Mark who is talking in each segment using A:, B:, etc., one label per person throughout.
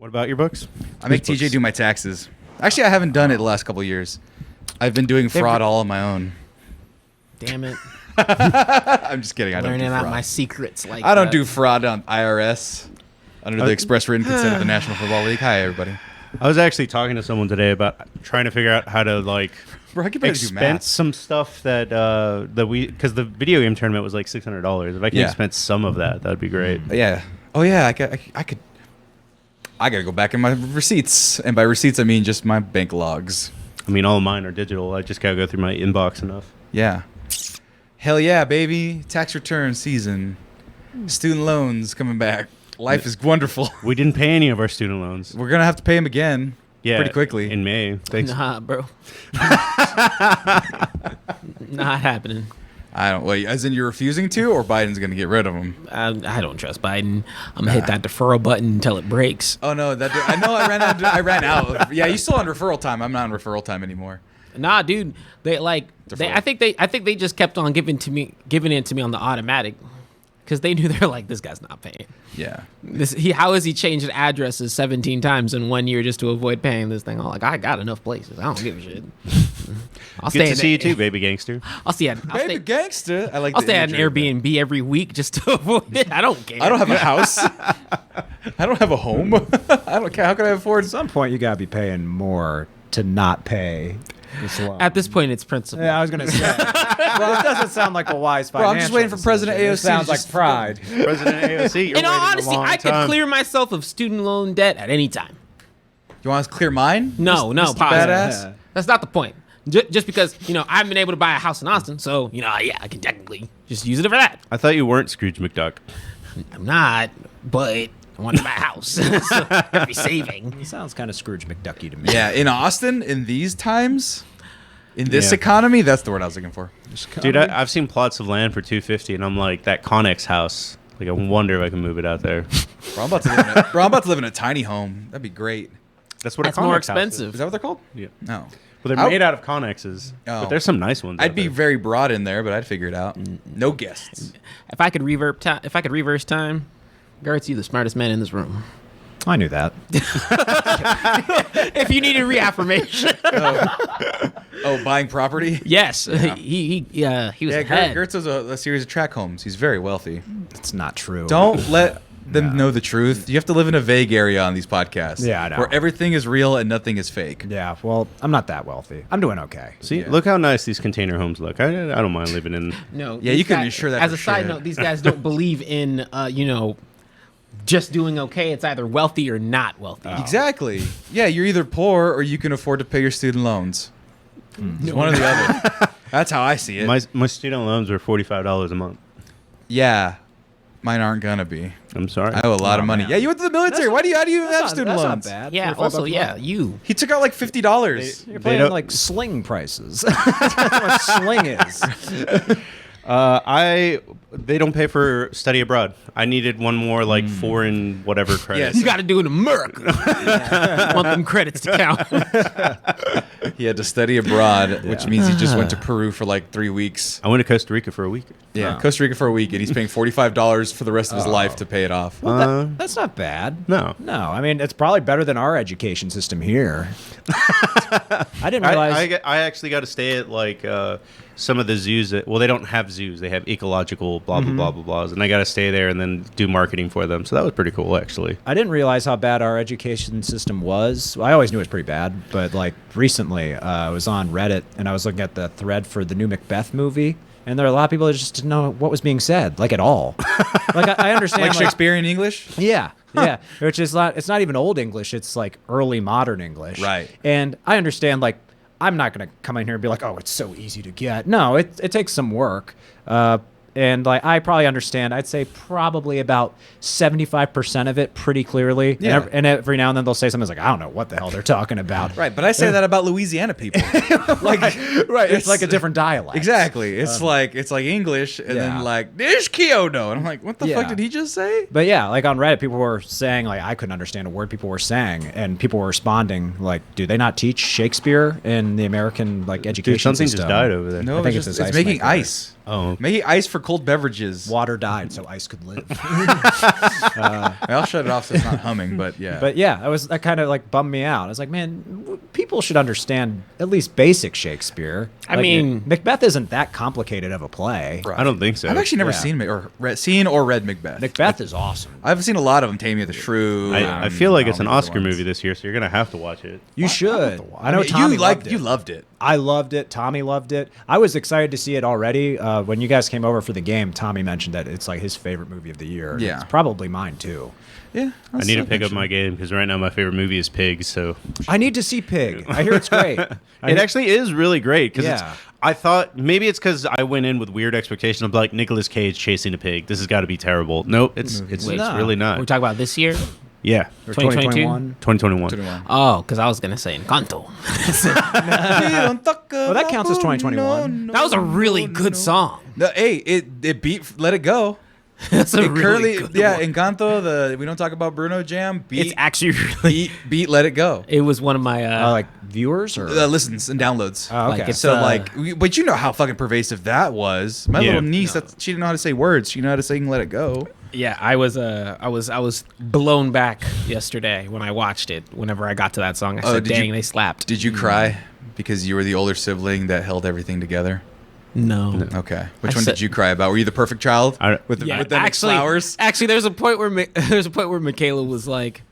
A: What about your books?
B: I make TJ do my taxes. Actually, I haven't done it the last couple of years. I've been doing fraud all on my own.
C: Damn it.
B: I'm just kidding. I don't do
C: Learning
B: fraud.
C: out my secrets like
B: I don't
C: that.
B: do fraud on IRS under the express written consent of the National Football League. Hi, everybody.
A: I was actually talking to someone today about trying to figure out how to
B: Bro, I could better do
A: expense
B: math.
A: some stuff that because the video game tournament was like $600. If I can expense some of that, that'd be great.
B: Yeah. Oh yeah. I could. I gotta go back in my receipts, and by receipts I mean just my bank logs.
A: I mean, all of mine are digital. I just gotta go through my inbox enough.
B: Yeah. Hell yeah, baby! Tax return season. Student loans coming back. Life is wonderful.
A: We didn't pay any of our student loans.
B: We're gonna have to pay them again.
A: Yeah,
B: pretty quickly
A: in May. Thanks.
C: Nah, bro. Not happening.
B: I don't. Wait, as in you're refusing to, or Biden's gonna get rid of them?
C: I don't trust Biden. I'm gonna hit that deferral button until it breaks.
B: Oh no, I know. I ran out. Yeah, you still on referral time. I'm not on referral time anymore.
C: Nah, dude. I think they just kept on giving it to me on the automatic, because they knew they're like, this guy's not paying.
B: Yeah.
C: How has he changed addresses 17 times in 1 year just to avoid paying this thing? I'm like, I got enough places. I don't give a shit. I'll
A: Good to see you too, baby gangster.
B: Baby gangster.
C: I'll stay at an Airbnb every week just to avoid it. I don't care.
B: I don't have a house. I don't have a home. I don't care. How can I afford?
D: At some point, you gotta be paying more to not pay this loan.
C: At this point, it's principle.
D: Yeah, I was gonna say. Well, it doesn't sound like a wise financial.
B: Bro, I'm just waiting for President
D: decision.
B: AOC.
D: It sounds
B: to
D: like
B: just-
D: pride.
A: President AOC. You're
C: In all
A: waiting a
C: honesty,
A: long
C: I could
A: time.
C: clear myself of student loan debt at any time.
B: You want us to clear mine?
C: No,
B: Mr.
C: pause.
B: Badass.
D: Yeah.
C: That's not the point. Just because, I haven't been able to buy a house in Austin, so, I can technically just use it for that.
A: I thought you weren't Scrooge McDuck.
C: I'm not, but I want to buy a house. So I gotta be saving.
D: He sounds kind of Scrooge McDucky to me.
B: Yeah, in Austin, in these times, in this
A: Yeah.
B: economy, that's the word I was looking for.
A: Dude, I've seen plots of land for $250, and I'm like, that Connex house. Like, I wonder if I can move it out there.
B: Bro, I'm about to live in a tiny home. That'd be great.
A: That's what
C: That's
A: a Connex
C: more
A: house is.
C: expensive.
B: Is that what they're called?
A: Yeah.
B: No.
A: Well, they're made out of Connexes,
B: Oh.
A: but there's some nice ones.
B: I'd
A: out
B: be
A: there.
B: very broad in there, but I'd figure it out. No guests.
C: If I could reverse time, Garrett's you the smartest man in this room.
D: I knew that.
C: If you needed reaffirmation.
B: Oh, buying property?
C: Yes.
B: Yeah.
C: He was
B: Yeah,
C: ahead.
B: Gertz has a series of track homes. He's very wealthy.
D: It's not true.
B: Don't let them know the truth. You have to live in a vague area on these podcasts.
D: Yeah, I know.
B: Where everything is real and nothing is fake.
D: Yeah, well, I'm not that wealthy. I'm doing okay.
A: See,
B: Yeah.
A: look how nice these container homes look. I don't mind living in.
C: No.
B: Yeah,
C: these
B: you can
C: guys-
B: ensure that
C: As
B: for
C: a side
B: sure.
C: note, these guys don't believe in, just doing okay. It's either wealthy or not wealthy.
B: Exactly. Yeah, you're either poor or you can afford to pay your student loans. It's one or the other. That's how I see it.
A: My student loans are $45 a month.
B: Yeah. Mine aren't gonna be.
A: I'm sorry.
B: I owe a lot of
D: Oh,
B: money.
D: man.
B: Yeah, you went to the military. How do you have student
D: that's
B: loans?
D: not bad.
C: Yeah,
D: 45
C: also,
D: bucks a
C: yeah,
D: month.
C: you.
B: He took out like $50.
D: You're
A: They
D: paying
A: don't-
D: like sling prices. That's what sling is.
A: They don't pay for study abroad. I needed one more foreign whatever credit.
B: Yes.
C: You got to do it in America. Want them credits to count.
B: He had to study abroad, which means he just went to Peru for like 3 weeks.
A: I went to Costa Rica for a week.
B: Yeah,
D: Oh.
B: Costa Rica for a week, and he's paying $45 for the rest of his life to pay it off.
D: Well, that's not bad.
A: No.
D: No, I mean, it's probably better than our education system here. I didn't realize.
A: I actually got to stay at some of the zoos. They don't have zoos. They have ecological blah, blah, blah, blah, blahs. And I got to stay there and then do marketing for them. So that was pretty cool, actually.
D: I didn't realize how bad our education system was. I always knew it was pretty bad, but recently I was on Reddit and I was looking at the thread for the new Macbeth movie, and there are a lot of people that just didn't know what was being said, at all. I understand,
B: Like Shakespearean English?
D: Yeah, yeah. Which is not. It's not even old English. It's like early modern English.
B: Right.
D: And I understand. I'm not gonna come in here and be like, oh, it's so easy to get. No, it takes some work. And I probably understand. I'd say probably about 75% of it pretty clearly.
B: Yeah.
D: And every now and then they'll say something I don't know what the hell they're talking about.
B: Right, but I say that about Louisiana people.
D: Right. It's like a different dialect.
B: Exactly. It's like English, and
D: yeah.
B: then there's Kyoto, and I'm like, what the fuck
D: Yeah.
B: did he just say?
D: But yeah, on Reddit, people were saying I couldn't understand a word people were saying, and people were responding do they not teach Shakespeare in the American education
A: Dude, something
D: system?
A: just died over there.
B: No,
D: I think
B: it's
D: it's
B: just
D: this
B: it's making
D: ice maker.
B: ice.
A: Oh.
B: Maybe ice for cold beverages.
D: Water died, so ice could live.
B: I'll shut it off so it's not humming, but yeah.
D: But yeah, that kind of like bummed me out. I was like, man, people should understand at least basic Shakespeare.
C: I
D: Like,
C: mean-
D: Macbeth isn't that complicated of a play.
B: Right.
A: I don't think so.
B: I've actually never
D: Yeah.
B: seen or read Macbeth.
D: Macbeth is awesome.
B: I've seen a lot of them. Taming of the Shrew.
A: I feel like
B: I
A: it's
B: don't
A: an
B: know the
A: Oscar
B: ones.
A: movie this year, so you're gonna have to watch it.
D: You should. I know
B: mean,
D: Tommy
B: you
D: loved it.
B: loved it.
D: I loved it. Tommy loved it. I was excited to see it already. When you guys came over for the game, Tommy mentioned that it's like his favorite movie of the year.
B: Yeah.
D: It's probably mine too.
B: Yeah.
A: I need to pick up my game because right now my favorite movie is Pig. So
D: I need to see Pig. I hear it's great.
A: it actually is really great because
D: Yeah.
A: I thought maybe it's because I went in with weird expectations. I'm like Nicolas Cage chasing a pig. This has got to be terrible. Nope, it's
D: No.
A: really not.
C: We're talking about this year,
A: Yeah,
C: 2022.
A: 2021.
C: Oh, because I was gonna say Encanto.
D: Well, that counts as 2021.
C: That was a really good song.
B: No, hey, it beat Let It Go.
C: That's a
B: It
C: really
B: currently,
C: good
B: yeah,
C: one.
B: Encanto. The We Don't Talk About Bruno jam.
C: It's actually really.
B: beat Let It Go.
C: It was one of my.
D: Like viewers or
B: Listens and downloads.
D: Oh, okay.
C: like it's-
B: So
C: uh,
B: but you know how fucking pervasive that was. My
A: Yeah.
B: little niece, she didn't know how to say words. She knew how to sing "Let It Go."
C: Yeah, I was blown back yesterday when I watched it. Whenever I got to that song, I said,
B: did you-
C: "Dang, they slapped."
B: Did you cry because you were the older sibling that held everything together?
C: No.
B: Okay, which
C: I
B: one
C: said-
B: did you cry about? Were you the perfect child with
C: Yeah,
B: the mixed flowers?
C: Actually, there's a point where Michaela was like,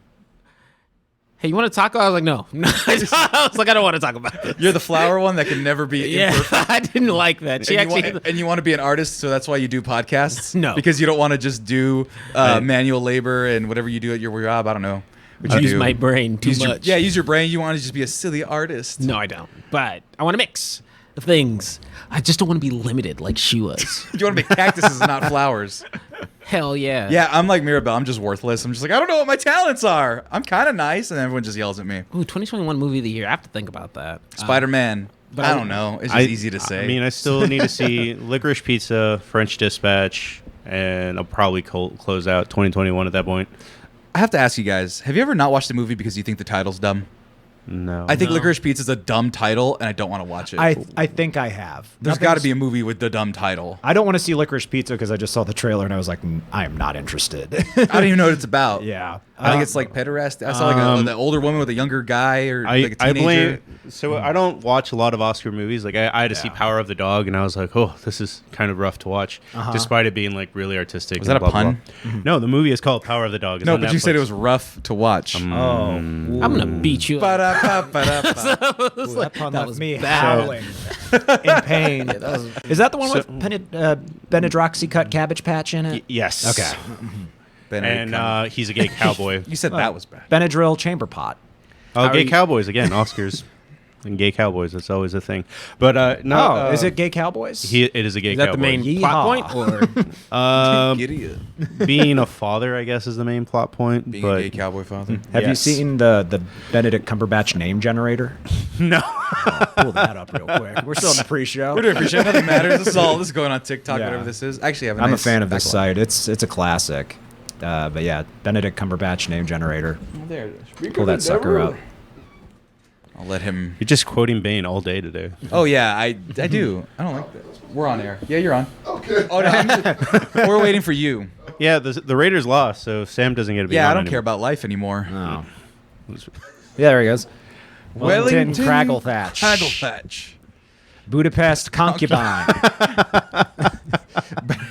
C: "Hey, you want to talk?" I was like, "No." I was like, "I don't want to talk about it."
B: You're the flower one that can never be
C: Yeah,
B: imperfect.
C: I didn't like that. She
B: and,
C: actually.
B: and you want to be an artist, so that's why you do podcasts.
C: No.
B: because you don't want to just do manual labor and whatever you do at your job. I don't know. What you
C: use
B: do.
C: my brain too
B: Use your-
C: much.
B: use your brain. You want to just be a silly artist.
C: No, I don't. But I want to mix the things. I just don't want to be limited like she was.
B: You want to make cactuses, not flowers.
C: Hell yeah.
B: Yeah, I'm like Mirabelle. I'm just worthless. I'm just like, I don't know what my talents are. I'm kind of nice, and everyone just yells at me.
C: Ooh, 2021 movie of the year. I have to think about that.
B: Spider-Man.
C: but
B: I
C: I-
B: don't know. It's just easy to say.
A: I mean, I still need to see Licorice Pizza, French Dispatch, and I'll probably close out 2021 at that point.
B: I have to ask you guys: have you ever not watched a movie because you think the title's dumb?
A: No,
B: I think
C: No.
B: Licorice Pizza is a dumb title, and I don't want to watch it.
D: I think I have.
B: There's got to be a movie with the dumb title.
D: I don't want to see Licorice Pizza because I just saw the trailer and I was like, I am not interested.
B: I don't even know what it's about.
D: Yeah.
B: I think it's like pederast. I saw like the older woman with a younger guy or like a
A: I
B: teenager.
A: blame. So I don't watch a lot of Oscar movies. Like I had to see
D: Yeah.
A: Power of the Dog, and I was like, oh, this is kind of rough to watch, despite it being like really artistic.
B: Was
A: and
B: that a
A: blah, blah,
B: pun?
A: blah. No, the movie is called Power of the Dog. It's
B: No,
A: on
B: but you said it
A: Netflix.
B: was rough to watch.
D: Oh.
C: I'm gonna beat you up.
B: Ba-da-ba-ba-da-ba.
D: That pun
C: that
D: left
C: was
D: me
C: bad.
D: howling in pain. Is that the one with Benadryxy cut cabbage patch in it?
A: Yes.
D: Okay.
B: Benedict Cumberbatch.
A: And he's a gay cowboy.
B: You said that was bad.
D: Benadryl chamber pot.
A: Oh,
C: How are
A: gay
C: you-
A: cowboys again. Oscars and gay cowboys. That's always a thing. But no,
D: Is it gay cowboys?
A: It is a gay
C: Is that
A: cowboy.
C: the main
D: Yeehaw.
C: plot point? Or
B: Giddy up.
A: Being a father, I guess, is the main plot point.
B: Being
A: but
B: a gay cowboy father.
D: Have you
A: Yes.
D: seen the Benedict Cumberbatch name generator?
A: no.
D: Pull that up real quick. We're still in the pre-show.
B: We don't appreciate nothing matters. This is going on TikTok,
D: Yeah.
B: whatever this is. Actually, I have
D: I'm a
B: nice
D: fan of this
B: backlog.
D: site. It's a classic. But yeah, Benedict Cumberbatch name generator.
B: Oh, there it is.
D: Pull that sucker up.
B: I'll let him.
A: You're just quoting Bane all day today.
B: Oh yeah, I do. I don't like that. We're on air. Yeah, you're on. Okay. Oh no, we're waiting for you.
A: Yeah, the Raiders lost, so Sam doesn't get to be
B: Yeah,
A: on
B: I don't
A: anymore.
B: care about life anymore.
D: Oh. Yeah, there he goes. Wellington Cragglethatch.
B: Cragglethatch.
D: Budapest Concubine.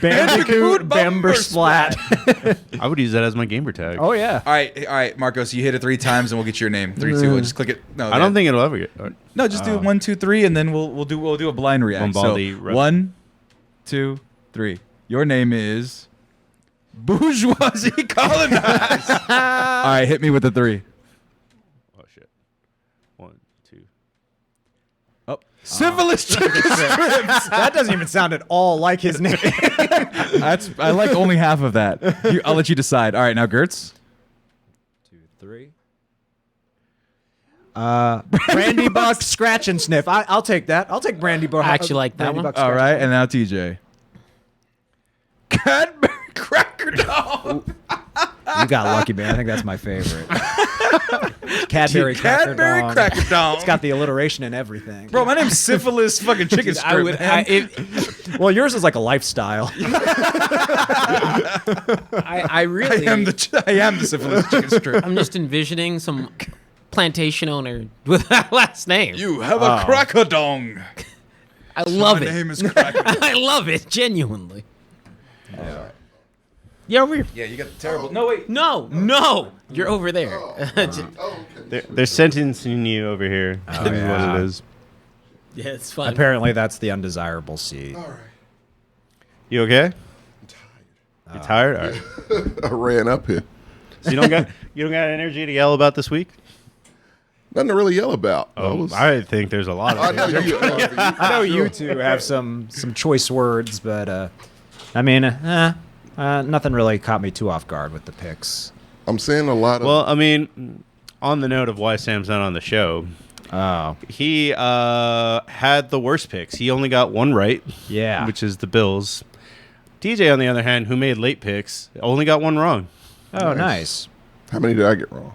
D: Bandicoot Bembersplat.
A: I would use that as my gamer tag.
D: Oh, yeah.
B: All right, Marcos. You hit it 3 times, and we'll get your name. 3, 2. We'll just click it. No,
A: I don't think it'll ever get.
B: No, just do 1, 2, 3, and then we'll do a blind react.
A: Bombaldi
B: So
A: rep-
B: 1, 2, 3. Your name is Bourgeoisie Colonized. All right, hit me with the 3.
A: Oh shit! 1, 2.
B: Oh, Syphilis Chicken Strips.
D: That doesn't even sound at all like his name.
B: I like only half of that. I'll let you decide. All right, now Gertz.
D: 2, 3. Brandy Buck Scratch and Sniff. I'll take that. I'll take Brandy Buck.
C: I actually like that
D: Brandy
C: one.
D: Buck
B: All
D: Scratch
B: right, and now TJ. Cadbury Cracker Dog.
D: You got lucky, man. I think that's my favorite. Cadbury Cracker
B: Cadbury
D: Dong.
B: Cracker Dong.
D: It's got the alliteration and everything.
B: Bro, my name's Syphilis fucking chicken strip.
C: I would.
B: man.
D: Well, yours is like a lifestyle.
C: I really.
B: I am the Syphilis chicken strip.
C: I'm just envisioning some plantation owner with that last name.
B: You have a Cracker Dong.
C: I love
B: My
C: it.
B: name is Cracker Dong.
C: I love it genuinely. Yeah, over here.
B: Yeah, you got the terrible. No, wait.
C: No, you're over there.
A: They're sentencing you over here. This is
D: yeah.
A: what it is.
C: Yeah, it's fun.
D: Apparently, that's the undesirable seat.
E: All right.
A: You okay?
E: I'm tired.
A: You tired? All right.
E: I ran up here.
A: So you don't got energy to yell about this week?
E: Nothing to really yell about.
A: I think there's a lot
E: I
A: of
E: know
A: things.
E: you.
D: I know you two have some choice words, but I mean, nothing really caught me too off guard with the picks.
E: I'm seeing a lot of.
A: Well, I mean, on the note of why Sam's not on the show, he had the worst picks. He only got one right.
D: Yeah.
A: Which is the Bills. DJ, on the other hand, who made late picks, only got one wrong.
D: Oh, nice.
E: How many did I get wrong?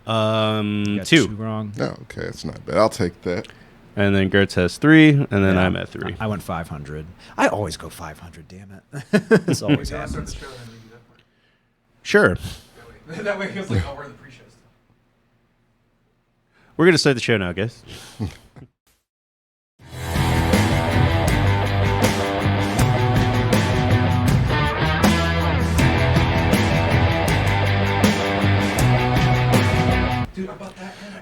D: You got
A: Two.
D: wrong.
E: No, okay, that's not bad. I'll take that.
A: And then Gertz has 3, and then
D: Yeah.
A: I'm at 3.
D: I went 500. I always go 500. Damn it. This always happens.
A: Sure.
B: That way it feels like we're in the pre-show stuff.
A: We're going to start the show now, guys.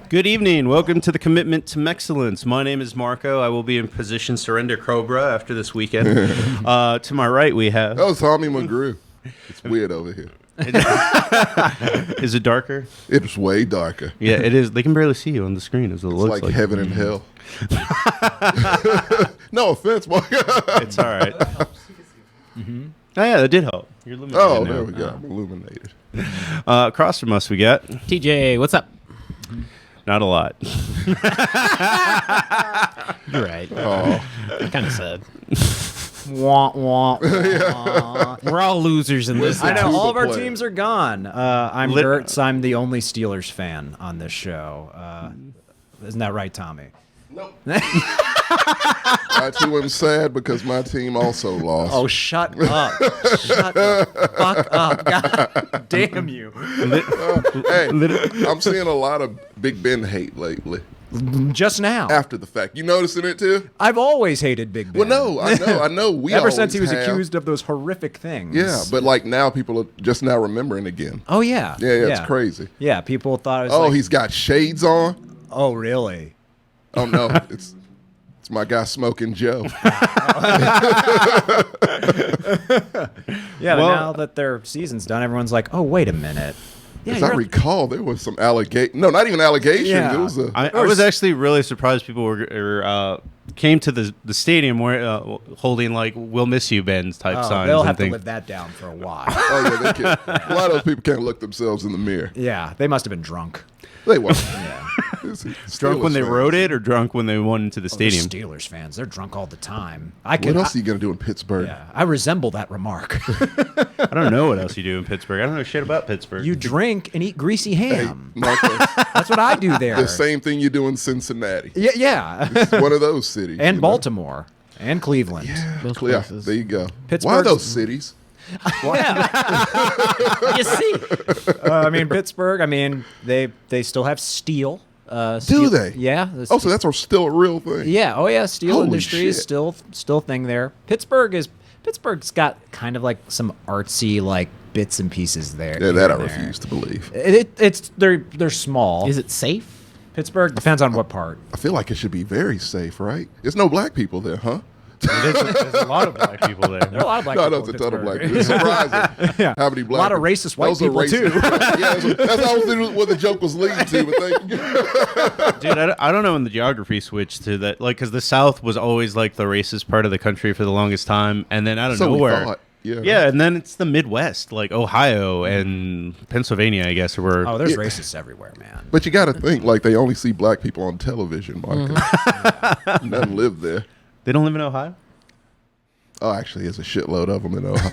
A: Good evening. Welcome to the Commitment to Mexcellence. My name is Marco. I will be in position surrender Cobra after this weekend. To my right, we have...
E: That was Tommy McGrew. It's weird over here.
A: Is it darker?
E: It's way darker.
A: Yeah, it is. They can barely see you on the screen as it
E: It's
A: looks
E: like heaven and hell. No offense, Mark.
A: It's all right. Oh, yeah, that did help. You're illuminated
E: Oh,
A: now.
E: there we go. I'm illuminated.
A: Across from us, we got...
C: TJ, what's up?
A: Not a lot.
C: You're right.
E: Oh,
C: Kind of sad.
D: Wah, wah, wah.
C: We're all losers in this.
D: I know.
E: Tuba
D: All of our
E: player.
D: teams are gone. I'm
A: Lit-
D: Gertz. I'm the only Steelers fan on this show. Isn't that right, Tommy?
E: nope. I too am sad because my team also lost.
D: Oh, shut up. Shut the fuck up. God damn you.
E: Hey, I'm seeing a lot of Big Ben hate lately.
D: Just now.
E: After the fact, you noticing it too?
D: I've always hated Big Ben.
E: Well, no, I know. We
D: Ever since he
E: always
D: was
E: have.
D: accused of those horrific things.
E: Yeah, but like now, people are just now remembering again.
D: Oh, yeah.
E: Yeah, it's crazy.
D: Yeah, people thought it was
E: Oh,
D: like,
E: he's got shades on.
D: oh, really?
E: Oh no, it's my guy Smoking Joe.
D: Yeah,
A: Well-
D: but now that their season's done, everyone's like, oh, wait a minute. Yeah,
E: As I recall, there was some allegation. No, not even allegations.
D: Yeah.
E: It was a.
A: I was actually really surprised people came to the stadium where holding like "We'll miss you, Ben" type signs.
D: they'll
A: and
D: have to
A: things.
D: live that down for a while.
E: Oh yeah, they can't. A lot of those people can't look themselves in the mirror.
D: Yeah, they must have been drunk.
E: They weren't.
D: Yeah.
A: Drunk when they
E: Steelers
A: wrote
E: fans.
A: it, or drunk when they went into the
D: Oh, they're
A: stadium.
D: Steelers fans, they're drunk all the time.
E: What else are you gonna do in Pittsburgh?
D: Yeah, I resemble that remark.
A: I don't know what else you do in Pittsburgh. I don't know shit about Pittsburgh.
D: You drink and eat greasy
E: Hey,
D: ham.
E: Marcus,
D: That's what I do there.
E: the same thing you do in Cincinnati.
D: Yeah, yeah.
E: It's one of those cities.
D: And
E: you know?
D: Baltimore and Cleveland.
C: Those
E: Yeah,
C: places.
E: there you go. Why
D: Pittsburgh's-
E: those cities?
C: You see,
D: I mean, Pittsburgh. I mean, they still have steel.
E: Do they?
D: Yeah. the
E: Oh, so that's still a real thing.
D: Yeah. Oh, yeah. Steel
E: Holy
D: industry is
E: shit.
D: still thing there. Pittsburgh's got kind of like some artsy like bits and pieces there.
E: Yeah, that I
D: here and there.
E: refuse to believe.
D: They're small.
C: is it safe?
D: Pittsburgh depends on what part.
E: I feel like it should be very safe, right? There's no black people there, huh?
A: There's a lot of black people there.
D: There are a lot of black
E: No,
D: people
E: that's
D: in
E: a ton of black
D: Pittsburgh.
E: people. It's surprising
D: Yeah.
E: how many black
D: A lot of
E: people.
D: racist white
E: Those are
D: people, too.
E: Yeah, that's always what the joke was leading to. But thank you.
A: Dude, I don't know when the geography switched to that, like, because the South was always like the racist part of the country for the longest time, and then out of
E: So we
A: nowhere,
E: thought, yeah.
A: yeah, and then it's the Midwest, like Ohio and Pennsylvania, I guess, were.
D: Oh, there's
E: Yeah.
D: racists everywhere, man.
E: But you got to think like they only see black people on television, Marcus.
D: Mm-hmm.
E: None live there.
A: They don't live in Ohio.
E: Oh, actually, there's a shitload of them in Ohio.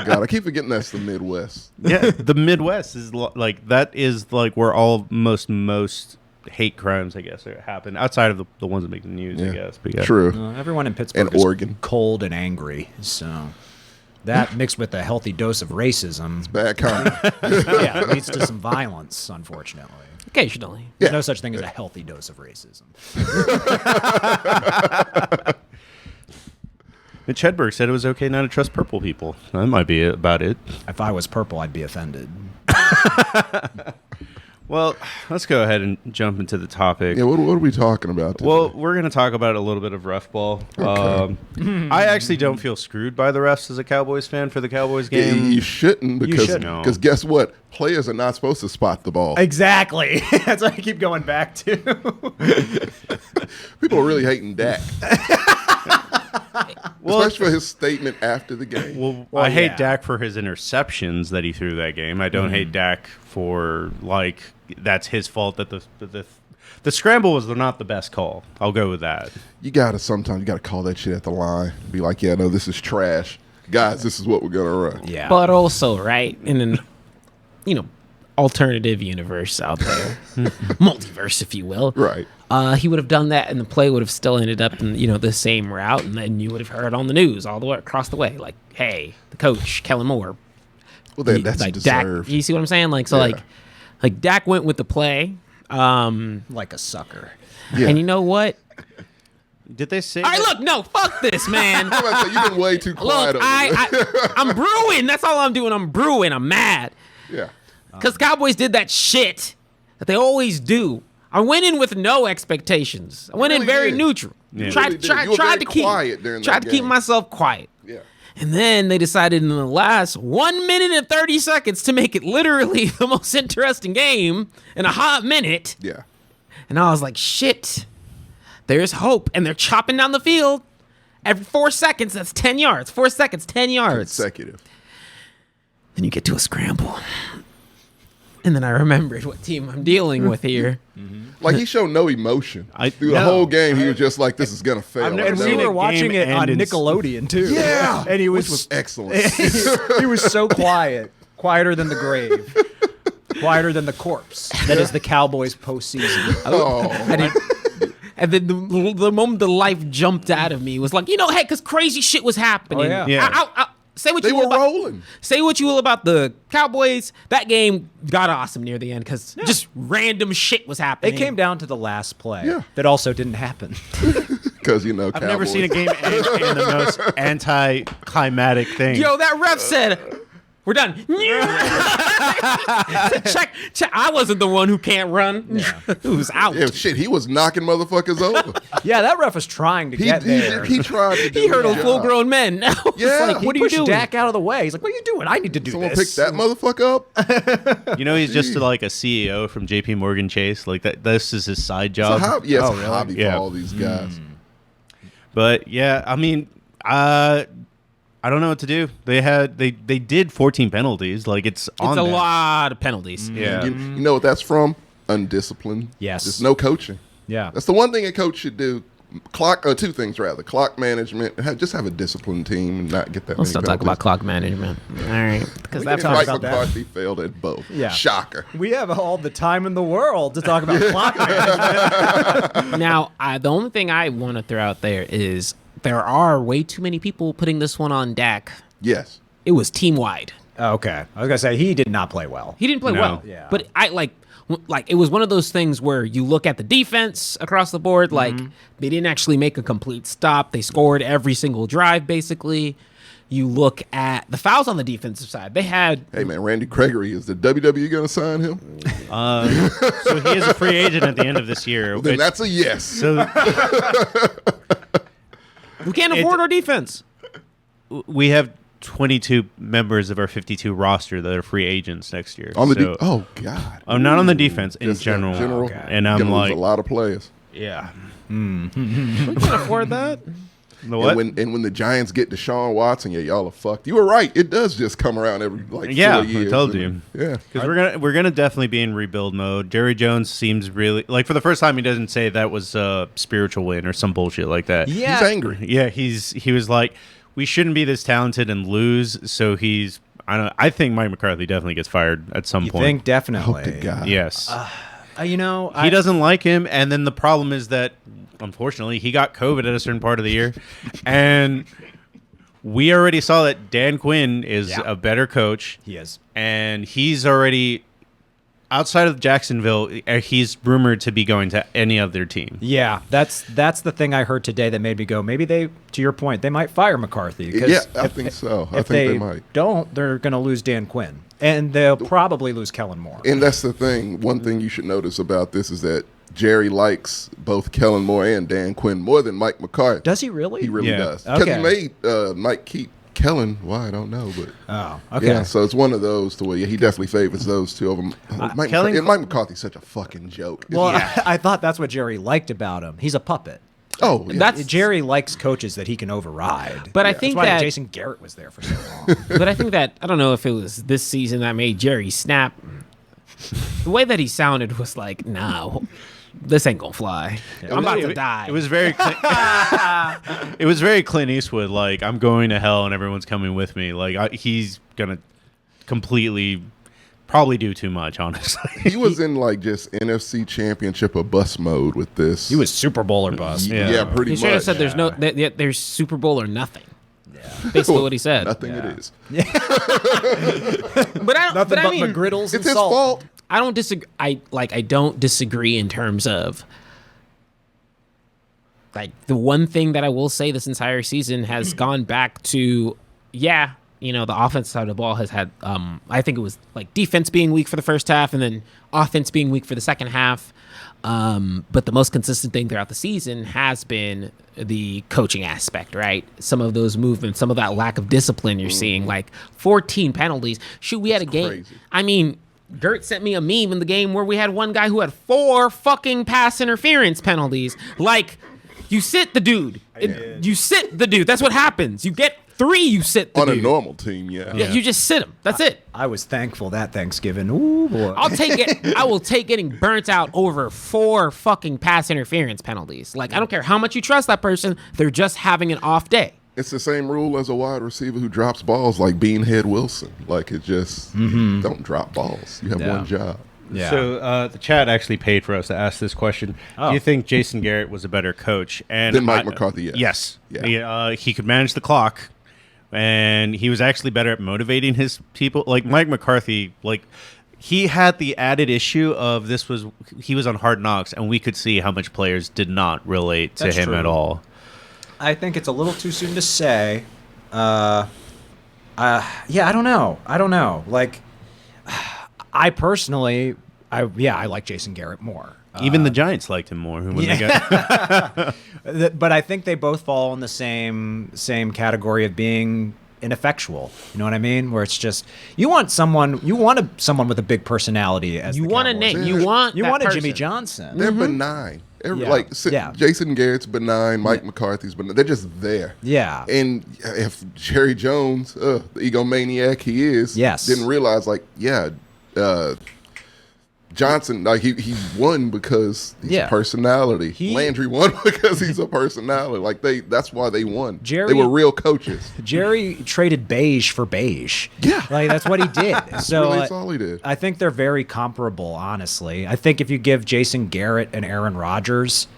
E: God, I keep forgetting that's the Midwest.
A: Yeah, the Midwest is like that is like where all most hate crimes, I guess, happen outside of the ones that make the news. I guess. But yeah.
E: True.
D: Everyone in Pittsburgh
E: And
D: is
E: Oregon.
D: cold and angry. So that mixed with a healthy dose of racism,
E: Bad comment.
D: yeah, leads to some violence. Unfortunately,
C: Occasionally.
D: there's no such thing as a healthy dose of racism.
A: Mitch Hedberg said it was okay not to trust purple people. That might be about it.
D: If I was purple, I'd be offended.
A: Well, let's go ahead and jump into the topic.
E: Yeah, what are we talking about today?
A: Well, we're going to talk about a little bit of ref ball.
E: Okay.
A: I actually don't feel screwed by the refs as a Cowboys fan for the Cowboys
E: Yeah,
A: game.
E: you shouldn't because
A: shouldn't.
E: cause guess what? Players are not supposed to spot the ball.
D: Exactly. That's what I keep going back to.
E: People are really hating Dak.
A: Well,
E: Especially for his statement after the game.
A: Well,
D: Well,
A: I hate
D: yeah.
A: Dak for his interceptions that he threw that game. I don't hate Dak for, like, that's his fault that the scramble was not the best call. I'll go with that.
E: Sometimes you gotta call that shit at the line. Be like, yeah, no, this is trash. Guys, this is what we're gonna run.
D: Yeah.
C: But also, right, in an, alternative universe out there, multiverse, if you will.
E: Right.
C: He would have done that, and the play would have still ended up in the same route, and then you would have heard on the news all the way across the way, like, hey, the coach, Kellen Moore.
E: Well, that's
C: like
E: deserved.
C: Dak, you see what I'm saying? Like, so,
E: Yeah.
C: like Dak went with the play,
D: like a sucker.
E: Yeah.
C: and you know what?
A: Did they say
C: All right,
A: that?
C: look, no, fuck this, man.
E: I'm about to say, you've been way too quiet
C: Look,
E: over this.
C: I'm brewing. That's all I'm doing. I'm brewing. I'm mad.
E: Yeah.
C: Because Cowboys did that shit that they always do. I went in with no expectations. I went in
E: really
C: very
E: did.
C: neutral.
A: Yeah.
E: You
C: Tried,
E: really did.
C: tried,
E: You were
C: tried
E: very
C: to keep
E: quiet during that
C: tried to keep
E: game.
C: myself quiet.
E: Yeah.
C: And then they decided in the last 1 minute and 30 seconds to make it literally the most interesting game in a hot minute.
E: Yeah.
C: And I was like, shit, there's hope. And they're chopping down the field. Every 4 seconds, that's 10 yards. 4 seconds, 10 yards.
E: Consecutive.
C: Then you get to a scramble. And then I remembered what team I'm dealing with here.
E: Like he showed no emotion through the
A: no.
E: whole game. He was just like, "This is gonna fail."
A: I've never
D: And we
A: seen
D: were
A: a
D: watching
A: game
D: it on
A: end in-
D: Nickelodeon too.
E: Yeah,
D: and he
E: which
D: was,
E: was excellent.
D: he was so quiet, quieter than the grave, quieter than the corpse. That is the Cowboys postseason.
E: Oh,
C: And then the moment the life jumped out of me was like, hey, because crazy shit was happening.
D: Oh, yeah.
A: Yeah.
C: Say what
E: they
C: you
E: were
C: will about,
E: rolling.
C: say what you will about the Cowboys. That game got awesome near the end because just random shit was happening.
D: It came down to the last play
E: Yeah.
D: that also didn't happen.
E: Because
A: I've never seen a game end in the most anti-climatic thing.
C: Yo, that ref said, we're done. check. I wasn't the one who can't run. Who's out.
E: Yeah, shit, he was knocking motherfuckers over.
D: Yeah, that ref was trying to get there.
E: He tried to do
C: He hurdled
E: his
C: full
E: job.
C: grown men. Now it's
E: Yeah.
C: like,
E: He
C: what are you
D: Pushed
C: doing?
D: Dak out of the way. He's like, "What are you doing? I need to do
E: Someone
D: this."
E: picked that motherfucker up.
A: You know, he's just like a CEO from J.P. Morgan Chase. Like that. This is his side
E: It's a
A: job.
E: hobby. Yeah, it's
D: Oh,
E: a
D: really?
E: hobby
A: Yeah.
E: for all these guys.
A: But yeah, I mean, I don't know what to do. They did 14 penalties. Like it's on
C: It's a
A: them.
C: lot of penalties.
A: Yeah.
E: You know what that's from? Undisciplined.
D: Yes.
E: There's no coaching.
D: Yeah.
E: That's the one thing a coach should do. Two things rather. Clock management. And just have a disciplined team and not get that
C: Let's
E: many
C: not talk
E: penalties.
C: about clock management. All right. Because
E: That's
C: that's
E: right.
D: about that.
E: McCarthy failed at both.
D: Yeah.
E: Shocker.
D: We have all the time in the world to talk about clock management.
C: Now, the only thing I want to throw out there is there are way too many people putting this one on Dak.
E: Yes.
C: It was team wide.
D: Okay, I was gonna say he did not play well.
C: He didn't play
A: No.
C: well.
D: Yeah.
C: But I like it was one of those things where you look at the defense across the board, like they didn't actually make a complete stop. They scored every single drive, basically. You look at the fouls on the defensive side. They had
E: Hey man, Randy Gregory, is the WWE going to sign him?
A: So he is a free agent at the end of this year.
E: Then
A: It-
E: that's a yes.
A: so
C: we can't afford our defense.
A: we have 22 members of our 52 roster that are free agents next year.
E: On the
A: so,
E: oh god.
A: I'm not on the defense in
E: Just
A: general.
E: general.
A: And I'm
E: Gonna lose
A: like,
E: a lot of players.
A: yeah.
C: We can't afford that.
A: The what?
E: And when the Giants get Deshaun Watson, yeah, y'all are fucked. You were right. It does just come around every 4 years.
A: I told you.
E: Yeah.
A: Because we're gonna definitely be in rebuild mode. Jerry Jones seems really like for the first time he doesn't say that was a spiritual win or some bullshit like that.
D: Yeah.
E: He's angry.
A: Yeah, he was like, we shouldn't be this talented and lose. So I think Mike McCarthy definitely gets fired at some
D: You
A: point.
D: think definitely?
E: Hope to God.
A: Yes.
D: You know,
A: He doesn't like him, and then the problem is that, unfortunately, he got COVID at a certain part of the year, and we already saw that Dan Quinn is a better coach.
D: He is.
A: And he's already, outside of Jacksonville, he's rumored to be going to any other team.
D: Yeah, that's the thing I heard today that made me go, maybe they, to your point, they might fire McCarthy. 'Cause
E: Yeah, I think so. I think they might.
D: Don't, they're going to lose Dan Quinn. And they'll probably lose Kellen Moore.
E: And that's the thing. One thing you should notice about this is that Jerry likes both Kellen Moore and Dan Quinn more than Mike McCarthy.
D: Does he really?
E: He really
A: Yeah.
E: does. Because
D: Okay.
E: he made Mike keep Kellen. Why, I don't know. But
D: Oh, okay.
E: yeah, so it's one of those to where he definitely favors those two of them. Mike McCarthy's such a fucking joke.
D: Well, I thought that's what Jerry liked about him. He's a puppet.
E: Oh, yeah.
C: That's
D: Jerry likes coaches that he can override.
C: But I
D: That's
C: think
D: why
C: that
D: Jason Garrett was there for so long.
C: But I think that I don't know if it was this season that made Jerry snap. The way that he sounded was like, "No, this ain't gonna fly. I'm about to die."
A: It was very it was very Clint Eastwood, like, I'm going to hell and everyone's coming with me. Like, he's gonna completely probably do too much, honestly.
E: He was in like just NFC Championship or bust mode with this.
D: He was Super Bowl or bust.
E: Yeah, pretty
C: He should have
E: much.
C: said there's there's Super Bowl or nothing. Basically what he said.
E: Nothing it is.
C: But I,
D: Nothing
C: I
D: but
C: mean,
D: McGriddles
E: It's
D: and
E: his
D: salt.
E: fault.
C: I don't disagree. I don't disagree in terms of like the one thing that I will say this entire season has gone back to the offense side of the ball has had I think it was like defense being weak for the first half and then offense being weak for the second half. But the most consistent thing throughout the season has been the coaching aspect, right? Some of those movements, some of that lack of discipline you're seeing, like 14 penalties. Shoot, we had a game.
E: crazy.
C: I mean, Gert sent me a meme in the game where we had one guy who had 4 fucking pass interference penalties. Like, you sit the dude. You sit the dude. That's what happens. You get 3, you sit the
E: On
C: dude.
E: a normal team, yeah.
C: Yeah, you just sit him. That's it.
D: I was thankful that Thanksgiving. Ooh, boy.
C: I'll take it. I will take getting burnt out over 4 fucking pass interference penalties. Like, I don't care how much you trust that person. They're just having an off day.
E: It's the same rule as a wide receiver who drops balls like Beanhead Wilson. Like, it just, don't drop balls. You have
D: Yeah.
E: one job.
D: Yeah.
A: So the chat actually paid for us to ask this question. Do you think Jason Garrett was a better coach? And
E: Than Mike McCarthy, yes.
A: Yeah. He could manage the clock, and he was actually better at motivating his people. Like Mike McCarthy, like he had the added issue of he was on Hard Knocks, and we could see how much players did not relate to
D: That's
A: him
D: true.
A: at all.
D: I think it's a little too soon to say. I don't know. Like, I personally, I like Jason Garrett more.
A: Even the Giants liked him more. When they got,
D: But I think they both fall in the same category of being ineffectual. You know what I mean? Where it's just you want someone with a big personality as
C: You
D: the
C: want a
D: Cowboys.
C: name. You want
D: You
C: that
D: want a
C: person.
D: Jimmy Johnson.
E: They're benign.
D: Yeah.
E: Like,
D: Yeah.
E: Jason Garrett's benign, Mike McCarthy's benign. They're just there.
D: Yeah.
E: And if Jerry Jones, the egomaniac he is,
D: Yes.
E: didn't realize, like, Johnson, like he won because he's
D: Yeah.
E: a personality.
D: He-
E: Landry won because he's a personality. Like that's why they won.
D: Jerry-
E: They were real coaches.
D: Jerry traded beige for beige.
E: Yeah.
D: Like that's what he did. So
E: Really, that's all he did.
D: I think they're very comparable, honestly. I think if you give Jason Garrett and Aaron Rodgers,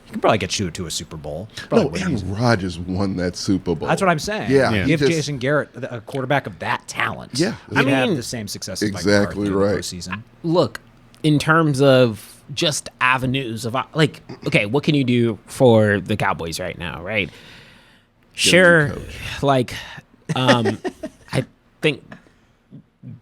D: you can probably get you to a Super Bowl. Probably
E: No,
D: win
E: Aaron
D: easily.
E: Rodgers won that Super Bowl.
D: That's what I'm saying.
E: Yeah, he
D: Give
E: just-
D: Jason Garrett a quarterback of that talent.
E: Yeah.
D: He'd
E: I
D: have
C: mean-
D: the same success as Mike
E: Exactly
D: McCarthy in the
E: right.
D: postseason.
C: Look, in terms of just avenues of like, okay, what can you do for the Cowboys right now, right? Sure, like, I think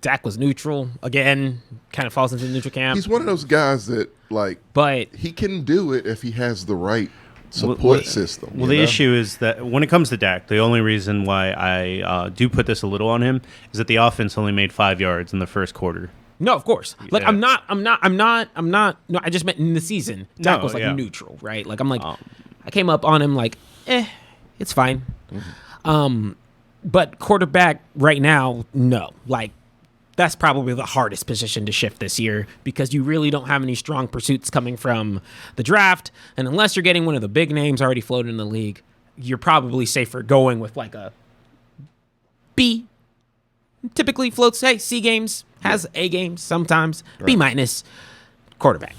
C: Dak was neutral again, kind of falls into the neutral camp,
E: He's one of those guys that, like,
C: but
E: he can do it if he has the right support system.
A: Well,
E: you
A: the
E: know?
A: issue is that when it comes to Dak, the only reason why I do put this a little on him is that the offense only made 5 yards in the first quarter.
C: no, of course. Like,
A: Yeah.
C: I'm not. No, I just meant in the season. Dak
A: No,
C: was like
A: yeah.
C: neutral, right? Like, I'm like, I came up on him like, It's fine. But quarterback right now, no. Like, that's probably the hardest position to shift this year because you really don't have any strong pursuits coming from the draft. And unless you're getting one of the big names already floated in the league, you're probably safer going with like a B. Typically floats, hey, C games, has A games sometimes, B minus quarterback.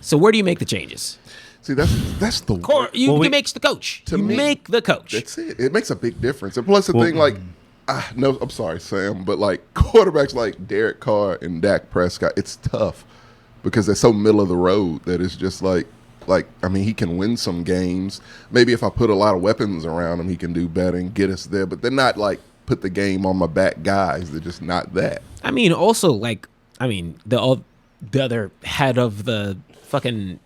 C: So where do you make the changes?
E: See, that's the
C: You make the coach. You make the coach.
E: That's it. It makes a big difference. And plus the thing, like, no, I'm sorry, Sam, but like quarterbacks like Derek Carr and Dak Prescott, it's tough because they're so middle of the road that it's just like I mean, he can win some games. Maybe if I put a lot of weapons around him, he can do better and get us there. But they're not like put the game on my back guys. They're just not that.
C: I mean, also the other head of the fucking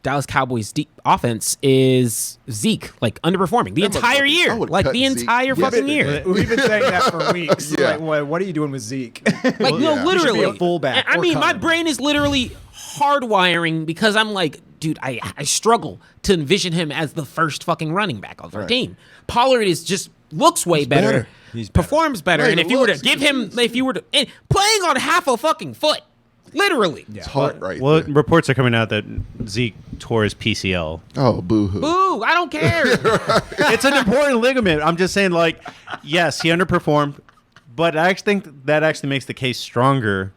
C: Dallas Cowboys offense is Zeke, like underperforming the entire year, like the entire fucking year.
D: We've been saying that for weeks.
E: Yeah.
D: Like, what are you doing with Zeke?
C: Like, no, literally,
D: He should be a fullback.
C: I
D: or
C: mean, my
D: cover.
C: brain is literally hardwiring because I'm like, dude, I struggle to envision him as the first fucking running back of our team. Pollard is just looks way better.
D: He's
C: performs better.
E: Yeah,
C: And
E: he
C: if you were to
E: looks-
C: give him, and playing on half a fucking foot, literally.
E: It's hard right
A: Well,
E: there.
A: reports are coming out that Zeke tore his PCL.
E: Oh, boo-hoo.
C: Boo! I don't care.
A: It's an important ligament. I'm just saying, like, yes, he underperformed, but I actually think that actually makes the case stronger.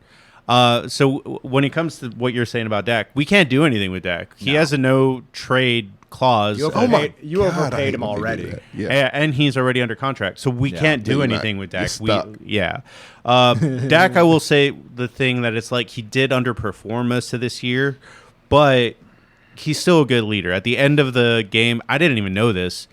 A: So when it comes to what you're saying about Dak, we can't do anything with Dak. He has a no trade clause.
D: You overpaid him already.
E: Yeah.
A: And he's already under contract, so we can't do
E: You're
A: anything
E: not-
A: with
E: you're
A: Dak.
E: stuck.
A: Dak, I will say the thing that it's like he did underperform most of this year, but he's still a good leader. At the end of the game, I didn't even know this.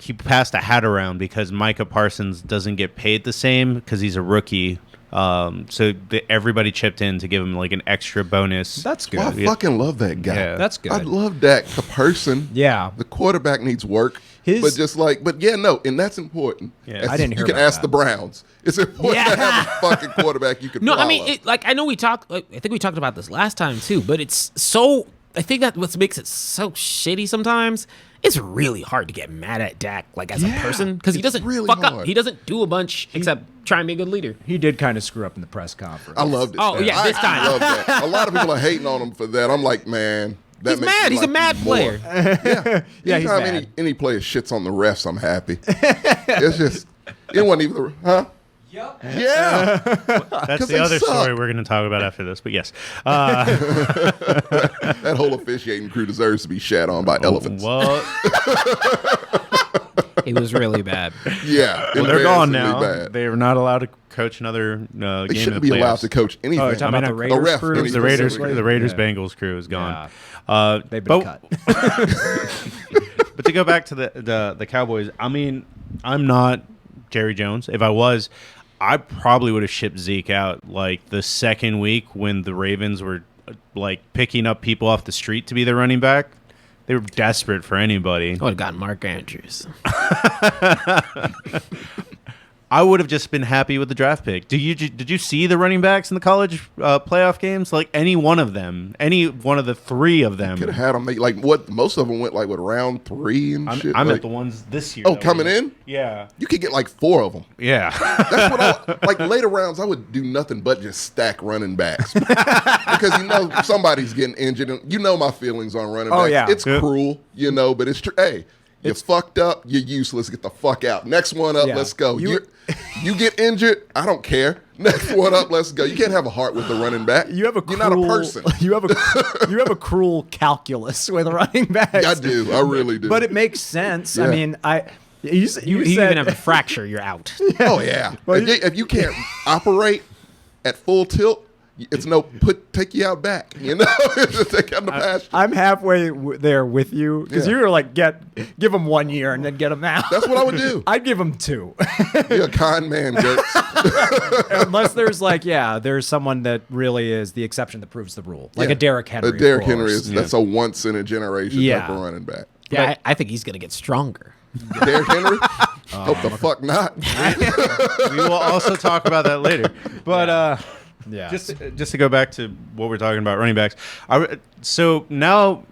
A: He passed a hat around because Micah Parsons doesn't get paid the same because he's a rookie. So everybody chipped in to give him like an extra bonus.
D: That's good.
E: Well, I fucking love that guy.
A: Yeah.
D: That's good.
E: I love Dak, the person.
D: Yeah.
E: The quarterback needs work.
D: His-
E: and that's important.
A: Yeah.
D: I didn't hear
E: You can
D: about
E: ask
D: that.
E: the Browns. It's important to have a fucking quarterback you can
C: No,
E: follow.
C: I mean, I know we talked. I think we talked about this last time too. But it's so. I think that what makes it so shitty sometimes. It's really hard to get mad at Dak, like as a person, because he
E: it's
C: doesn't
E: really
C: fuck up.
E: hard.
C: He doesn't do a bunch except try and be a good leader.
D: He did kind of screw up in the press conference.
E: I loved it.
C: Oh,
E: man.
C: yeah, this
E: I
C: time.
E: love that. A lot of people are hating on him for that. I'm like, man, that
C: He's
E: makes me
C: mad. He's a
E: like
C: mad
E: you more.
C: player.
D: Yeah, he's
E: Anytime
D: mad.
E: any player shits on the refs, I'm happy. It's just it wasn't even huh? Yep. Yeah.
A: That's
E: 'Cause
A: the
E: they
A: other
E: suck.
A: story we're going to talk about after this. But yes,
E: That whole officiating crew deserves to be shat on by elephants.
A: well,
C: It was really bad.
E: Yeah.
A: well, they're gone
E: embarrassingly
A: now.
E: bad.
A: They are not allowed to coach another game
E: They
A: in
E: shouldn't
A: the
E: be allowed
A: playoffs.
E: to coach anything.
D: Oh, you're talking about the
A: a
D: Raiders
E: ref,
D: crew?
E: any-
A: The Raiders,
E: specifically.
A: the Raiders
D: Yeah.
A: Bengals crew is gone.
D: They've been cut.
A: But to go back to the Cowboys, I mean, I'm not Jerry Jones. If I was, I probably would have shipped Zeke out like the second week when the Ravens were like picking up people off the street to be their running back. They were desperate for anybody.
C: I would have gotten Mark Andrews.
A: I would have just been happy with the draft pick. Did you see the running backs in the college playoff games? Like any one of them, any one of the three of them.
E: Could have had them like what most of them went like with round 3 and shit.
A: I'm
E: like,
A: at the ones this year.
E: Oh,
A: that
E: coming
A: were-
E: in?
A: Yeah.
E: You could get like 4 of them.
A: Yeah.
E: That's what I like. Later rounds, I would do nothing but just stack running backs because you know somebody's getting injured, and you know my feelings on running backs.
D: Oh, yeah.
E: It's
A: Yeah.
E: cruel, you know, but it's true. Hey, you fucked up. You're useless. Get the fuck out. Next one up.
D: Yeah.
E: Let's go.
D: You-
E: You get injured. I don't care. Next one up. Let's go. You can't have a heart with the running back. You're not a person.
D: You have a cruel calculus with running backs.
E: I do. I really do.
D: But it makes sense.
E: Yeah.
D: I mean, you
C: You
D: said,
C: even have a fracture, you're out.
E: Oh yeah. If you can't operate at full tilt, it's no take you out back. You know, just take out the pasture.
D: I'm halfway there with you because
E: Yeah.
D: you were like, give them 1 year and then get them out.
E: That's what I would do.
D: I'd give them 2,
E: You're a kind man, Gertz.
D: unless there's there's someone that really is the exception that proves the rule, like
E: Yeah.
D: a Derrick Henry.
E: A Derrick
D: of
E: Henry
D: course.
E: is that's a once in a generation
D: Yeah.
E: type of running back.
C: Yeah, I think he's gonna get stronger.
E: Derrick Henry? Hope the fuck not.
A: We will also talk about that later. But
D: Yeah.
A: just to go back to what we're talking about, running backs. So now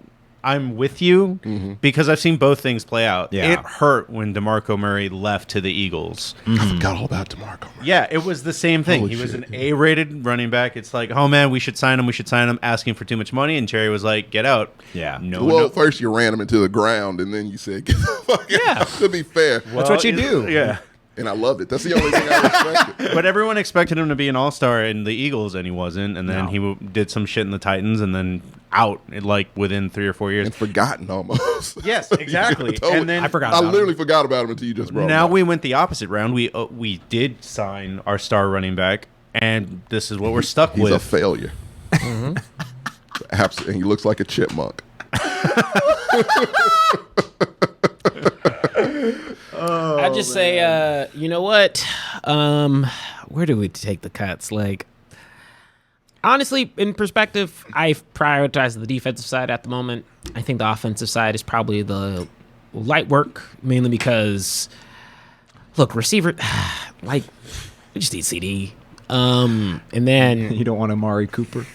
A: I'm with you because I've seen both things play out.
D: Yeah.
A: It hurt when DeMarco Murray left to the Eagles.
E: I forgot all about DeMarco Murray.
A: Yeah, it was the same thing.
E: Holy
A: He was
E: shit,
A: an A-rated running back. It's like, oh man, we should sign him, asking for too much money. And Jerry was like, get out.
D: Yeah.
A: No,
E: Well,
A: no.
E: first you ran him into the ground, and then you said, "Get the fuck out." To be fair,
D: That's what you do.
A: Yeah.
E: and I loved it. That's the only thing I respected.
A: But everyone expected him to be an all-star in the Eagles, and he wasn't. And then he did some shit in the Titans, and then out like within 3 or 4 years.
E: And forgotten almost.
A: Yes, exactly.
E: Totally.
A: And then
D: I forgot
E: I
D: about
E: literally forgot about him until you just brought him
A: now
E: up.
A: we went the opposite round. We did sign our star running back, and this is what we're stuck
E: He's
A: with.
E: a failure. Absolutely. And he looks like a chipmunk.
C: I'd just say, you know what? Where do we take the cuts? Like, honestly, in perspective, I prioritize the defensive side at the moment. I think the offensive side is probably the light work, mainly because, look, receiver, like, we just need CD. And then
D: You don't want Amari Cooper.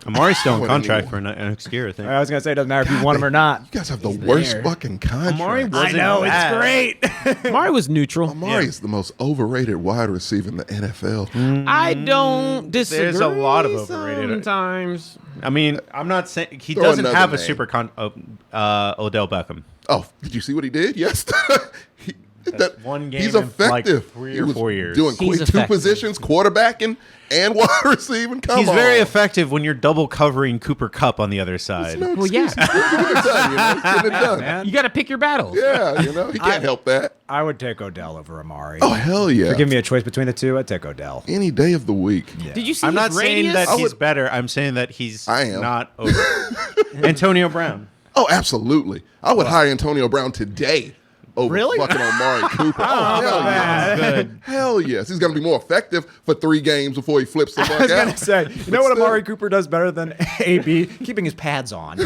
A: Amari's still on
E: What
A: contract
E: anymore?
A: for next year, I think.
D: I was gonna say it doesn't matter if you want him or not.
E: You guys have the worst
C: there.
E: fucking contract.
A: Amari wasn't
D: I know
A: bad.
D: it's great.
C: Amari was neutral.
E: Amari is the most overrated wide receiver in the NFL.
C: I don't disagree.
A: There's a lot of overrated.
C: Sometimes.
A: I mean, I'm not saying he
E: Throw
A: doesn't
E: another
A: have a
E: name.
A: super Odell Beckham.
E: Oh, did you see what he did? Yes.
A: That's one game
E: He's
A: in, like,
E: effective.
A: 3
E: He
A: or
E: was
A: 4 years.
E: doing
C: He's
E: two
C: effective.
E: positions, quarterbacking and wide receiving. Come
A: He's
E: on.
A: very effective when you're double covering Cooper Kupp on the other side.
E: No
C: Well, yeah.
E: excuse. He's getting it done, you know? He's getting it done.
D: Man.
C: You got to pick your battles.
E: Yeah, you know, he can't help that.
D: I would take Odell over Amari.
E: Oh, hell yeah.
D: If you give me a choice between the two, I'd take Odell.
E: Any day of the week.
C: Did you see
A: I'm
C: his
A: not saying
C: radius?
A: that he's better. I'm saying that he's
E: I am.
A: not over. Antonio Brown.
E: Oh, absolutely. I would hire Antonio Brown today over
D: Really?
E: fucking Amari Cooper. Oh, hell yes.
A: Good.
E: Hell yes. He's going to be more effective for 3 games before he flips the
D: I
E: fuck
D: was gonna
E: out.
D: say, you know
E: But
D: what
E: still.
D: Amari Cooper does better than AB? Keeping his pads on. we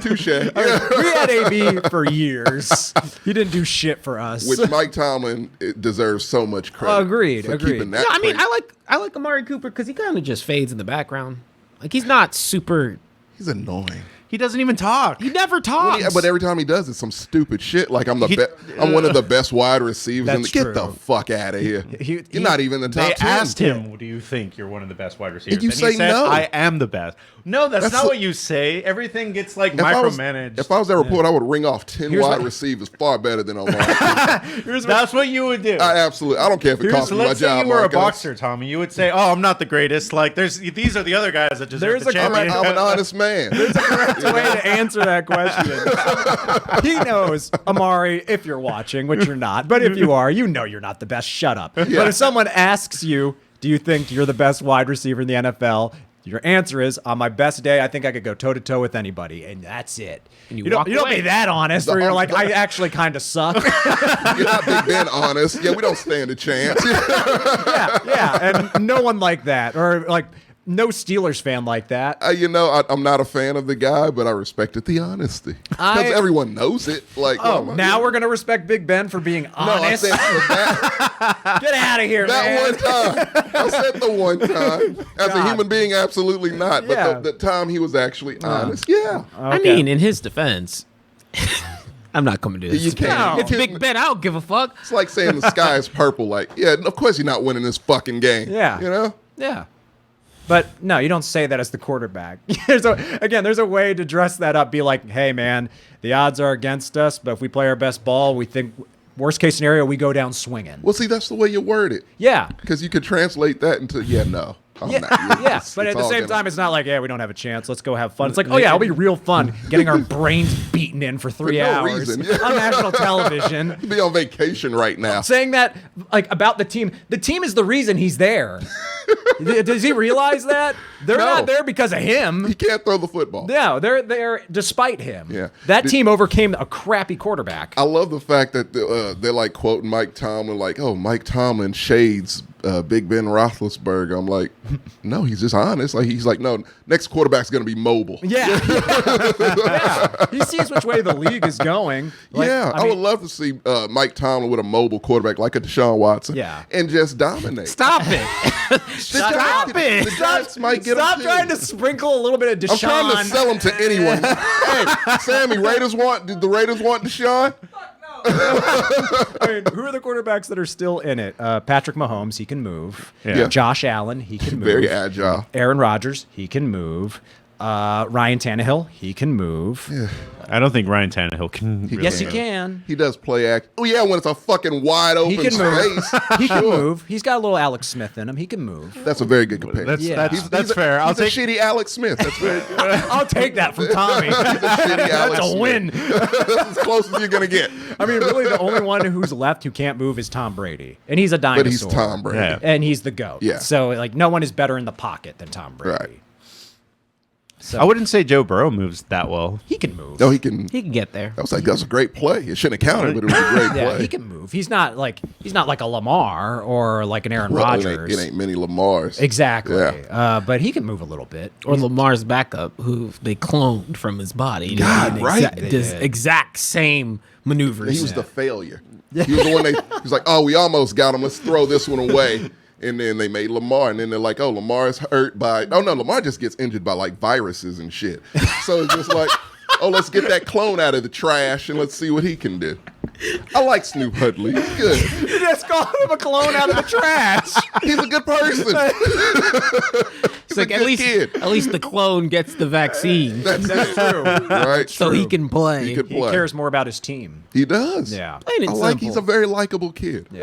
E: Touche.
D: had AB for years. He didn't do shit for us.
E: Which Mike Tomlin deserves so much credit.
D: Agreed,
E: For
D: agreed.
E: keeping that
C: No, I mean,
E: crazy.
C: I like Amari Cooper because he kind of just fades in the background. Like, he's not super.
E: He's annoying.
A: He doesn't even talk.
C: He never talks.
E: Yeah, but every time he does, it's some stupid shit. Like I'm
A: He-
E: I'm one of the best wide receivers. In the,
D: That's
E: get the
D: true.
E: fuck out of here.
D: He-
E: You're not even in the top
A: They
E: 10.
A: asked him, "Do you think you're one of the best wide receivers?"
E: And you
A: he
E: say
A: said,
E: no.
A: I am the best. No, that's
E: That's
A: not
E: the-
A: what you say. Everything gets like
E: If I was
A: micromanaged.
E: that report, I would ring off 10
D: Here's
E: wide
D: what-
E: receivers far better than Omar. I
A: That's what you would do.
E: absolutely. I don't care if it costs me my
A: Let's say
E: job.
A: you were a
E: Marcos.
A: boxer, Tommy. You would say, "Oh, I'm not the greatest. Like, these are the other guys that deserve
D: There's
A: the
D: a correct-
A: champion."
E: I'm an honest man.
D: There's a correct way to answer that question. He knows, Amari, if you're watching, which you're not, but if you are, you know you're not the best. Shut up. But if someone asks you, do you think you're the best wide receiver in the NFL? Your answer is, on my best day, I think I could go toe-to-toe with anybody, and that's it.
C: And you
D: don't,
C: walk
D: you don't
C: away.
D: be that honest, where you're like, I actually kind of suck.
E: You're not Big Ben honest. Yeah, we don't stand a chance.
D: yeah, and no one like that, or like no Steelers fan like that.
E: I'm not a fan of the guy, but I respected the honesty because everyone knows it. Like,
D: Oh,
E: my
D: now
E: God.
D: we're gonna respect Big Ben for being
E: No, I
D: honest.
E: said for that,
D: Get out of here,
E: that
D: man.
E: one time. I said the one time. As a
D: God.
E: human being, absolutely not. But
D: Yeah.
E: the time he was actually honest, yeah.
C: I mean, in his defense, I'm not coming to this.
E: You can't.
C: It's Big Ben. I don't give a fuck.
E: It's like saying the sky is purple. Like, yeah, of course you're not winning this fucking game.
D: Yeah.
E: You know?
D: Yeah. But no, you don't say that as the quarterback. there's a way to dress that up. Be like, hey, man, the odds are against us, but if we play our best ball, we think worst case scenario, we go down swinging.
E: Well, see, that's the way you word it.
D: Yeah.
E: Because you could translate that into, no. I'm
D: Yeah,
E: not.
D: yeah.
E: It's
D: But at the
E: all
D: same
E: gonna-
D: time, it's not like, yeah, we don't have a chance. Let's go have fun. It's like, oh, yeah, it'll be real fun getting our brains beaten in for 3
E: no
D: hours
E: reason. Yeah.
D: on national television.
E: You'd be on vacation right now.
D: Saying that like about the team. The team is the reason he's there. Does he realize that? They're
E: No.
D: not there because of him.
E: He can't throw the football.
D: No, they're there despite him.
E: Yeah.
D: That team overcame a crappy quarterback.
E: I love the fact that they're like quoting Mike Tomlin, like, oh, Mike Tomlin shades Big Ben Roethlisberger. I'm like, no, he's just honest. Like he's like, no, next quarterback's gonna be mobile.
D: Yeah. Yeah. He sees which way the league is going. Like,
E: yeah, I would love to see Mike Tomlin with a mobile quarterback like a Deshaun Watson.
D: Yeah.
E: And just dominate.
C: Stop it. Stop it.
E: The Giants might get
D: Stop
E: him
D: trying
E: too.
D: to sprinkle a little bit of Deshaun.
E: I'm trying to sell him to anyone. Hey, Sammy, did the Raiders want Deshaun?
D: I mean, who are the quarterbacks that are still in it? Patrick Mahomes, he can move.
E: Yeah.
D: Josh Allen, he can move.
E: Very agile.
D: Aaron Rodgers, he can move. Ryan Tannehill, he can move.
A: I don't think Ryan Tannehill can. Really
D: Yes, he
A: move.
D: can.
E: He does play act. Oh yeah, when it's a fucking wide open
D: He can move.
E: space.
D: He can
E: Sure.
D: move. He's got a little Alex Smith in him. He can move.
E: That's a very good comparison.
A: That's
D: Yeah.
A: that's fair. I'll
E: He's
A: take.
E: a shitty Alex Smith. That's very good.
D: I'll take that from Tommy.
E: Shitty Alex
D: That's a
E: Smith.
D: win.
E: That's as close as you're gonna get.
D: I mean, really, the only one who's left who can't move is Tom Brady, and he's a dinosaur.
E: But he's Tom Brady.
A: Yeah.
D: and he's the GOAT.
E: Yeah.
D: So like, no one is better in the pocket than Tom Brady.
E: Right.
D: So
A: I wouldn't say Joe Burrow moves that well.
D: he can move.
E: No, he can.
C: He can get there.
E: That's a great play. It shouldn't have counted, but it was a great
D: Yeah,
E: play.
D: he can move. He's not like a Lamar or like an Aaron
E: Well,
D: Rodgers.
E: it ain't many Lamars.
D: Exactly.
E: Yeah.
D: But he can move a little bit.
C: Or Lamar's backup, who they cloned from his body.
E: God,
C: Did
E: right?
C: Did exact same maneuvers.
E: He was the failure. He was the one he was like, oh, we almost got him. Let's throw this one away. And then they made Lamar, and then they're like, oh, Lamar's hurt by, oh no, Lamar just gets injured by like viruses and shit. So it's just like, oh, let's get that clone out of the trash and let's see what he can do. I like Snoop Hudley. He's good.
D: You just called him a clone out of the trash.
E: He's a good person.
C: It's like
E: a good kid.
C: at least the clone gets the vaccine,
E: That's
D: true.
E: right.
C: so he can play.
E: He can
D: He
E: play.
D: cares more about his team.
E: He does.
D: Yeah.
C: Plain and
E: I like.
C: simple.
E: He's a very likable kid.
C: Man,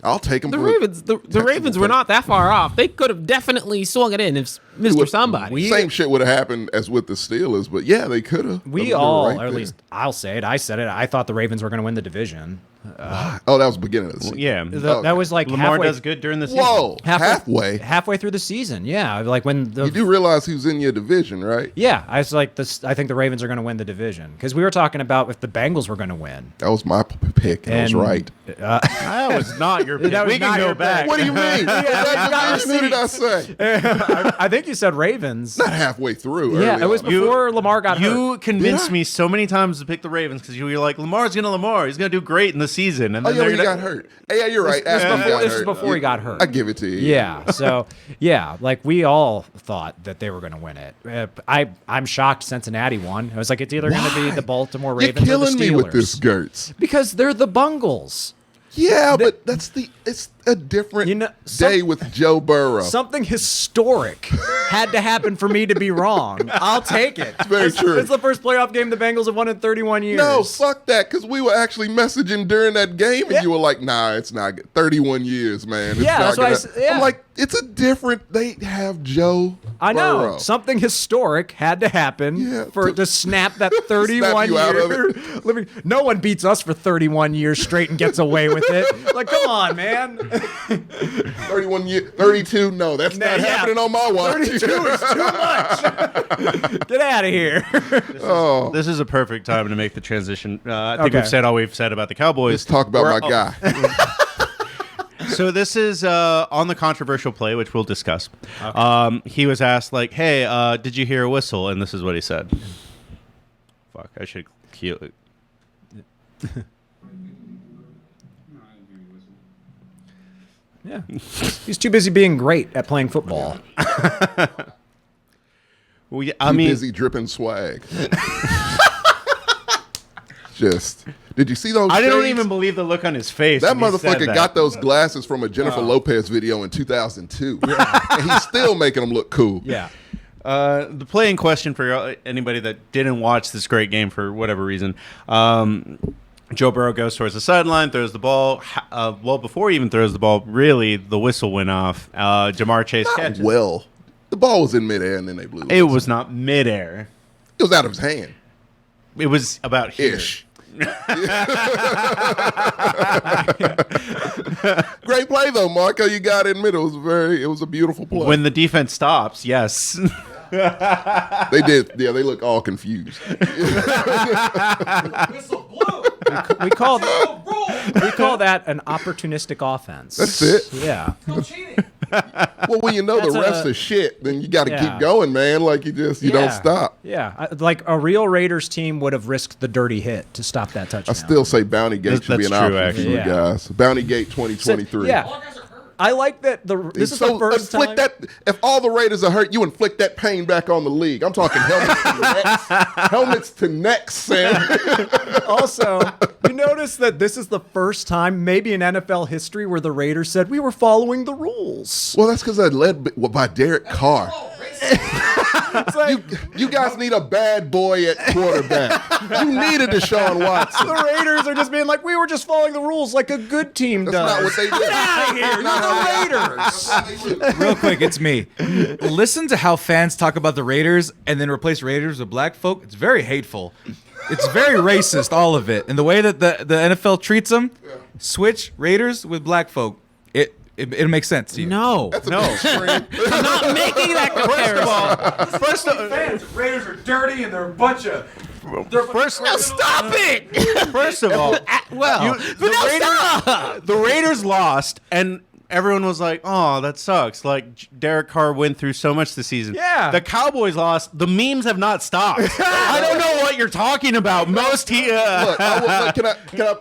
E: I'll take him.
C: the
E: for
C: Ravens, the Ravens were
E: pick.
C: not that far off. They could have definitely swung it in if Mr. Somebody.
E: Same shit would have happened as with the Steelers, but yeah, they could have.
D: We all, or at least I'll say it. I said it. I thought the Ravens were going to win the division.
E: Oh, that was the beginning of the season.
A: Yeah.
D: That was like
A: Lamar
D: halfway,
A: does good during the season.
E: Whoa, halfway.
D: through the season. Yeah, like when the
E: You do realize who's in your division, right?
D: yeah, I was like this. I think the Ravens are going to win the division because we were talking about if the Bengals were going to win.
E: That was my pick. And I was
D: And-
E: right.
A: That was not your pick.
D: That was
A: We can
D: not
A: go
D: your
A: back.
D: pick.
E: What do you mean? Who did I say?
D: I think you said Ravens.
E: Not halfway through.
D: Yeah,
E: early
D: it was
E: on.
D: before Lamar got hurt.
A: You convinced
E: Did I?
A: me so many times to pick the Ravens because you were like, Lamar's gonna Lamar. He's gonna do great in the season. And
E: Oh
A: then
E: yeah,
A: they're
E: when he
A: gonna,
E: got hurt. Hey, yeah, you're right. After he got
D: This is
E: hurt.
D: before he got hurt.
E: I give it to you.
D: Yeah. So yeah, like we all thought that they were going to win it. I'm shocked Cincinnati won. I was like, it's either going to be
E: Why?
D: the Baltimore
E: You're
D: Ravens or the
E: killing
D: Steelers.
E: me with this, Gertz.
D: because they're the Bungles.
E: Yeah, but it's a different
D: You know,
E: day with Joe Burrow.
D: Something historic had to happen for me to be wrong. I'll take it.
E: very true.
D: It's the first playoff game the Bengals have won in 31 years.
E: No, fuck that, because we were actually messaging during that game, and
D: Yeah.
E: you were like, nah, it's not good. 31 years, man. It's
D: Yeah,
E: not
D: that's what I
E: gonna-"
D: s- yeah.
E: I'm like, it's a different, they have Joe
D: I know.
E: Burrow.
D: Something historic had to happen
E: Yeah,
D: for it to snap that 31
E: Snap you out of
D: year. No one beats us for 31 years straight and gets away with it. Like, come on, man.
E: 31 years, 32, no, that's not
D: Yeah.
E: happening on my watch.
D: 32 is too much. Get out of here.
E: Oh,
A: This is a perfect time to make the transition. I think
D: Okay.
A: we've said all we've said about the Cowboys.
E: let's talk about
A: We're-
E: my guy.
A: So this is on the controversial play, which we'll discuss. He was asked, like, hey, did you hear a whistle? And this is what he said. Fuck, I should cue it.
D: Yeah. He's too busy being great at playing football.
A: Well, yeah,
E: Too busy dripping swag. Just, did you see those
A: I don't
E: shades?
A: even believe the look on his face.
E: That
A: when he said
E: motherfucker
A: that.
E: got those glasses from a Jennifer Lopez video in 2002. And he's still making them look cool.
D: Yeah.
A: The play in question for anybody that didn't watch this great game for whatever reason, Joe Burrow goes towards the sideline, throws the ball. Well, before he even throws the ball, really, the whistle went off. Jamar Chase catches.
E: Well, the ball was in midair and then they blew
A: It was not midair.
E: It was out of his hand.
A: It was about here.
E: Ish. Great play though, Marco. You got to admit it was a beautiful play.
A: When the defense stops, yes.
E: They did, yeah, they look all confused.
F: Whistle blew.
D: We call that an opportunistic offense.
E: That's it.
D: Yeah.
E: Well, when you know the
D: That's
E: refs are shit, then you got to
D: Yeah.
E: keep going, man. Like you don't stop.
D: Yeah. Like a real Raiders team would have risked the dirty hit to stop that touchdown.
E: I still say Bounty Gate should be an
A: That's true,
E: option for
A: actually.
E: you
D: Yeah.
E: guys. Bounty Gate 2023.
D: Yeah. I like that. This is the first time.
E: If all the Raiders are hurt, you inflict that pain back on the league. I'm talking helmets to necks. Helmets to necks, Sam.
D: Also, you notice that this is the first time, maybe in NFL history, where the Raiders said we were following the rules.
E: Well, that's because I led by Derek Carr.
D: It's like,
E: You guys need a bad boy at quarterback. You needed Deshaun Watson.
D: the Raiders are just being like, we were just following the rules like a good team
E: That's
D: does.
E: not what they did.
D: Get out of here! You're the Raiders.
B: Real quick, it's me. Listen to how fans talk about the Raiders and then replace Raiders with black folk. It's very hateful. It's very racist, all of it. And the way that the NFL treats them, switch Raiders with black folk. It makes sense to you.
C: No,
E: That's a bit extreme.
C: I'm not making that comparison.
B: Fans, Raiders are dirty and they're a bunch of.
C: Stop it!
A: First of all,
C: Well,
A: the Raiders lost, and everyone was like, "Oh, that sucks." Like Derek Carr went through so much this season.
D: Yeah.
A: The Cowboys lost. The memes have not stopped. I don't know what you're talking about. Most
E: Look,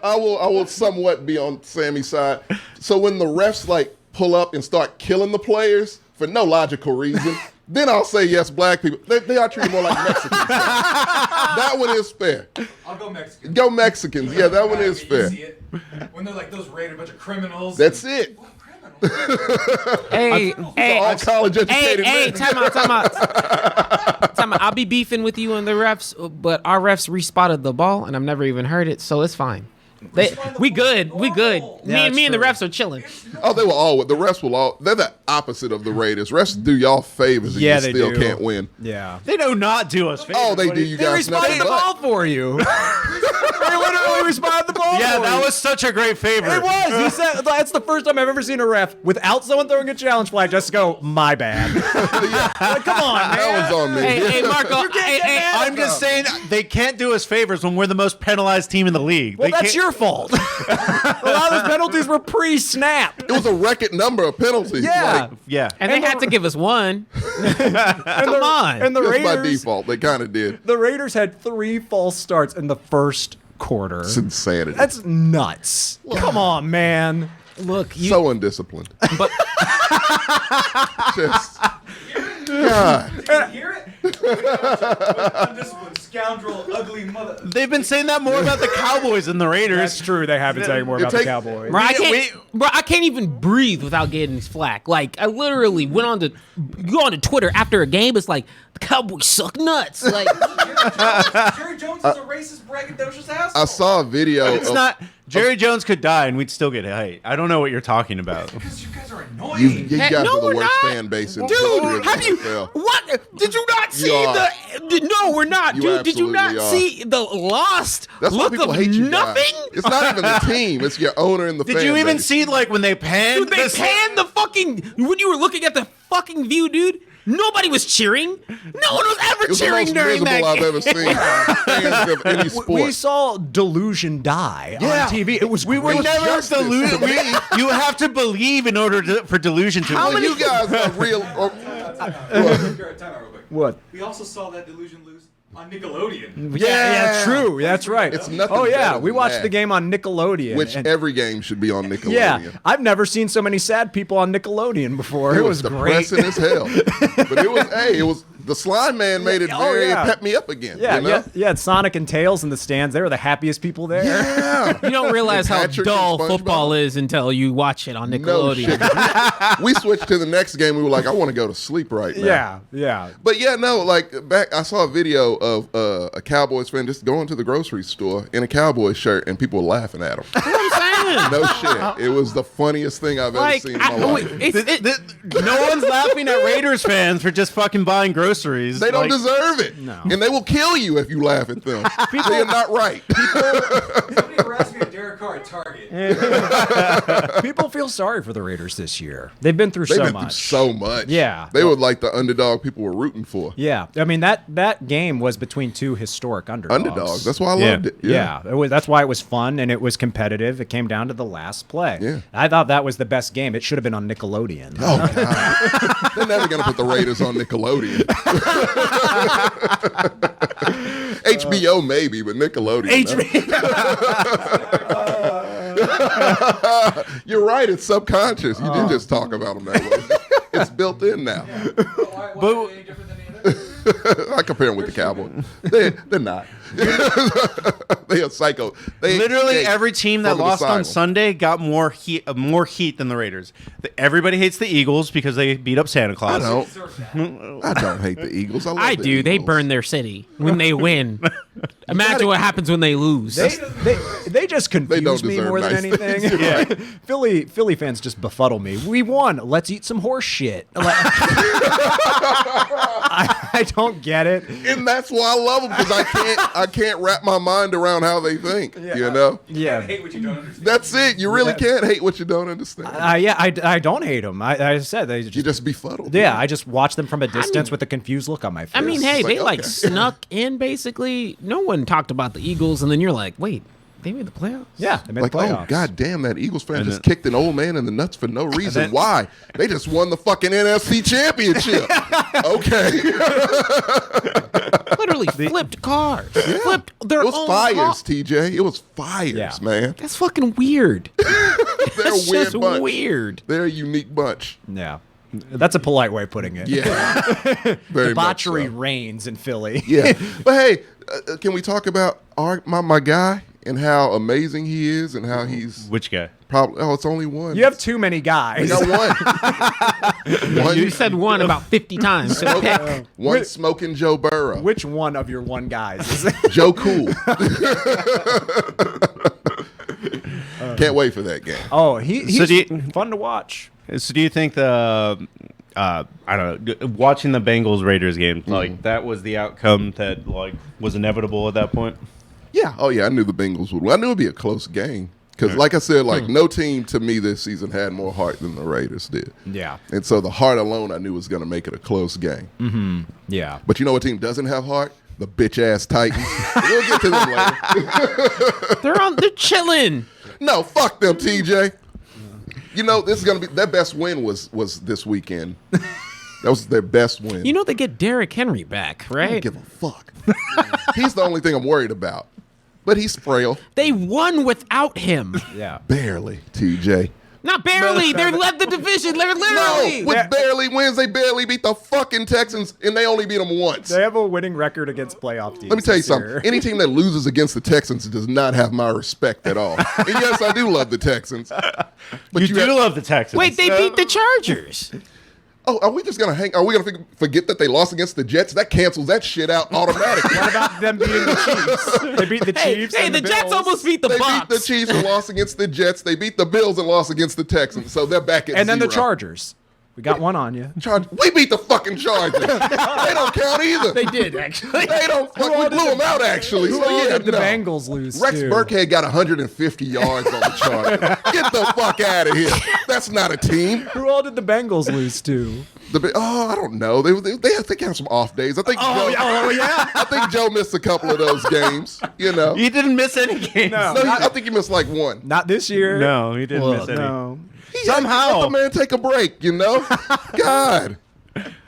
E: I will somewhat be on Sammy's side. So when the refs like pull up and start killing the players for no logical reason, then I'll say yes, black people. They are treated more like Mexicans. That one is fair.
B: I'll go Mexican.
E: Go Mexicans. Yeah, that one is fair.
B: When they're like those Raiders, bunch of criminals.
E: That's it.
C: hey,
E: All college educated men.
C: time out. I'll be beefing with you on the refs, but our refs respotted the ball, and I've never even heard it, so it's fine. We good. Me and the refs are chilling.
E: Oh, they will all. The refs will all. They're the opposite of the Raiders. Refs do y'all favors and
D: Yeah,
E: you
D: they
E: still
D: do.
E: can't win.
D: Yeah.
A: They do not do us favors.
E: Oh, they do. You
D: They
E: guys
D: responded
E: nothing
D: the
E: but.
D: ball for you. They literally responded the ball
A: Yeah,
D: for
A: that
D: you.
A: was such a great favor.
D: It was. He said that's the first time I've ever seen a ref without someone throwing a challenge flag just go, my bad. Like, come on, man.
E: That was on me.
C: Hey, Marco.
A: I'm just saying they can't do us favors when we're the most penalized team in the league.
D: Well,
A: They
D: that's
A: can't-
D: your fault. A lot of those penalties were pre-snap.
E: It was a record number of penalties.
D: Yeah.
A: Yeah.
C: And they had to give us one. Come on.
D: And the
E: Like, just by
D: Raiders,
E: default, they kind of did.
D: the Raiders had 3 false starts in the first quarter.
E: It's insanity.
D: That's nuts. Come on, man.
C: Look, you.
E: So undisciplined.
C: But
E: Just, God.
B: Hear it? Undisciplined, scoundrel, ugly mother.
A: They've been saying that more about the Cowboys than the Raiders.
D: That's true. They have been saying more about the
E: take-
D: Cowboys.
C: Bro, I can't even breathe without getting flack. Like, I literally went on to go on to Twitter after a game. It's like the Cowboys suck nuts. Like,
B: Jerry Jones is a racist, braggadocious asshole.
E: I saw a video.
A: It's
E: of,
A: not. Jerry Jones could die and we'd still get hate. I don't know what you're talking about.
B: Because you guys are annoying.
E: You
C: Hey,
E: guys
C: no,
E: are the
C: we're
E: worst
C: not.
E: fan base in the
C: dude,
E: history of
C: have you?
E: the NFL.
C: What? Did you not see
E: are.
C: No, we're not,
E: You
C: dude. Did you not
E: absolutely are.
C: see the lost
E: That's why
C: look
E: people
C: of
E: hate you
C: nothing?
E: guys. It's not even the team. It's your owner and the
A: Did
E: fan
A: you even
E: base.
A: see like when they panned?
C: Dude, they
A: this-
C: panned the fucking when you were looking at the fucking view, dude. Nobody was cheering. No one was ever
E: It was the
C: cheering
E: most
C: during that
E: miserable I've
C: game.
E: ever seen fans of any sport.
D: We saw delusion die on TV. It was
A: We were
D: great.
A: never
E: justice
A: delusional.
E: to me.
A: You have to believe in order for delusion to.
E: Well, you guys are real.
D: What?
B: We also saw that delusion lose on Nickelodeon.
D: Yeah, true. That's right.
E: It's nothing
D: Oh yeah,
E: better
D: we
E: than
D: watched
E: that.
D: the game on Nickelodeon.
E: Which
D: and-
E: every game should be on Nickelodeon.
D: yeah, I've never seen so many sad people on Nickelodeon before. It was great.
E: depressing as hell. But it was the Slime Man made it
D: Oh,
E: very
D: yeah.
E: pep me up again.
D: Yeah,
E: you know?
D: yeah, yeah. Sonic and Tails in the stands. They were the happiest people there.
E: Yeah.
C: You don't realize how
E: Patrick
C: dull
E: and SpongeBob.
C: football is until you watch it on
E: No
C: Nickelodeon.
E: shit. We switched to the next game. We were like, I want to go to sleep right now.
D: Yeah, yeah.
E: But yeah, no, like I saw a video of a Cowboys fan just going to the grocery store in a Cowboys shirt and people were laughing at him.
C: I'm saying.
E: No shit. It was the funniest thing I've ever
C: Like,
E: seen in my life.
A: No one's laughing at Raiders fans for just fucking buying groceries.
E: They don't
A: Like,
E: deserve it. No. And they will kill you if you laugh at them. They are not right.
B: Somebody harassed me at Derek car at Target.
D: People feel sorry for the Raiders this year. They've been through
E: They've
D: so
E: been through
D: much.
E: so much.
D: Yeah.
E: They were like the underdog people were rooting for.
D: Yeah, I mean that game was between two historic underdogs.
E: That's why I
A: Yeah.
E: loved it.
D: Yeah, that's why it was fun and it was competitive. It came down to the last play.
E: Yeah.
D: I thought that was the best game. It should have been on Nickelodeon.
E: Oh God, they're never gonna put the Raiders on Nickelodeon. HBO maybe, but Nickelodeon. No. You're right. It's subconscious. You did just talk about them that way. It's built in now.
A: But
E: I compare them with the Cowboys. They're not. They are psycho. They
A: literally
E: escaped
A: every team that
E: from the
A: lost on
E: asylum.
A: Sunday got more heat than the Raiders. Everybody hates the Eagles because they beat up Santa
E: I
A: Claus.
E: don't hate the Eagles. I love
C: I
E: the
C: do. They
E: Eagles.
C: burn their city when they win. Imagine what happens when they lose.
D: They just confuse
E: don't
D: me
E: deserve
D: more than
E: nice
D: anything.
E: things.
D: Yeah. Philly fans just befuddle me. We won. Let's eat some horse shit. Like, I don't get it.
E: And that's why I love them because I can't wrap my mind around how they think. You know,
D: Yeah.
B: Hate what you don't understand.
E: that's it. You really can't hate what you don't understand.
D: I don't hate them. I said they
E: You
D: just.
E: just befuddled.
D: Yeah, I just watch them from a distance with a confused look on my face.
C: I mean, hey,
E: It's like,
C: they like
E: okay.
C: snuck in basically. No one talked about the Eagles, and then you're like, wait, they made the playoffs?
D: yeah, they made
E: Like,
D: the playoffs.
E: oh god damn, that Eagles fan
A: And
E: just
A: then-
E: kicked an old man in the nuts for no reason.
A: then-
E: Why? They just won the fucking NFC championship. Okay.
C: Literally flipped cars. Flipped their
E: It was
C: own
E: fires,
C: car.
E: TJ. It was fires,
D: Yeah.
E: man.
C: That's fucking weird.
E: They're a
C: That's
E: weird
C: just
E: bunch.
C: weird.
E: They're a unique bunch.
D: Yeah, that's a polite way of putting it.
E: Yeah. Very much so.
D: Debauchery reigns in Philly.
E: Yeah. But hey, can we talk about my guy and how amazing he is and how he's
A: Which guy?
E: probably it's only one.
D: You have too many
E: I
D: guys.
E: got one.
C: You said one about 50 times. So pick.
E: One smoking Joe Burrow.
D: Which one of your one guys is it?
E: Joe Cool. Can't wait for that game.
D: Oh, he's
A: So do you-
D: fun to watch.
A: So do you think the I don't know, watching the Bengals Raiders game, like that was the outcome that like was inevitable at that point?
E: Yeah. Oh, yeah. I knew the Bengals would win. I knew it would be a close game. Because, like I said, like no team to me this season had more heart than the Raiders did.
D: Yeah.
E: And so the heart alone I knew was going to make it a close game.
D: Yeah.
E: But you know what team doesn't have heart? The bitch-ass Titans. We'll get to them later.
C: They're chilling.
E: No, fuck them, TJ. You know, this is going to be – their best win was this weekend. That was their best win.
C: You know they get Derrick Henry back,
E: I don't
C: right?
E: give a fuck. He's the only thing I'm worried about. But he's frail.
C: They won without him.
D: Yeah.
E: Barely, TJ.
C: Not barely. They led the division. They're literally.
E: No, with barely wins, they barely beat the fucking Texans, and they only beat them once.
D: They have a winning record against playoff teams.
E: Let me tell you
D: this
E: something.
D: year.
E: Any team that loses against the Texans does not have my respect at all. And yes, I do love the Texans. But
A: You do love the Texans.
C: Wait, they beat the Chargers.
E: Oh, are we just gonna hang? Are we gonna forget that they lost against the Jets? That cancels that shit out automatically.
D: What about them beating the Chiefs? They beat the Chiefs.
C: Hey,
D: and
C: the Jets
D: Bills.
C: almost beat the
E: They
C: Bucks.
E: beat the Chiefs and lost against the Jets. They beat the Bills and lost against the Texans. So they're back at
D: And then the
E: 0.
D: Chargers. We got one on you.
E: We beat the fucking Chargers. They don't count either.
C: They did actually.
E: They don't. We blew them out actually.
D: Who
E: So
D: all
E: yeah,
D: did the
E: no.
D: Bengals lose
E: Rex
D: to?
E: Burkhead got 150 yards on the Chargers. Get the fuck out of here. That's not a team.
D: Who all did the Bengals lose to?
E: I don't know. They have some off days. I think. Joe,
D: yeah.
E: I think Joe missed a couple of those games. You know.
A: He didn't miss any games.
D: No.
E: I think he missed like one.
D: Not this year.
A: No, he didn't miss any.
D: No.
E: Let the man take a break. You know. God,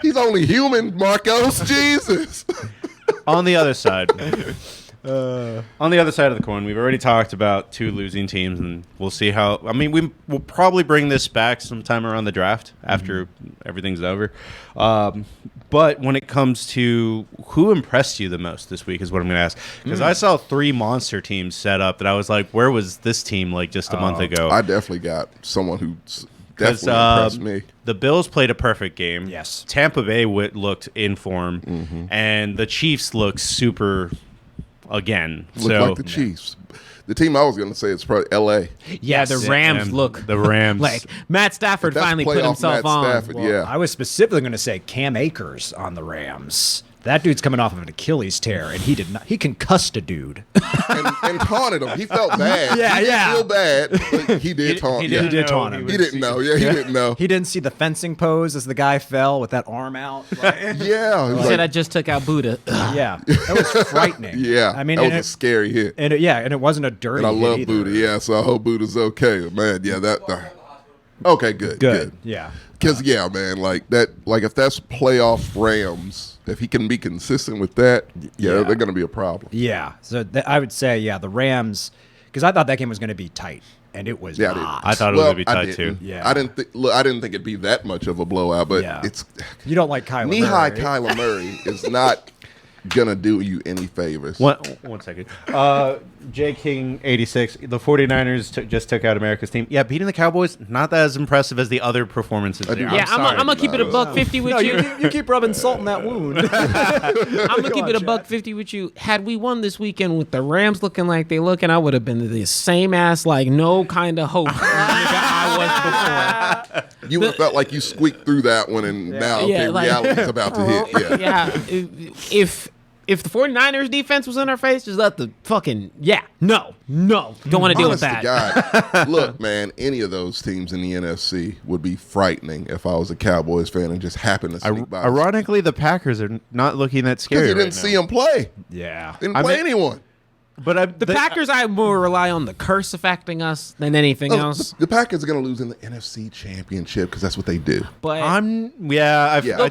E: he's only human. Marcos, Jesus.
A: On the other side, on the other side of the coin, we've already talked about two losing teams, and we'll see how. I mean, we'll probably bring this back sometime around the draft after everything's over. But when it comes to who impressed you the most this week is what I'm going to ask. Because I saw 3 monster teams set up that I was like, where was this team like just a month ago?
E: I definitely got someone who
A: Because
E: definitely impressed me.
A: the Bills played a perfect game.
D: Yes.
A: Tampa Bay looked in form, and the Chiefs looked super again.
E: Look like the Chiefs. The team I was going to say is probably L.A.
C: Yeah, the Rams look
A: the Rams.
C: like Matt Stafford
E: That's
C: finally put
E: playoff
C: himself
E: Matt
C: on.
E: Stafford, yeah.
D: I was specifically going to say Cam Akers on the Rams. That dude's coming off of an Achilles tear, and he concussed a dude.
E: and taunted him. He felt bad.
D: Yeah,
E: he didn't
D: yeah.
E: feel bad, but he did taunt.
A: He
E: yeah.
A: didn't
D: did
A: know
D: taunt him.
E: He didn't know. Yeah, he didn't know.
D: He didn't see the fencing pose as the guy fell with that arm out. Like,
E: Yeah. He
C: He
E: was
C: said,
E: like,
C: I just took out Buddha.
D: yeah, that was frightening.
E: yeah.
D: I mean,
E: that was
D: and
E: a scary hit.
D: and it wasn't a dirty.
E: And I
D: hit
E: love
D: either.
E: Buddha. Yeah, so I hope Buddha's okay. Man, yeah, okay, good.
D: Good. Yeah.
E: Because man, like that, like if that's playoff Rams, if he can be consistent with that,
D: Yeah.
E: they're going to be a problem.
D: Yeah. So I would say, the Rams, because I thought that game was going to be tight, and it was
E: Yeah,
D: not.
A: I thought it was going to be tight, too.
D: Yeah.
E: I didn't think it'd be that much of a blowout, but
D: Yeah.
E: it's
D: You don't like Kyler
E: knee-high
D: Murray.
E: Kyler Murray is not gonna do you any favors.
A: One second. J King 86. The 49ers just took out America's team. Yeah, beating the Cowboys not as impressive as the other performances.
E: I do.
A: there.
C: Yeah, I'm
A: sorry.
C: gonna keep it a $1.50 with
D: No,
C: you.
D: you keep rubbing salt in that wound.
C: I'm gonna keep it a $1.50 with you. Had we won this weekend with the Rams looking like they looking, I would have been the same ass, like no kind of hope nigga I was before.
E: You would have felt like you squeaked through that one, and now
C: Yeah, like-
E: reality's about to hit. Yeah.
C: Yeah, if the 49ers defense was in our face, just let the fucking no, don't want to deal with
E: Honest
C: that.
E: to God, look, man, any of those teams in the NFC would be frightening if I was a Cowboys fan and just happened to sneak by.
A: Ironically, the Packers are not looking that scary.
E: Because you didn't
A: right
E: see
A: now.
E: him play.
D: Yeah.
E: Didn't
A: I
E: play
A: mean-
E: anyone.
A: But
C: The Packers, I more rely on the curse affecting us than anything
E: Oh,
C: else.
E: the Packers are going to lose in the NFC Championship because that's what they do.
C: But
A: I do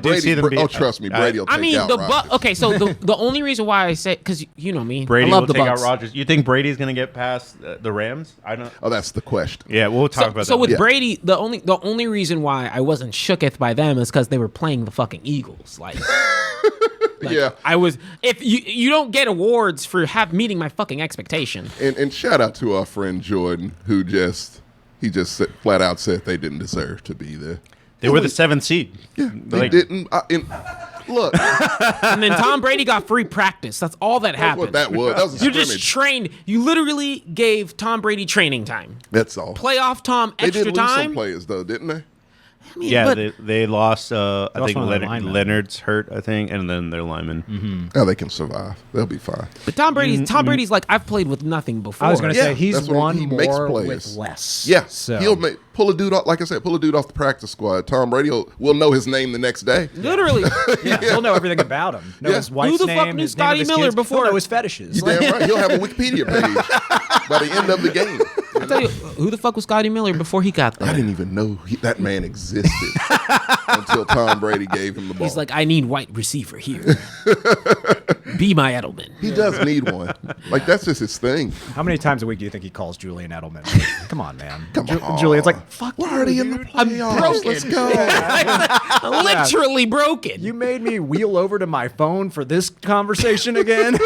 E: Brady,
A: see them.
E: trust me, Brady will take
C: I mean,
E: out
C: the
E: Rodgers.
C: okay. So the only reason why I say, because you know me,
A: Brady
C: I love
A: will
C: the
A: take
C: Bucks.
A: out Rodgers. You think Brady's going to get past the Rams? I don't.
E: Oh, that's the question.
A: Yeah, we'll talk about
C: So
A: that.
C: with
E: Yeah.
C: Brady, the only reason why I wasn't shooketh by them is because they were playing the fucking Eagles. Like
E: Yeah.
C: I was. If you don't get awards for meeting my fucking expectation.
E: And shout out to our friend Jordan, who just flat out said they didn't deserve to be there.
A: They were the 7th seed.
E: They
A: Like-
E: didn't. Look,
C: And then Tom Brady got free practice. That's all that
E: that's
C: happened.
E: what that was. That was a
C: You
E: scrimmage.
C: just trained. You literally gave Tom Brady training time.
E: That's all.
C: Playoff Tom
E: They
C: extra
E: did lose some
C: time.
E: players though, didn't they?
C: I mean,
A: Yeah,
C: but
A: they lost. I
D: lost
A: think
D: one of their linemen.
A: Leonard's hurt. I think, and then their lineman.
E: Oh, they can survive. They'll be fine.
C: But Tom Brady's like, I've played with nothing before.
D: I was going to
E: Yeah,
D: say he's
E: that's what
D: won
E: he makes
D: more
E: plays.
D: with less.
E: Yeah,
D: So
E: he'll pull a dude off. Like I said, pull a dude off the practice squad. Tom Brady will know his name the next day.
C: Literally.
D: yeah, he'll know everything about him. Know
E: Yeah.
D: his wife's
C: Who the fuck
D: name,
C: knew
D: his name of
C: Scotty
D: his
C: Miller
D: kids.
C: before?
D: He'll know his fetishes.
E: You damn right. He'll have a Wikipedia page by the end of the game.
C: I tell you, who the fuck was Scotty Miller before he got
E: I
C: there?
E: didn't even know that man existed until Tom Brady gave him the ball.
C: He's like, I need white receiver here. Be my Edelman.
E: he does need one. Like that's just his thing.
D: How many times a week do you think he calls Julian Edelman? Come on, man.
E: Come on.
D: Julian's like, fuck
E: We're
D: you,
E: already in the
D: dude.
E: playoffs.
C: broken.
E: Let's go.
C: Literally broken.
D: You made me wheel over to my phone for this conversation again.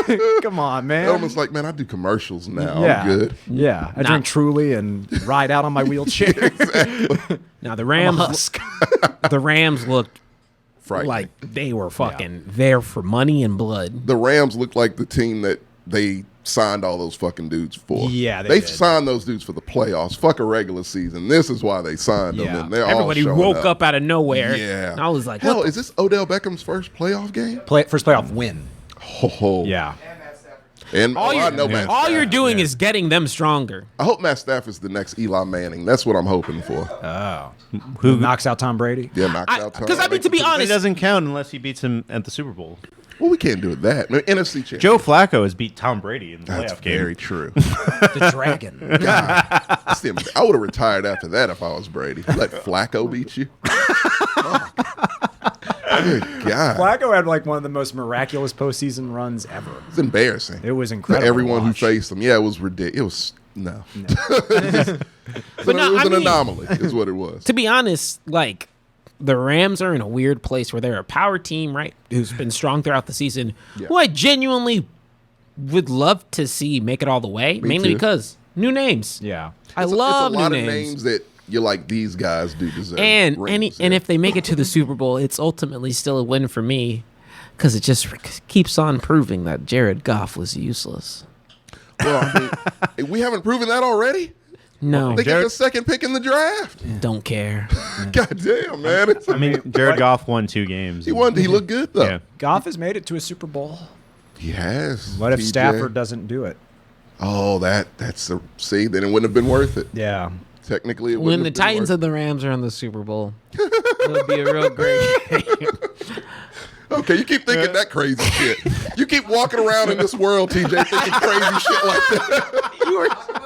D: Come on, man.
E: Elman's like, man, I do commercials now.
D: yeah,
E: I'm good.
D: Yeah, I
C: Nah.
D: drink Truly and ride out on my wheelchair.
C: Now the
D: I'm a
C: Rams,
D: husk.
C: the Rams looked
E: Frightening.
C: like they were fucking there for money and blood.
E: The Rams look like the team that they signed all those fucking dudes for.
D: Yeah, they
E: they
D: did.
E: signed those dudes for the playoffs. Fuck a regular season. This is why they signed them,
D: Yeah.
E: and they're
C: Everybody
E: all showing
C: woke up out of nowhere.
E: Yeah,
C: And I was like,
E: hell,
C: what the
E: is this Odell Beckham's first playoff game?
D: First playoff win.
E: Oh,
D: Yeah.
E: And
C: all
E: I know Matt
C: you're
E: Stafford.
C: doing is getting them stronger.
E: I hope Matt Stafford's the next Eli Manning. That's what I'm hoping for.
D: Who knocks out Tom Brady?
E: Yeah, knocks out Tom.
C: Because I mean, to be
A: He
C: honest,
A: doesn't count unless he beats him at the Super Bowl.
E: Well, we can't do that. No, NFC champion.
A: Joe Flacco has beat Tom Brady in the
E: That's
A: playoff game.
E: very true.
D: The Dragon.
E: That's I would have retired after that if I was Brady. Let Flacco beat you. Good God.
D: Flacco had like one of the most miraculous postseason runs ever.
E: It's embarrassing.
D: It was incredible.
E: Everyone
D: to
E: who
D: watch.
E: faced him. Yeah, it was ridiculous. It was no.
C: But no,
E: it was
C: I
E: an
C: mean-
E: anomaly, is what it was.
C: to be honest, like the Rams are in a weird place where they're a power team, right? Who's been strong throughout the season.
E: Yeah.
C: Who I genuinely would love to see make it all the way, mainly
E: too.
C: because new names.
D: Yeah.
C: I
E: It's
C: love
E: a lot
C: new
E: of
C: names.
E: names that you're like, these guys do deserve.
C: And
E: rings,
C: and
E: yeah.
C: if they make it to the Super Bowl, it's ultimately still a win for me because it just keeps on proving that Jared Goff was useless.
E: Well, I mean, we haven't proven that already.
C: No,
E: They get the second pick in the draft.
C: don't care.
E: God damn, man.
A: I mean, Jared Goff won 2 games.
E: He looked good though.
A: Yeah.
D: Goff has made it to a Super Bowl.
E: He has.
D: What if
E: TJ?
D: Stafford doesn't do it?
E: Oh, that's a see. Then it wouldn't have been worth it.
D: Yeah.
E: Technically, it
C: When
E: wouldn't
C: the
E: have been
C: Titans
E: worth
C: and the Rams are in the Super Bowl, it would be a real great game.
E: Okay, you keep thinking that crazy shit. You keep walking around in this world, TJ, thinking crazy shit like that.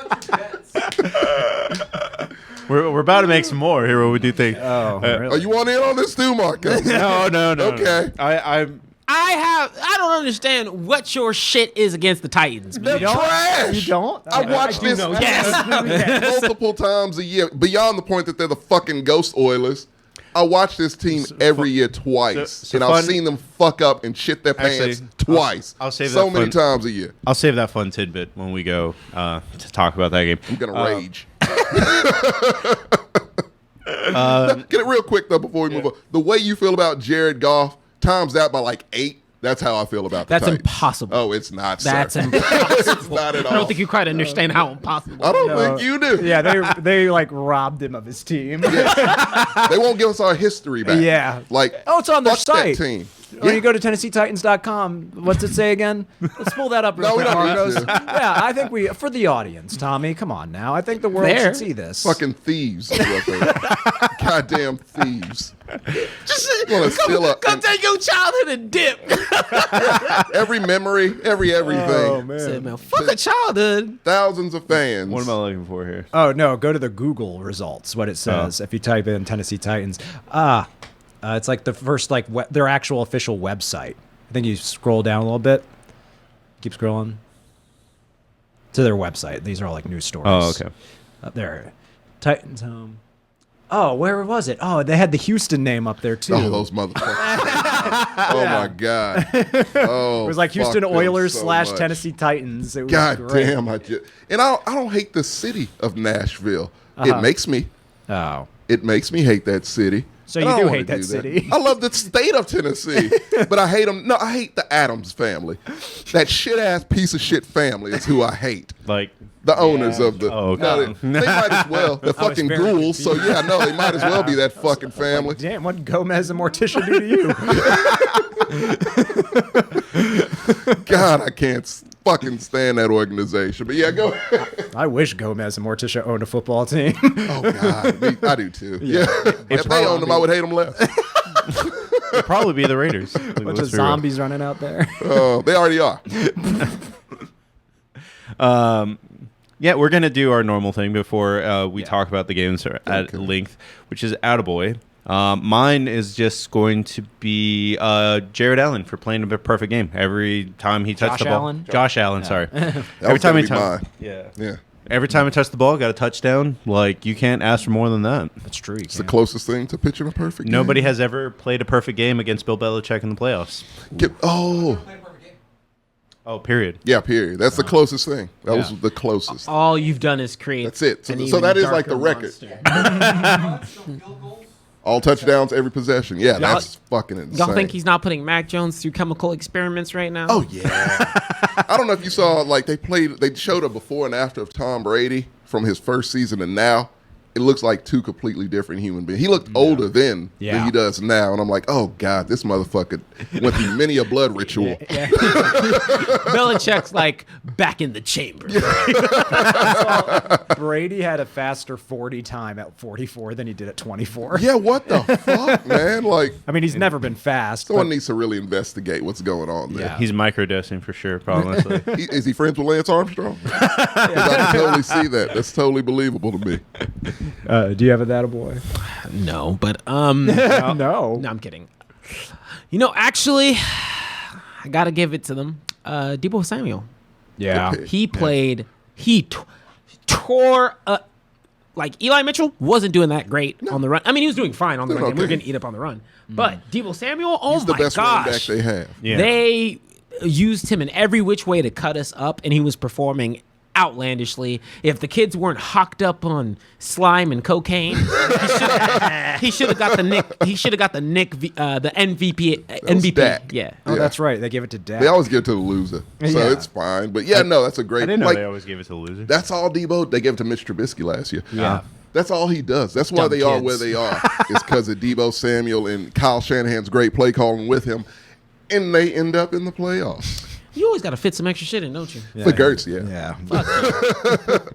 A: We're about to make some more here. What we do think?
D: Oh,
E: Are
D: really?
E: you on in on this too, Marcus?
A: No.
E: Okay.
A: I
C: I don't understand what your shit is against the Titans.
E: They're
C: man.
E: trash.
D: You don't?
E: I watch this
C: Yes.
E: multiple times a year. Beyond the point that they're the fucking ghost Oilers, I watch this team every year twice,
A: so
E: and I've
A: fun-
E: seen them fuck up and shit their pants
A: Actually,
E: twice.
A: I'll save
E: so
A: that
E: many
A: fun-
E: times a year.
A: I'll save that fun tidbit when we go to talk about that game.
E: I'm gonna rage. Get it real quick though before we move on. The way you feel about Jared Goff, times that by like 8. That's how I feel about the
C: That's
E: Titans.
C: impossible.
E: Oh, it's not.
C: That's
E: sir.
C: impossible.
E: It's not at all.
C: I don't think you quite understand how impossible.
E: I don't think you do.
D: Yeah, they like robbed him of his team.
E: They won't give us our history back.
D: Yeah.
E: Like,
D: Oh, it's on their
E: fuck that
D: site.
E: team.
D: When you go to TennesseeTitans.com, what's it say again? Let's pull that up real
E: No, we
D: quick,
E: don't need
D: Marcos.
E: to.
D: Yeah, I think for the audience, Tommy, come on now. I think the world
C: There.
D: should see this.
E: Fucking thieves. is what they are. Goddamn thieves.
C: Just
E: Wanna steal up
C: come
E: and-
C: take your childhood and dip.
E: Every memory, everything.
D: Oh,
C: Said, man, fuck a childhood.
E: Thousands of fans.
A: What am I looking for here?
D: Oh, no, go to the Google results, what it says. If you type in Tennessee Titans. It's like the first, like, their actual official website. I think you scroll down a little bit. Keep scrolling. To their website. These are all, like, news stories.
A: Oh, okay.
D: Up there. Titans home. Oh, where was it? Oh, they had the Houston name up there, too.
E: Oh, those motherfuckers. Oh, my God. Oh,
D: It was like Houston
E: fuck them
D: Oilers
E: so
D: /
E: much.
D: Tennessee Titans. It was
E: God
D: great.
E: damn. I don't hate the city of Nashville. It makes me.
D: Oh.
E: It makes me hate that city.
D: So
E: And
D: you
E: I
D: do
E: don't wanna
D: hate that city.
E: I love the state of Tennessee, but I hate them. No, I hate the Adams family. That shit ass piece of shit family is who I hate.
A: Like,
E: The owners of the.
A: Oh, okay.
E: No, they might as well. They're fucking
D: very
E: ghouls. So yeah, no, they might as well be that fucking family.
D: Damn, what did Gomez and Morticia do to you?
E: God, I can't fucking stand that organization. But yeah, go ahead.
D: I wish Gomez and Morticia owned a football team.
E: Oh God, I do too. Yeah, if they owned them, I would hate them less.
A: it'd probably be the Raiders. Like,
D: Bunch
A: let's
D: of
A: be real.
D: zombies running out there.
E: They already are.
A: Yeah, we're gonna do our normal thing before we talk about the games at length, which is Attaboy. Mine is just going to be Jared Allen for playing a perfect game every time he touched
D: Josh
A: the ball.
D: Allen?
A: Josh Allen, sorry.
E: That
A: every
E: was
A: time
E: gonna
A: he
E: be
A: touched,
E: mine.
A: yeah,
E: Yeah,
A: every time he touched the ball, got a touchdown. Like you can't ask for more than that.
D: That's true.
E: it's the closest thing to pitching a perfect.
A: Nobody
E: game.
A: has ever played a perfect game against Bill Belichick in the playoffs. Oh, period.
E: Yeah, period. That's the closest thing. That was the closest.
C: All you've done is create.
E: That's it. So,
C: an
E: so
C: even
E: that is like
C: darker
E: the record.
C: monster.
E: All touchdowns, every possession. Yeah, that's fucking insane.
C: Y'all think he's not putting Mac Jones through chemical experiments right now?
E: Oh yeah. I don't know if you saw like they showed a before and after of Tom Brady from his first season and now. It looks like two completely different human beings. He looked older then than he does now, and I'm like, oh god, this motherfucker went through many a blood ritual.
C: Belichick's like back in the chamber.
D: Brady had a faster 40 time at 44 than he did at 24.
E: Yeah, what the fuck, man? Like,
D: I mean, he's never been fast.
E: someone
D: but-
E: needs to really investigate what's going on there.
D: Yeah.
A: He's microdosing for sure, probably.
E: Is he friends with Lance Armstrong? 'Cause I can totally see that. That's totally believable to me.
D: do you have a data boy?
C: No, but
D: No.
C: no, I'm kidding. You know, actually, I gotta give it to them. Debo Samuel.
D: Yeah.
E: Okay.
C: He played. He tore up. Like Eli Mitchell wasn't doing that great on the run. I mean, he was doing fine on the
E: Doing
C: run. game. We were
E: okay.
C: gonna eat up on the run. But Debo Samuel, oh
E: He's the
C: my
E: best running back
C: gosh,
E: they have.
A: Yeah.
C: they used him in every which way to cut us up, and he was performing outlandishly. If the kids weren't hocked up on slime and cocaine, he should have got the Nick. He should have got the the MVP.
E: Dak.
C: Yeah.
D: Oh,
E: Yeah.
D: that's right. They give it to Dak.
E: They always give it to the loser, so
D: Yeah.
E: it's fine. But yeah, no, that's a great.
A: I didn't know
E: like,
A: they always gave it to the loser.
E: that's all Debo. They gave it to Mitch Trubisky last year.
D: Yeah.
E: That's all he does. That's why
C: Dumb
E: they are
C: kids.
E: where they are. It's because of Debo Samuel and Kyle Shanahan's great play calling with him, and they end up in the playoffs.
C: You always got to fit some extra shit in, don't you?
E: For Gertz, yeah.
D: Yeah.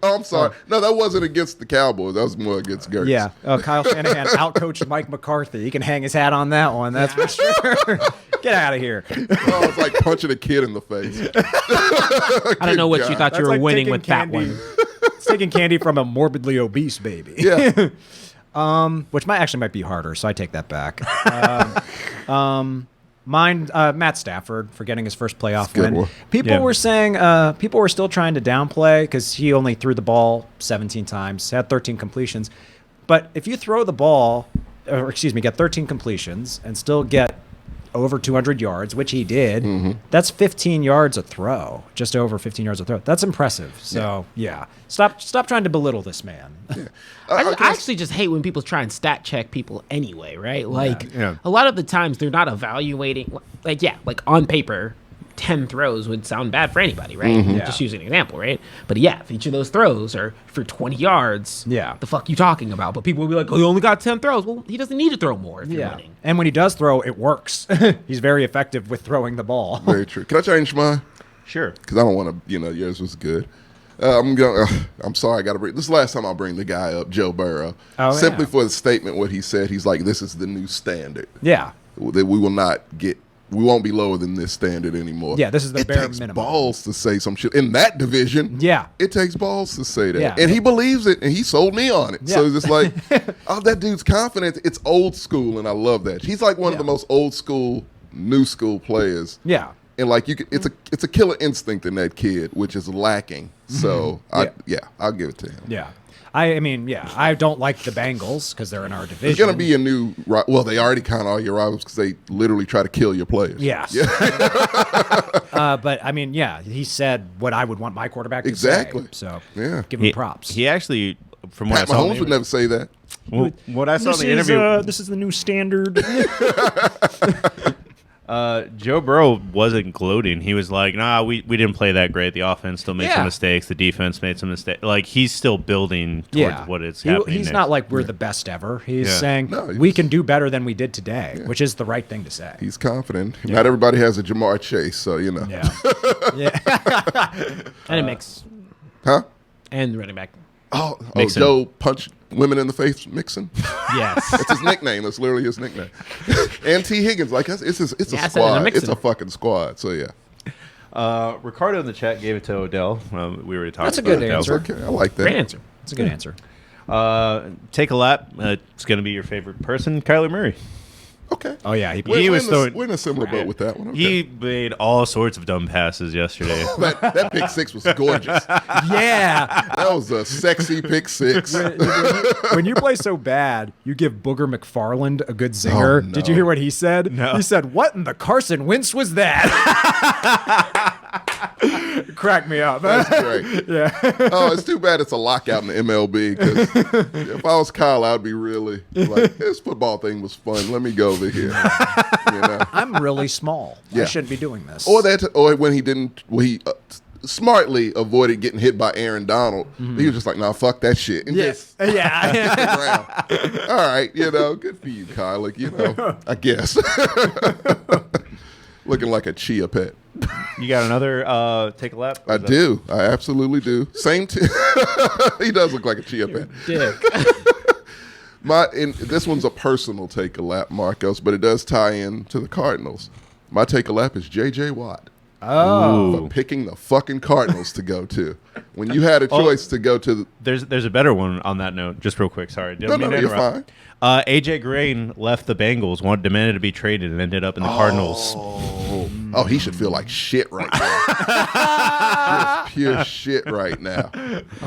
E: Oh, I'm sorry. No, that wasn't against the Cowboys. That was more against Gertz.
D: Yeah. Oh, Kyle Shanahan outcoached Mike McCarthy. He can hang his hat on that one. That's for sure. Get out of here.
E: Oh, it's like punching a kid in the face.
C: I don't know what you thought you
D: That's
C: were
D: like
C: winning
D: taking
C: with
D: candy.
C: that one.
D: It's taking candy from a morbidly obese baby.
E: Yeah.
D: Which might be harder, so I take that back. Mine, Matt Stafford for getting his first playoff
E: Good
D: win.
E: one.
D: People
A: Yeah.
D: were saying, people were still trying to downplay because he only threw the ball 17 times, had 13 completions. But if you throw the ball, get 13 completions and still get over 200 yards, which he did, that's 15 yards a throw, just over 15 yards a throw. That's impressive. So yeah, stop trying to belittle this man.
C: I actually just hate when people try and stat check people anyway, right? Like,
A: Yeah.
C: a lot of the times they're not evaluating, like on paper, 10 throws would sound bad for anybody, right?
D: Yeah.
C: Just using an example, right? But yeah, if each of those throws are for 20 yards,
D: Yeah.
C: the fuck you talking about? But people will be like, oh, he only got 10 throws. Well, he doesn't need to throw more if you're winning.
D: And when he does throw, it works. He's very effective with throwing the ball.
E: Very true. Can I change mine?
A: Sure.
E: Because I don't want to, yours was good. I'm sorry, I got to bring this. Is the last time I'll bring the guy up, Joe Burrow.
D: Oh,
E: Simply
D: yeah.
E: for the statement, what he said. He's like, this is the new standard.
D: Yeah.
E: That we will not get. We won't be lower than this standard anymore.
D: Yeah, this is the
E: it
D: bare
E: takes
D: minimum.
E: balls to say some shit in that division.
D: Yeah.
E: It takes balls to say that.
D: Yeah.
E: And he believes it, and he sold me on it. So
D: Yeah.
E: it's just like, oh, that dude's confidence. It's old school, and I love that. He's like one of the most old school, new school players.
D: Yeah.
E: And like it's a killer instinct in that kid, which is lacking. So I'll give it to him.
D: Yeah. I don't like the Bengals because they're in our division.
E: It's gonna be a new. Well, they already kind of are your rivals because they literally try to kill your players.
D: Yes. But he said what I would want my quarterback to
E: Exactly.
D: say. So
E: Yeah.
D: give him props.
A: He actually, from what
E: Pat
A: I saw,
E: Mahomes would never say that.
A: what I saw in the interview,
D: This is the new standard.
A: Joe Burrow wasn't gloating. He was like, "Nah, we didn't play that great. The offense still made
D: Yeah.
A: some mistakes. The defense made some mistakes. Like he's still building towards what is happening.
D: He's
A: next.
D: not like we're the best ever. He's
A: Yeah.
D: saying
E: No,
D: we can do better than we did today, which is the right thing to say.
E: He's confident. Not everybody has a Jamar Chase, so
D: Yeah.
C: And it makes,
E: Huh?
C: and the running back.
E: Oh,
A: Mixon.
E: Joe punched women in the face, Mixon.
C: Yes.
E: That's his nickname. That's literally his nickname. And T. Higgins, like it's a
C: Yeah, I said it,
E: squad.
C: I'm mixing
E: It's a fucking squad. So yeah,
A: Ricardo in the chat gave it to Odell. We already talked.
D: That's a
A: about
D: good
A: Odell.
D: answer.
E: okay. I like that.
C: Great answer.
D: It's a good answer.
A: Take a lap. It's going to be your favorite person, Kyler Murray.
E: Okay.
D: Oh yeah, he
E: We're,
A: was
E: we're in a,
A: throwing-
E: we're in a similar boat with that one. Okay.
A: He made all sorts of dumb passes yesterday.
E: that pick six was gorgeous.
D: yeah.
E: That was a sexy pick six.
D: When you play so bad, you give Booger McFarland a good zinger.
E: Oh, no.
D: Did you hear what he said?
A: No.
D: He said, "What in the Carson Wentz was that?" Crack me up.
E: That's great.
D: Yeah.
E: Oh, it's too bad it's a lockout in the MLB. Because if I was Kyle, I'd be really like, this football thing was fun. Let me go over here. You know?
D: I'm really small.
E: Yeah.
D: I shouldn't be doing this.
E: Or when he didn't, smartly avoided getting hit by Aaron Donald. He was just like, nah, fuck that shit. And just
D: yeah.
E: around. All right, good for you, Kyle. Like, I guess. Looking like a chia pet.
A: You got another take a lap?
E: I do. I absolutely do. Same. He does look like a chia pet.
C: Dick.
E: And this one's a personal take a lap, Marcos, but it does tie in to the Cardinals. My take a lap is J.J. Watt. For picking the fucking Cardinals to go to. When you had a choice to go to
A: There's a better one on that note. Just real quick, sorry.
E: No, you're fine.
A: AJ Green left the Bengals, demanded to be traded, and ended up in the Cardinals.
E: Oh, he should feel like shit right now. Just pure shit right now.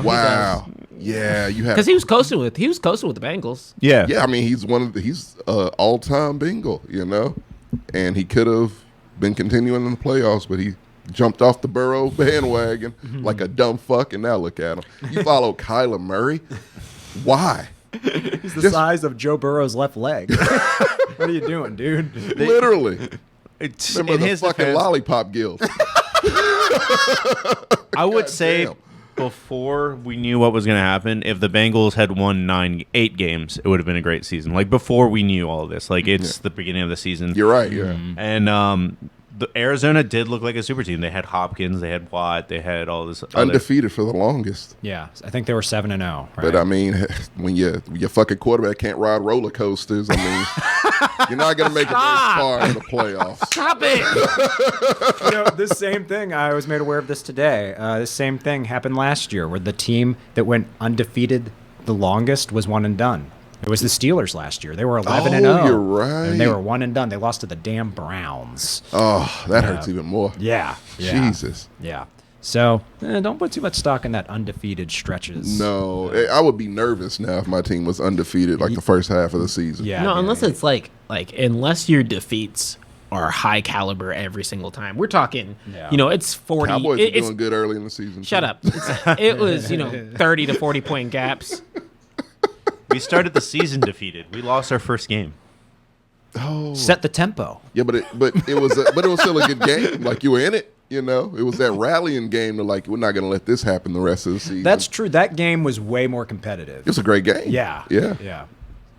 E: Wow. Yeah, you have.
C: Because he was coasting with the Bengals.
A: Yeah,
E: Yeah, I mean he's he's all-time bingo, and he could have been continuing in the playoffs, but he jumped off the Burrow bandwagon like a dumb fuck, and now look at him. You follow Kyler Murray? Why?
D: He's the size of Joe Burrow's left leg. What are you doing, dude?
E: Literally.
A: It's,
E: Remember
A: in
E: the
A: his
E: fucking
A: defense,
E: lollipop guild.
A: I would say
E: damn.
A: before we knew what was going to happen, if the Bengals had won 8 games, it would have been a great season. Like before we knew all of this, like it's the beginning of the season.
E: You're right, yeah.
A: And the Arizona did look like a super team. They had Hopkins, they had Watt, they had all this.
E: Undefeated for the longest.
D: Yeah, I think they were 7-0. Right?
E: But I mean, when your fucking quarterback can't ride roller coasters, I mean, you're not gonna make it very far in the playoffs.
C: Stop it.
D: You know, this same thing, I was made aware of this today. This same thing happened last year where the team that went undefeated the longest was one and done. It was the Steelers last year. They were 11-0.
E: You're right.
D: And they were one and done. They lost to the damn Browns.
E: Oh, that hurts even more.
D: Yeah.
E: Jesus.
D: Yeah. So don't put too much stock in that undefeated stretches.
E: No, I would be nervous now if my team was undefeated like the first half of the season.
D: Yeah.
C: No, unless it's like unless your defeats are high caliber every single time. We're talking,
D: Yeah.
C: it's 40.
E: Cowboys
C: it's,
E: are doing good early in the season.
C: Shut
E: too.
C: up. It was 30 to 40 point gaps.
A: We started the season defeated. We lost our first game.
E: Oh,
D: set the tempo.
E: yeah, but it was still a good game. Like you were in it. It was that rallying game. To like, we're not going to let this happen the rest of the season.
D: That's true. That game was way more competitive.
E: It was a great game.
D: Yeah.
E: Yeah.
D: Yeah.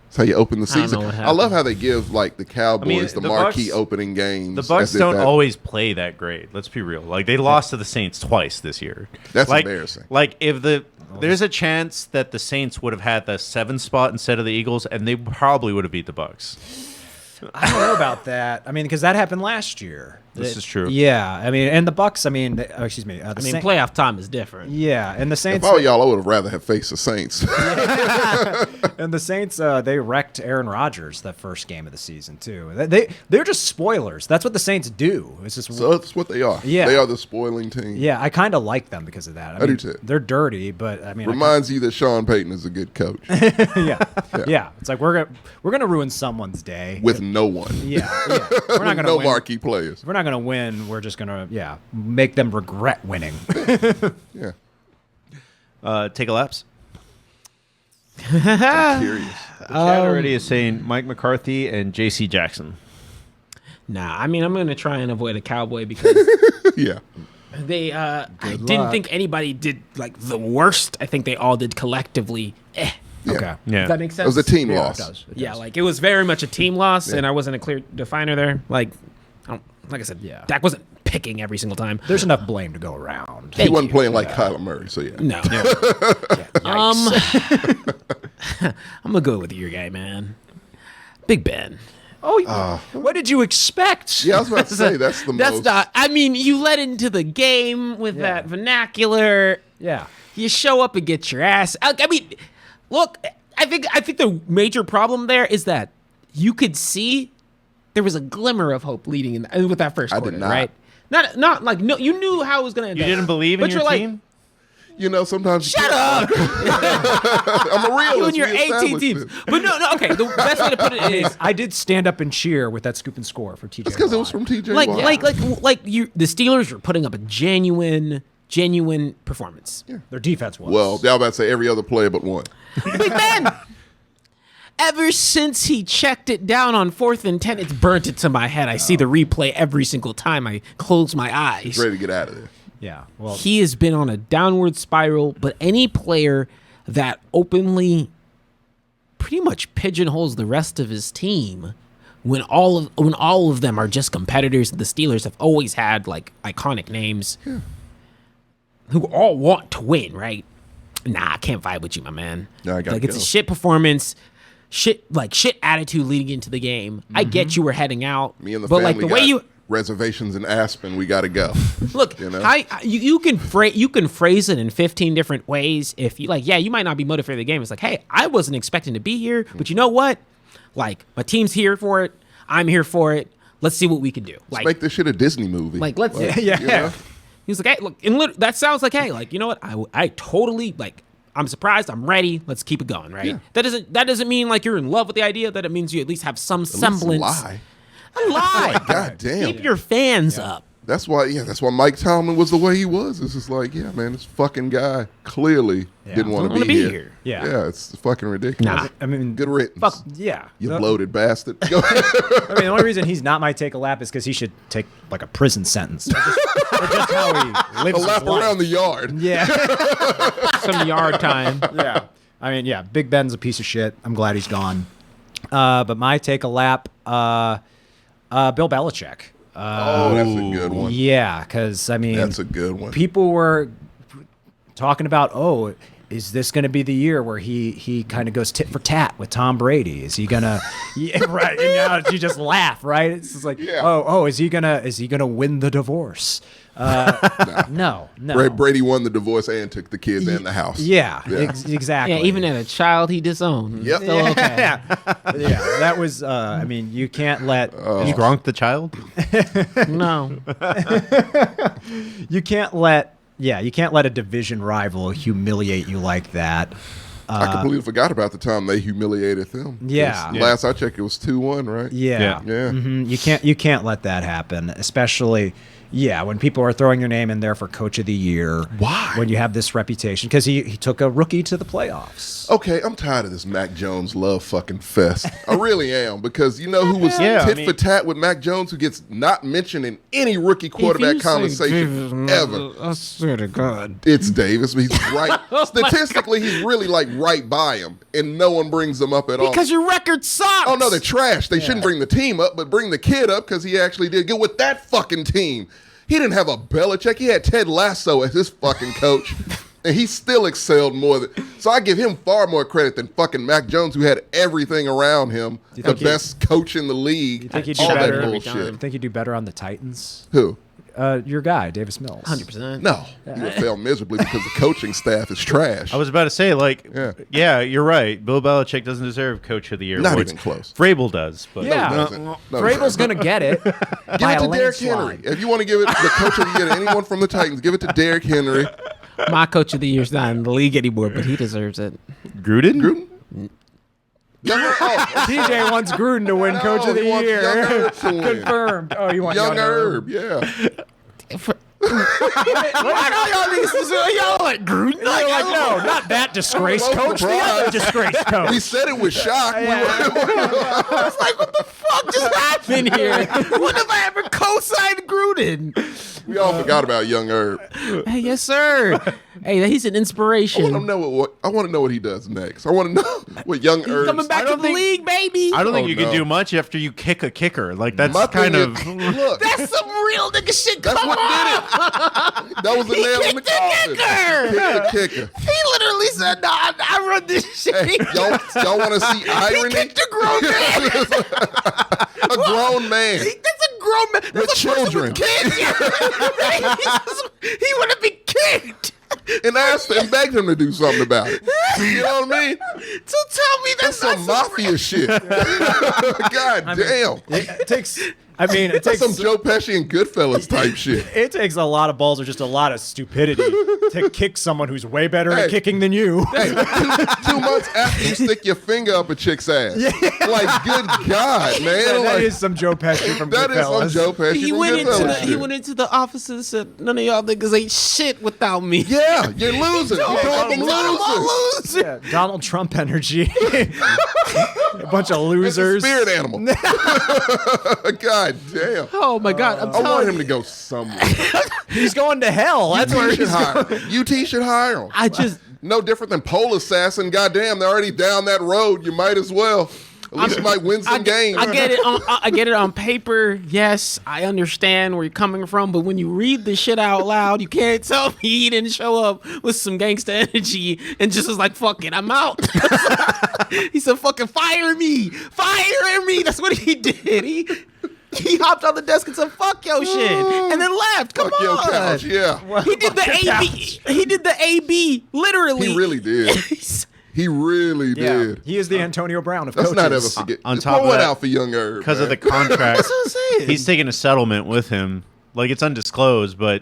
E: That's how you open the
C: I don't
E: season.
C: know what
E: I love how they give like the Cowboys the marquee
A: Bucs-
E: opening games.
A: The Bucks
E: as if
A: don't
E: that-
A: always play that great. Let's be real. Like they lost to the Saints twice this year.
E: That's
A: like,
E: embarrassing.
A: Like if there's a chance that the Saints would have had the 7th spot instead of the Eagles, and they probably would have beat the Bucks.
D: I don't know about that. I mean, because that happened last year.
A: This is true.
D: Yeah. I mean, and the Bucks. I mean, excuse me.
C: I mean, playoff time is different.
D: Yeah, and the
E: If
D: Saints.
E: I were y'all, I would have rather have faced the Saints.
D: And the Saints, they wrecked Aaron Rodgers that first game of the season too. They're just spoilers. That's what the Saints do. It's just
E: So that's what they are.
D: Yeah.
E: They are the spoiling team.
D: yeah. I kind of like them because of that.
E: I do too.
D: They're dirty, but I mean,
E: Reminds you that Sean Payton is a good coach
D: yeah. It's like we're gonna ruin someone's day.
E: with no one.
D: yeah. We're not
E: With
D: gonna
E: no
D: win.
E: marquee players.
D: We're not gonna win. We're just gonna make them regret winning.
E: Yeah.
A: Take a lapse.
E: I'm curious.
A: The chat already is saying Mike McCarthy and J.C. Jackson.
C: Nah, I mean, I'm going to try and avoid a Cowboy because
E: Yeah.
C: they I didn't
D: luck.
C: think anybody did like the worst. I think they all did collectively.
E: Yeah.
D: Okay.
A: Yeah.
C: Does that make sense?
E: It was a team
D: Yeah,
E: loss.
D: it does. It
C: Yeah,
D: does.
C: like it was very much a team loss,
E: Yeah.
C: and I wasn't a clear definer there. Like I said,
D: Yeah.
C: Dak wasn't picking every single time.
D: There's enough blame to go around.
E: He wasn't playing like Kyler Murray, so yeah.
C: No. I'm gonna go with your guy, man. Big Ben.
D: Oh, what did you expect?
E: Yeah, I was about to say that's the
C: That's
E: most.
C: not. I mean, you led into the game with that vernacular.
D: Yeah.
C: You show up and get your ass. I mean, look. I think the major problem there is that you could see there was a glimmer of hope leading in with that first
E: I
C: quarter,
E: did not.
C: right? Not like no. You knew how it was gonna end
A: You
C: up.
A: didn't believe in
C: But
A: your
C: you're like,
A: team?
E: Sometimes
C: Shut up!
E: I'm a realist.
C: You and your
E: We
C: 18
E: established
C: teams.
E: it.
C: But no. Okay, the best way to put it is
D: I did stand up and cheer with that scoop and score for TJ.
E: That's because it was
D: Watt.
E: from TJ
C: like
E: Watt.
C: the Steelers were putting up a genuine performance.
D: Their defense was.
E: Well, I was about to say every other player but one.
C: Big Ben. Ever since he checked it down on 4th and 10, it's burnt into my head. I see the replay every single time I close my eyes.
E: He's ready to get out of there.
D: yeah. Well,
C: He has been on a downward spiral, but any player that openly pretty much pigeonholes the rest of his team when all of them are just competitors, the Steelers have always had like iconic names who all want to win, right? Nah, I can't vibe with you, my man.
E: Yeah, I gotta
C: like it's a
E: go.
C: shit performance, shit attitude leading into the game. I get you were heading out,
E: Me and the
C: but
E: family
C: like the
E: got
C: way you
E: reservations in Aspen. We got to go.
C: look,
E: You know?
C: you can phrase it in 15 different ways. If you like, yeah, you might not be motivated for the game. It's like, hey, I wasn't expecting to be here, but you know what? Like, my team's here for it. I'm here for it. Let's see what we can do.
E: Let's make this shit a Disney movie.
C: Like, let's
E: you know?
C: He's like, hey, look, and that sounds like, hey, like, you know what? I totally like. I'm surprised. I'm ready. Let's keep it going, right?
E: Yeah.
C: That doesn't mean like you're in love with the idea. That it means you at least have some
E: At least
C: semblance.
E: lie.
C: Lie.
E: God damn.
C: Keep your fans up.
E: That's why Mike Tomlin was the way he was. It's just like, yeah, man, this fucking guy clearly didn't want to be here.
D: Yeah.
E: It's fucking ridiculous.
C: Nah.
D: I mean,
E: Good riddance.
D: fuck, yeah.
E: You bloated bastard. Go ahead.
D: I mean, the only reason he's not my take a lap is because he should take like a prison sentence. Or just how he lives
E: A lap
D: his life.
E: around the yard.
D: Yeah.
C: Some yard time.
D: Yeah. I mean, yeah, Big Ben's a piece of shit. I'm glad he's gone. But my take a lap, Bill Belichick.
E: Oh, that's a good one.
D: Yeah, because, I mean,
E: That's a good one.
D: people were talking about, oh, is this going to be the year where he kind of goes tit for tat with Tom Brady? Is he gonna? Yeah, right. And now you just laugh, right? It's just like,
E: Yeah.
D: is he gonna win the divorce? No.
E: Brady won the divorce and took the kids and the house.
D: Yeah,
E: Yeah.
D: exactly.
C: Yeah, even as a child he disowned.
E: Yep.
C: Still okay.
D: Yeah, that was. I mean, you can't let
A: Is Gronk the child?
C: No.
D: you can't let a division rival humiliate you like that.
E: I completely forgot about the time they humiliated them.
D: Yeah.
E: 'Cause last I checked, it was 2-1, right?
D: Yeah.
E: Yeah.
D: You can't let that happen, especially when people are throwing your name in there for coach of the year.
E: Why?
D: When you have this reputation, because he took a rookie to the playoffs.
E: Okay, I'm tired of this Mac Jones love fucking fest. I really am, because you know who was
A: Yeah,
E: tit
A: I mean-
E: for tat with Mac Jones, who gets not mentioned in any rookie quarterback conversation ever.
C: I swear to God.
E: It's Davis. He's right. Statistically, he's really like right by him, and no one brings him up at all.
C: Because your record sucks.
E: Oh no, they're trash. They shouldn't bring the team up, but bring the kid up because he actually did good with that fucking team. He didn't have a Belichick. He had Ted Lasso as his fucking coach, and he still excelled more than. So I give him far more credit than fucking Mac Jones, who had everything around him, the
D: think
E: best coach in the league.
D: You think he'd do
E: all that
D: better?
E: bullshit.
D: You think he'd do better on the Titans?
E: Who?
D: Your guy, Davis Mills.
C: 100%.
E: No, he would fail miserably because the coaching staff is trash.
A: I was about to say, like,
E: Yeah.
A: you're right. Bill Belichick doesn't deserve Coach of the Year.
E: Not
A: awards.
E: even close.
A: Vrabel does, but
D: Yeah.
E: No, he doesn't. No, he
D: Vrabel's
E: doesn't.
D: gonna get it.
E: Give it to Derrick Henry. If you want to give it the coach of the year to anyone from the Titans, give it to Derrick Henry.
C: My coach of the year's not in the league anymore, but he deserves it.
A: Gruden.
E: Gruden?
D: TJ wants Gruden to win Coach of the
E: he wants
D: Year.
E: Young Herb to win.
D: Confirmed. Oh, you want
E: Young
D: Herb?
E: Herb, yeah.
C: Y'all like Gruden?
D: You're like, no, not that disgraced
E: Well,
D: coach. The other disgraced coach.
E: We said it with shock.
C: I was like, what the fuck just happened here? When have I ever co-signed Gruden?
E: We all forgot about Young Herb.
C: Hey, yes, sir. Hey, he's an inspiration.
E: I want to know what he does next. I want to know what Young
C: He's
E: Herb.
C: coming back to the league, baby.
A: I don't think
E: Oh,
A: you
E: no.
A: can do much after you kick a kicker. Like that's
E: My
A: kind
E: thing
A: of.
E: is, look.
C: That's some real nigga shit.
E: That's
C: Come
E: what
C: on.
E: did it. That was the
C: He
E: nail in the
C: kicked the
E: coffin.
C: kicker.
E: Kick the kicker.
C: He literally said, "No, I run this shit."
E: Hey, y'all want to see irony?
C: He kicked a grown man.
E: A grown man.
C: That's a grown man.
E: With
C: That's a person
E: children.
C: kids. He would have been kicked.
E: And asked and begged him to do something about it. You know what I mean?
C: So tell me
E: That's
C: that's
E: some
C: not
E: mafia shit. God damn.
D: It takes. I mean, it
E: That's
D: takes
E: some Joe Pesci and Goodfellas type shit.
D: It takes a lot of balls or just a lot of stupidity to kick someone who's way better
E: Hey.
D: at kicking than you.
E: Hey, 2 months after you stick your finger up a chick's ass. Like, good God, man.
D: that
E: Like,
D: is some Joe Pesci from
E: that is some
D: Goodfellas.
E: Joe Pesci
C: He
E: from
C: went into
E: Goodfellas
C: the
E: shit.
C: he went into the office and said, "None of y'all niggas ain't shit without me."
E: Yeah, you're losing. You called them
C: He told 'em all
E: losers.
C: losers.
D: Yeah, Donald Trump energy. A bunch of
E: It's a
D: losers.
E: spirit animal. God damn.
C: Oh my God! I'm
E: I want
C: telling
E: him
C: you.
E: to go somewhere.
D: He's going to hell. That's where
E: UT should
D: he's
E: hire
D: going.
E: him. UT should hire him.
C: I just
E: No different than Pole Assassin. Goddamn, they're already down that road. You might as well. At least you might win some games.
C: I get it. I get it on paper. Yes, I understand where you're coming from, but when you read the shit out loud, you can't tell me he didn't show up with some gangsta energy and just was like, "Fuck it, I'm out." He said, "Fucking fire me, fire me." That's what he did. He hopped on the desk and said, "Fuck your shit," and then left. Come
E: Fuck your
C: on.
E: couch, yeah.
C: He did the AB. He did the AB. Literally.
E: He really did. He really
D: Yeah,
E: did.
D: he is the Antonio Brown of
E: Let's
D: coaches.
E: not ever forget.
A: On
E: Just
A: top
E: throw
A: of
E: it
A: that,
E: out for Young Herb.
A: because of
E: man.
A: the contract.
C: That's what I'm saying.
A: He's taking a settlement with him. Like it's undisclosed, but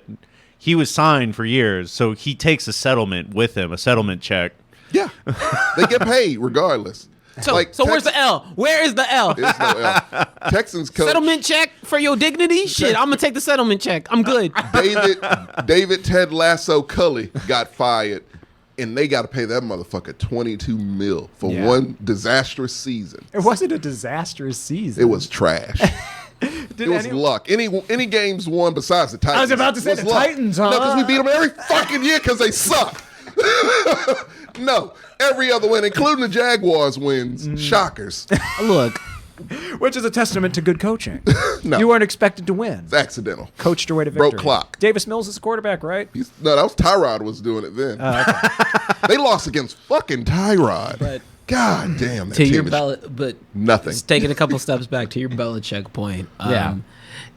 A: he was signed for years, so he takes a settlement with him, a settlement check.
E: Yeah. They get paid regardless.
C: So,
E: Like,
C: so where's the L? Where is the L?
E: There's no L. Texans coach
C: Settlement check for your dignity? Shit, I'm gonna take the settlement check. I'm good.
E: David Ted Lasso Cully got fired, and they got to pay that motherfucker $22 million for one disastrous season.
D: It wasn't a disastrous season.
E: It was trash. It was luck. Any games won besides the Titans.
D: I was about to say
E: was
D: the
E: luck.
D: Titans, huh?
E: No, because we beat them every fucking year because they suck. No, every other win, including the Jaguars wins. Shockers.
C: Look,
D: Which is a testament to good coaching.
E: No.
D: You weren't expected to win.
E: It's accidental.
D: Coached your way to victory.
E: Broke clock.
D: Davis Mills is the quarterback, right?
E: No, that was Tyrod was doing it then. They lost against fucking Tyrod.
C: But-
E: God damn that
C: to
E: team
C: your
E: is
C: but
E: nothing.
C: just taking a couple steps back to your Belichick point.
D: Yeah.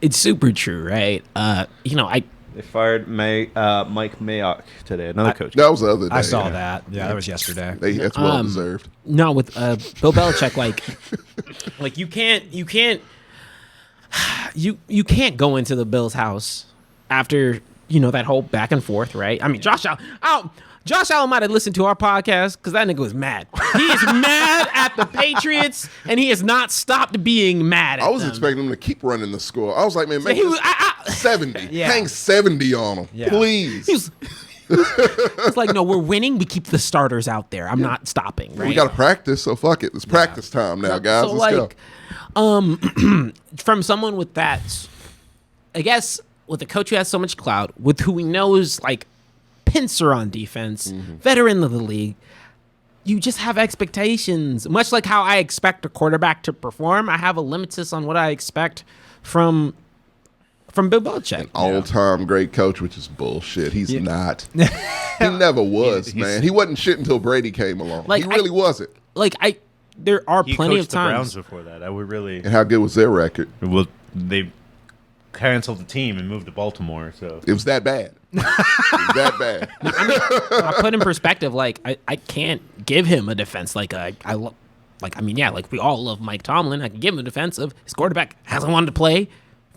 C: It's super true, right?
A: They fired Mike Mayock today, another coach.
E: That was the other day.
D: I saw that. Yeah, that was yesterday.
E: That's well deserved.
C: No, with Bill Belichick, like you can't go into the Bills' house after that whole back and forth, right? I mean, Josh Allen might have listened to our podcast because that nigga was mad. He is mad at the Patriots, and he has not stopped being mad at
E: I was
C: them.
E: expecting him to keep running the score. I was like, man, make
C: he
E: this
C: was-
E: 70.
D: Yeah.
E: Hang 70 on him,
D: Yeah.
E: please.
C: It's like, no, we're winning. We keep the starters out there. I'm not stopping, right?
E: We got to practice, so fuck it. It's practice time now, guys.
C: So,
E: Let's go.
C: From someone with that, I guess, with a coach who has so much clout, with who he knows, like, pincer on defense, veteran of the league, you just have expectations. Much like how I expect a quarterback to perform, I have a limitus on what I expect from Bill Belichick.
E: All-time great coach, which is bullshit. He's not. He never was, man. He wasn't shit until Brady came along.
C: Like,
E: he really wasn't.
C: There are
A: He
C: plenty of
A: coached the Browns
C: times.
A: before that. I would really.
E: And how good was their record?
A: Well, they canceled the team and moved to Baltimore. So
E: It was that bad. It was that bad.
C: I put in perspective, like I can't give him a defense like we all love Mike Tomlin. I can give him a defense of his quarterback hasn't wanted to play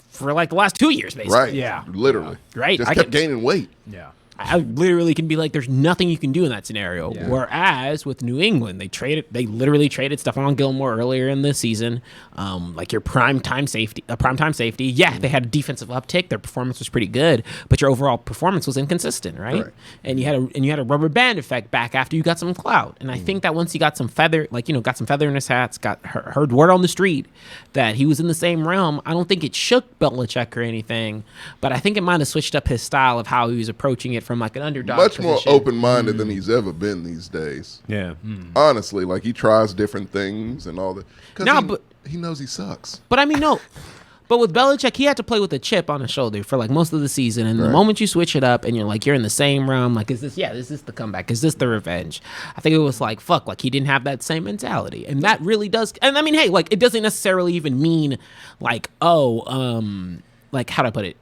C: for like the last 2 years, basically.
E: Right.
D: Yeah.
E: Literally.
C: Right.
E: Just
C: I
E: kept
C: can-
E: gaining weight.
D: Yeah.
C: I literally can be like, there's nothing you can do in that scenario.
D: Yeah.
C: Whereas with New England, they literally traded Stephon Gilmore earlier in the season, like your primetime safety. Yeah, they had a defensive uptick. Their performance was pretty good, but your overall performance was inconsistent, right? And you had a rubber band effect back after you got some clout. And I think that once he got some feather, got some feather in his hats, heard word on the street that he was in the same realm. I don't think it shook Belichick or anything, but I think it might have switched up his style of how he was approaching it from like an underdog
E: Much more
C: position.
E: open-minded than he's ever been these days.
A: yeah,
E: Honestly, like he tries different things and all that.
C: No,
E: Because
C: but-
E: he knows he sucks.
C: But I mean, no. But with Belichick, he had to play with a chip on his shoulder for like most of the season. And the moment you switch it up and you're in the same realm, like, is this the comeback? Is this the revenge? I think it was like, fuck, like he didn't have that same mentality. And that really does. And I mean, hey, like it doesn't necessarily even mean like, like how do I put it?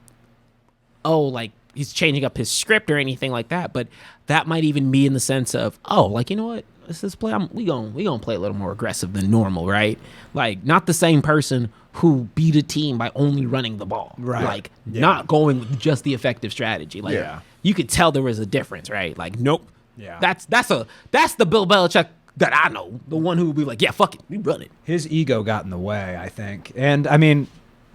C: Oh, like he's changing up his script or anything like that. But that might even be in the sense of, oh, like, you know what? Let's play. We gonna play a little more aggressive than normal, right? Like not the same person who beat a team by only running the ball,
D: Right.
C: Like not going with just the effective strategy. Like you could tell there was a difference, right? Like nope.
D: Yeah.
C: That's the Bill Belichick that I know, the one who would be like, yeah, fuck it, we run it.
D: His ego got in the way, I think. And I mean,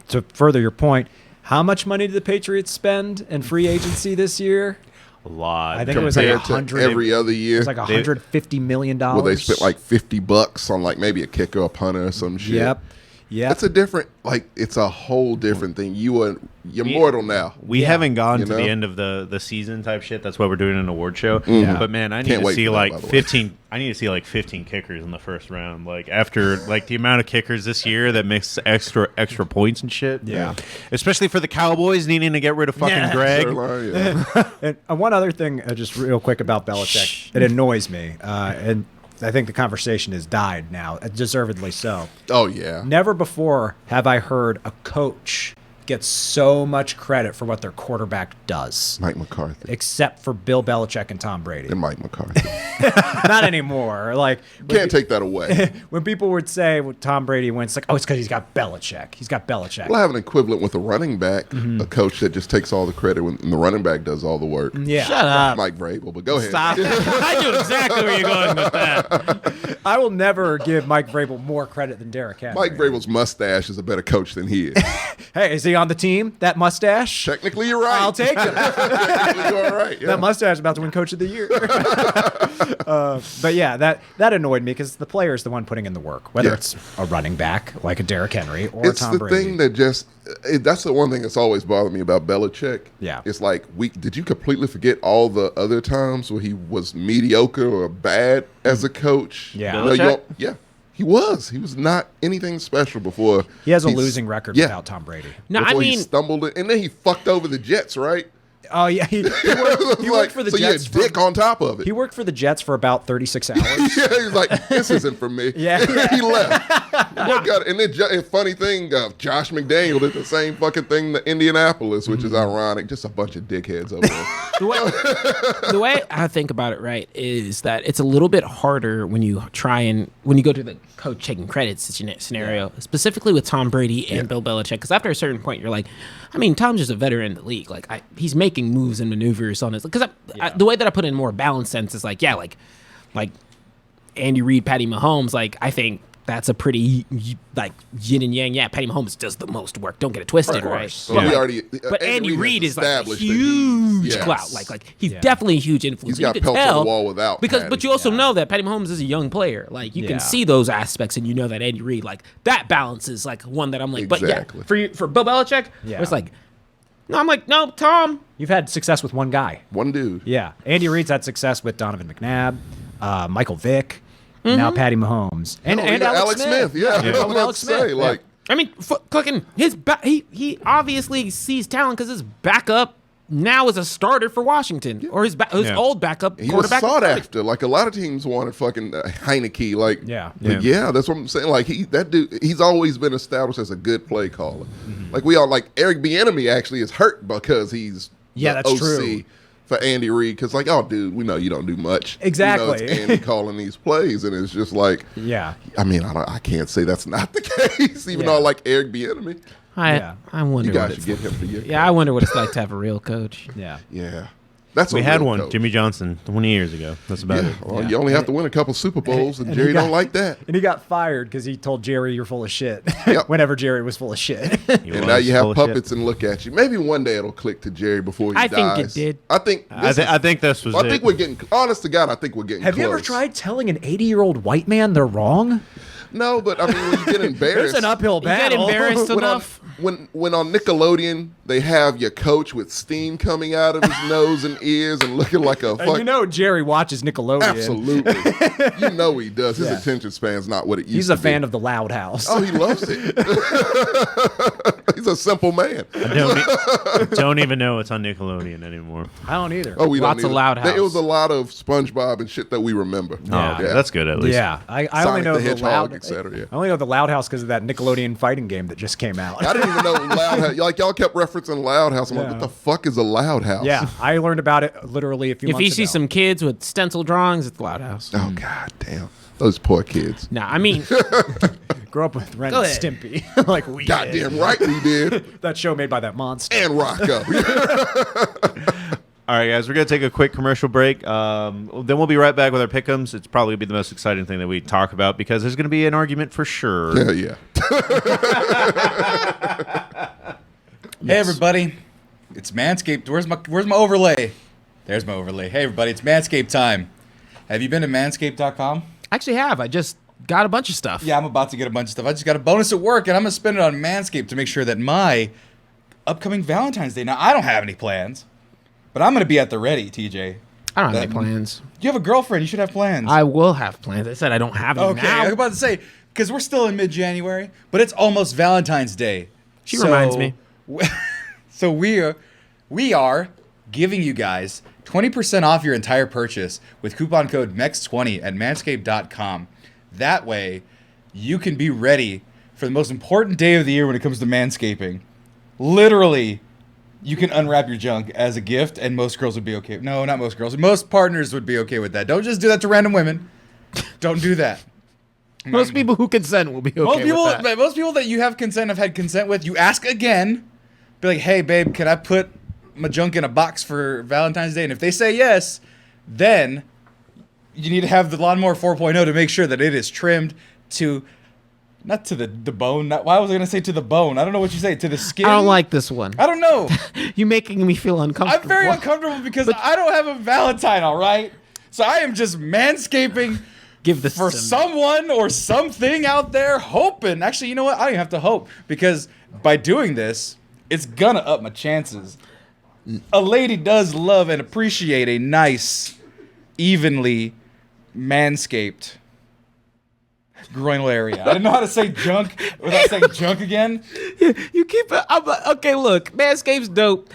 D: to further your point, how much money did the Patriots spend in free agency this year?
A: a lot.
D: I think it was like
E: Compared to
D: 100
E: every other year.
D: It was like $150 million.
E: Well, they spent like $50 on like maybe a kicker, a punter, or some shit.
D: Yep.
E: That's a different, like, it's a whole different thing. You're mortal now.
A: We haven't gone
E: You
A: to
E: know?
A: the end of the season type shit. That's why we're doing an award show.
D: Yeah.
A: But man, I need
E: Can't
A: to
E: wait
A: see
E: for that,
A: like
E: by the way.
A: 15. I need to see like 15 kickers in the first round. Like after like the amount of kickers this year that makes extra points and shit.
D: Yeah.
A: Especially for the Cowboys needing to get rid of fucking Greg.
E: Sure, yeah.
D: And one other thing, just real quick about Belichick, it annoys me, and I think the conversation has died now, deservedly so.
E: Oh, yeah.
D: Never before have I heard a coach gets so much credit for what their quarterback does,
E: Mike McCarthy
D: except for Bill Belichick and Tom Brady.
E: and Mike McCarthy.
D: Not anymore. Like
E: Can't take that away.
D: when people would say when Tom Brady wins, like, oh, it's because he's got Belichick. He's got Belichick.
E: We'll have an equivalent with a running back, a coach that just takes all the credit when the running back does all the work.
D: Yeah.
C: Shut up.
E: Mike Vrabel, but go ahead.
C: Stop. I knew exactly where you're going with that.
D: I will never give Mike Vrabel more credit than Derrick Henry.
E: Mike Vrabel's mustache is a better coach than he is.
D: Hey, is he on the team? That mustache?
E: Technically, you're right.
D: I'll take it.
E: Technically, you're all right. Yeah.
D: That mustache is about to win Coach of the Year. But yeah, that annoyed me because the player is the one putting in the work, whether
E: Yeah.
D: it's a running back like a Derrick Henry or
E: It's
D: Tom
E: the
D: Brady.
E: thing that just that's the one thing that's always bothered me about Belichick.
D: Yeah.
E: It's like did you completely forget all the other times where he was mediocre or bad as a coach?
D: Yeah.
E: No, you
A: Belichick?
E: don't- yeah. He was. He was not anything special before.
D: He has a
E: he's-
D: losing record
E: yeah,
D: without Tom Brady.
C: No, I
E: before he
C: mean,
E: stumbled and then he fucked over the Jets, right?
D: Oh yeah, he worked for the
E: so
D: Jets.
E: you had dick on top of it.
D: He worked for the Jets for about 36 hours.
E: Yeah, he's like, this isn't for me.
D: Yeah.
E: He left. Worked out. And then, funny thing, Josh McDaniel did the same fucking thing to Indianapolis, which is ironic. Just a bunch of dickheads over there.
C: the way I think about it, right, is that it's a little bit harder when you go to the coach taking credits scenario, specifically with Tom Brady and Bill Belichick, because after a certain point, you're like, I mean, Tom's just a veteran in the league. Like, he's making moves and maneuvers on his. Because the way that I put it in more balanced sense is like, yeah, like Andy Reid, Patty Mahomes. Like, I think that's a pretty like yin and yang. Yeah, Patty Mahomes does the most work. Don't get it twisted, right?
E: So
C: But,
E: he
C: like,
E: already,
C: but Andy
E: has
C: Reid is like a
E: established that
C: huge
E: yes.
C: clout. Like he's definitely a huge influence.
E: He's got
C: You can
E: pelts on
C: tell
E: the wall without
C: because,
E: Patty.
C: but you also know that Patty Mahomes is a young player. Like you
D: Yeah.
C: can see those aspects, and you know that Andy Reid, like that balance is like one that I'm like,
E: Exactly.
C: but yeah, for Bill Belichick,
D: Yeah.
C: it's like, no, I'm like, no, Tom.
D: You've had success with one guy.
E: One dude.
D: Yeah, Andy Reid's had success with Donovan McNabb, Michael Vick, now Patty Mahomes, and
E: Even
D: Alex Smith.
E: Yeah, I was about
D: Alex
E: to say,
D: Smith.
E: like,
C: I mean, cooking his he obviously sees talent because his backup now is a starter for Washington, or his old backup
E: he was
C: quarterback.
E: sought after. Like a lot of teams wanted fucking Heineke. Like,
D: Yeah.
E: but yeah, that's what I'm saying. Like that dude, he's always been established as a good play caller. Like we all like Eric Bieniemy actually is hurt because he's
D: Yeah,
E: the
D: that's
E: OC
D: true.
E: for Andy Reid. Because like, oh, dude, we know you don't do much.
D: Exactly.
E: You know, it's Andy calling these plays, and it's just like,
D: Yeah.
E: I mean, I can't say that's not the case. Even
D: Yeah.
E: though I like Eric Bieniemy,
C: I wonder
E: you
C: what
E: guys
C: it's
E: should get him for your.
C: Yeah, I wonder what it's like to have a real coach.
D: Yeah.
E: Yeah, that's
A: We
E: a
A: had
E: real
A: one,
E: coach.
A: Jimmy Johnson, 20 years ago. That's about
E: Yeah.
A: it.
E: Well, you only have to win a couple Super Bowls, and Jerry don't like that.
D: And he got fired because he told Jerry you're full of shit.
E: Yep.
D: Whenever Jerry was full of shit.
A: He
E: And
A: was
E: now you
A: full
E: have
A: of shit.
E: puppets and look at you. Maybe one day it'll click to Jerry before he
C: I
E: dies.
C: think it did.
E: I think.
A: I think this was
E: I
A: it.
E: think we're getting. Honest to God, I think we're getting.
D: Have you ever
E: close.
D: tried telling an 80-year-old white man they're wrong?
E: No, but I mean, when you get embarrassed,
D: It's an uphill
C: You get
D: battle.
C: embarrassed
E: when on,
C: enough.
E: when on Nickelodeon they have your coach with steam coming out of his nose and ears and looking like a
D: And
E: fuck.
D: you know Jerry watches Nickelodeon.
E: Absolutely, you know he does. His
D: Yeah.
E: attention span's not what it used
D: He's
E: to
D: a
E: be.
D: fan of the Loud House.
E: Oh, he loves it. He's a simple man.
A: Don't even know it's on Nickelodeon anymore.
D: I don't either.
E: Oh, we
C: Lots
E: don't
C: of
E: need
C: Loud
E: it. It
C: House.
E: was a lot of SpongeBob and shit that we remember.
A: Oh, okay, that's good at least.
D: Yeah, I only
E: Sonic
D: know
E: the
D: the
E: Hedgehog,
D: Loud,
E: etc. Yeah.
D: I only know the Loud House because of that Nickelodeon fighting game that just came out.
E: I didn't even know Loud House. Like y'all kept referencing Loud House. I'm like,
D: Yeah.
E: what the fuck is a Loud House?
D: Yeah, I learned about it literally a few
C: If
D: months
C: you
D: ago.
C: see some kids with stencil drawings, it's the Loud House.
E: Oh god damn, those poor kids.
C: Nah, I mean,
D: Grow up with Ren
C: Go
D: and
C: ahead.
D: Stimpy, like we did.
E: Goddamn right we did.
D: That show made by that monster.
E: And Rocco.
A: All right, guys, we're going to take a quick commercial break. Then we'll be right back with our pick'ems. It's probably going to be the most exciting thing that we talk about because there's going to be an argument for sure.
E: Hell yeah.
B: Hey everybody, it's Manscaped. Where's my overlay? There's my overlay. Hey everybody, it's Manscaped time. Have you been to manscaped.com?
C: I actually have. I just got a bunch of stuff.
B: Yeah, I'm about to get a bunch of stuff. I just got a bonus at work, and I'm gonna spend it on Manscaped to make sure that my upcoming Valentine's Day. Now I don't have any plans, but I'm gonna be at the ready, TJ.
C: I don't have
B: That-
C: any plans.
B: You have a girlfriend. You should have plans.
C: I will have plans. I said I don't have them
B: Okay, I was
C: now.
B: about to say because we're still in mid-January, but it's almost Valentine's Day.
C: She reminds me.
B: So we are giving you guys 20% off your entire purchase with coupon code MEX20 at manscaped.com. That way, you can be ready for the most important day of the year when it comes to manscaping. literally, you can unwrap your junk as a gift, and most girls would be okay. No, not most girls. Most partners would be okay with that. Don't just do that to random women. Don't do that.
C: Most people who consent will be okay with that.
B: Most people that you have had consent with, you ask again. Be like, hey, babe, can I put my junk in a box for Valentine's Day? And if they say yes, then you need to have the Lawnmower 4.0 to make sure that it is trimmed to, not to the bone. Why was I going to say to the bone? I don't know what you say. To the skin?
C: I don't like this one.
B: I don't know.
C: You're making me feel uncomfortable.
B: I'm very uncomfortable because I don't have a Valentine, all right? So I am just manscaping
C: Give this
B: for
C: to me.
B: someone or something out there, hoping. Actually, you know what? I don't even have to hope, because by doing this, it's gonna up my chances. A lady does love and appreciate a nice, evenly manscaped groinal area. I didn't know how to say junk without saying junk again.
C: You keep it. I'm like, okay, look, Manscaped's dope.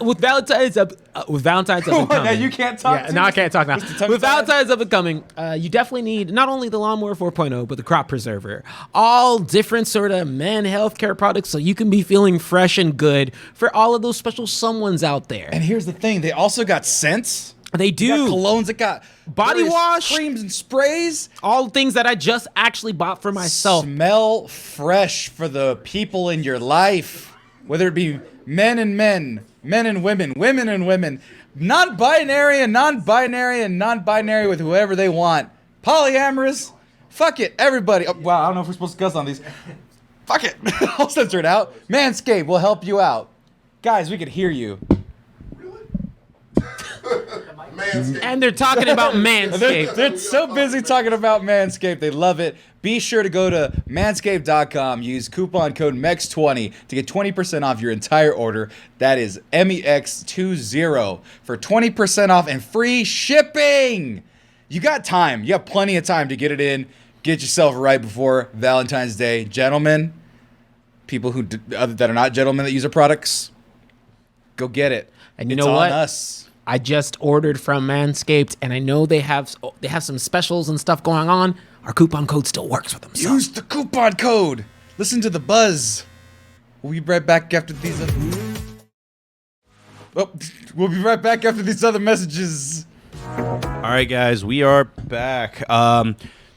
C: With Valentine's up and
B: Now
C: coming.
B: you can't talk.
C: Yeah, now I can't talk now.
B: Mr. Tongue
C: With
B: Tied?
C: Valentine's up and coming, you definitely need not only the Lawnmower 4.0, but the Crop Preserver. All different sort of men healthcare products, so you can be feeling fresh and good for all of those special someones out there.
B: And here's the thing: they also got scents.
C: They
B: They got
C: do.
B: colognes. That got
C: Body
B: various
C: wash.
B: creams, and sprays.
C: All things that I just actually bought for myself.
B: Smell fresh for the people in your life, whether it be men and men, men and women, women and women, non-binary and non-binary and non-binary with whoever they want, polyamorous. Fuck it, everybody. Oh, wow, I don't know if we're supposed to cuss on these. Fuck it, I'll censor it out. Manscaped will help you out, guys. We could hear you.
E: Manscaped.
C: And they're talking about Manscaped.
B: They're so busy talking about Manscaped. They love it. Be sure to go to manscaped.com. Use coupon code MEX20 to get 20% off your entire order. That is MEX20 for 20% off and free shipping. You got time. You have plenty of time to get it in. Get yourself right before Valentine's Day. Gentlemen, people who that are not gentlemen that use our products, go get it.
C: And you
B: It's
C: know
B: on
C: what?
B: us.
C: I just ordered from Manscaped, and I know they have some specials and stuff going on. Our coupon code still works with them. So.
B: Use the coupon code. Listen to the buzz. We'll be right back after these. We'll be right back after these other messages.
A: All right, guys, we are back.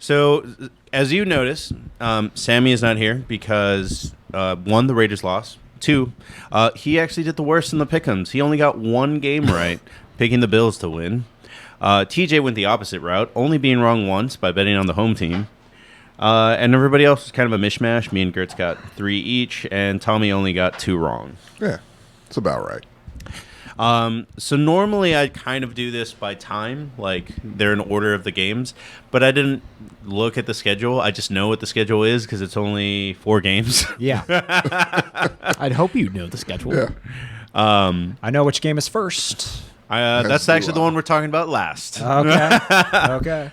A: So, as you notice, Sammy is not here because, one, the Raiders lost. Two, he actually did the worst in the pick'ems. He only got one game right, picking the Bills to win. TJ went the opposite route, only being wrong once by betting on the home team. And everybody else was kind of a mishmash. Me and Gertz got 3 each, and Tommy only got 2 wrong.
E: Yeah, it's about right.
A: So normally I kind of do this by time, like they're in order of the games, but I didn't look at the schedule. I just know what the schedule is because it's only 4 games.
D: Yeah.
C: I'd hope you know the schedule.
E: Yeah.
D: I know which game is first.
A: That's
E: do
A: actually the
E: I.
A: one we're talking about last.
D: Okay. Okay.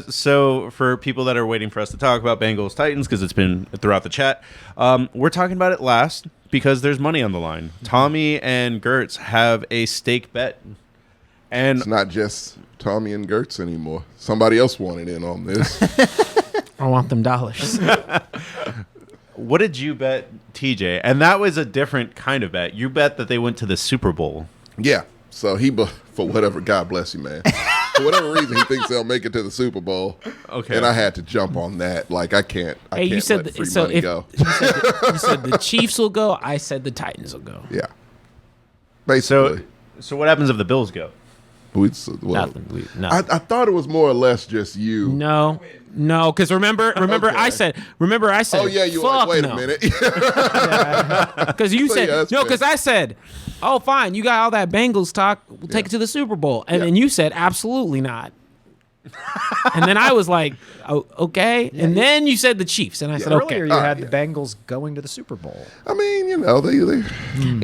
A: So for people that are waiting for us to talk about Bengals Titans, because it's been throughout the chat, we're talking about it last because there's money on the line. Tommy and Gertz have a stake bet, and
E: It's not just Tommy and Gertz anymore. Somebody else wanted in on this.
C: I want them dollars.
A: what did you bet, TJ? And that was a different kind of bet. You bet that they went to the Super Bowl.
E: Yeah. So for whatever, God bless you, man. For whatever reason, he thinks they'll make it to the Super Bowl.
A: Okay.
E: And I had to jump on that. Like, I can't
C: Hey, you said
E: let free
C: so.
E: money
C: If
E: go.
C: you said the Chiefs will go, I said the Titans will go.
E: Yeah.
A: So,
E: Basically.
A: so what happens if the Bills go?
C: Nothing.
E: I thought it was more or less just you.
C: No, because remember,
E: Okay.
C: I said.
E: Oh, yeah, you were like,
C: fuck
E: wait
C: no.
E: a minute.
C: Because you
E: So,
C: said
E: yeah, that's
C: no.
E: fair.
C: Because I said, oh, fine, you got all that Bengals talk. We'll take it to the Super Bowl, and
E: Yeah.
C: then you said absolutely not. And then I was like, oh, okay. And then you said the Chiefs, and I said, okay.
D: Earlier, you had the Bengals going to the Super Bowl.
E: I mean, they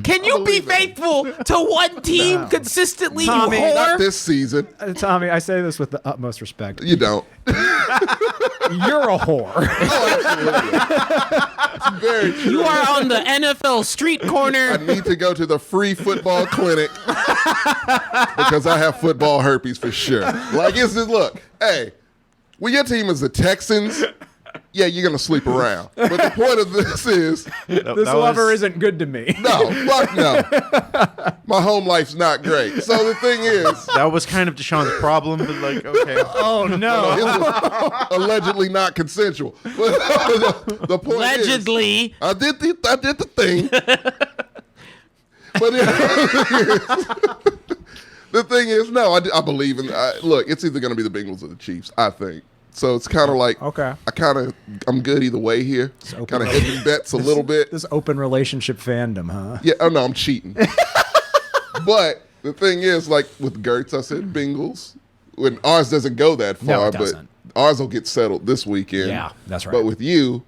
C: Can you be
E: believe it.
C: faithful to one team consistently,
D: Tommy,
C: you whore?
E: not this season.
D: Tommy, I say this with the utmost respect.
E: You don't.
D: You're a whore.
E: It's very true.
C: You are on the NFL street
E: I
C: corner.
E: need to go to the free football clinic because I have football herpes for sure. Like, it's just, look, hey, when your team is the Texans, yeah, you're gonna sleep around. But the point of this is,
D: This lover isn't good to me.
E: no, fuck no. My home life's not great. So the thing is,
A: That was kind of Deshaun's problem, but like, okay.
D: Oh no.
E: it was allegedly not consensual. But the point
C: Allegedly.
E: is, I did the thing. But the thing is, no, I believe in. Look, it's either going to be the Bengals or the Chiefs. I think so. It's kind of like
D: Okay.
E: I'm good either way here.
D: okay.
E: Kind of hedging bets a little bit.
D: This open relationship fandom, huh?
E: Yeah. Oh no, I'm cheating. But the thing is, like with Gertz, I said Bengals. When ours doesn't go that
D: No,
E: far,
D: it
E: but
D: doesn't.
E: ours will get settled this weekend.
D: Yeah, that's right.
E: But with you,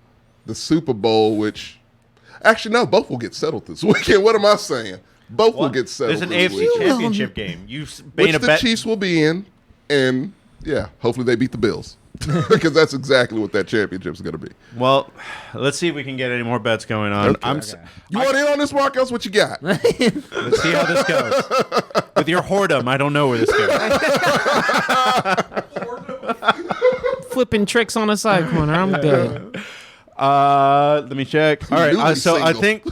E: the Super Bowl, which actually no, both will get settled this weekend. What am I saying? Both will get settled.
A: There's an
E: this
A: AFC
E: weekend.
A: Championship game. You
E: Which
A: made a
E: the
A: bet.
E: Chiefs will be in, and yeah, hopefully they beat the Bills because that's exactly what that championship's going to be.
A: Well, let's see if we can get any more bets going on.
E: Okay. You want in on this, Marcos? What you got?
A: Let's see how this goes. With your whoredom, I don't know where this goes.
C: Flipping tricks on a side corner. I'm good.
A: Let me check. All right,
E: Newly
A: so I
E: single.
A: think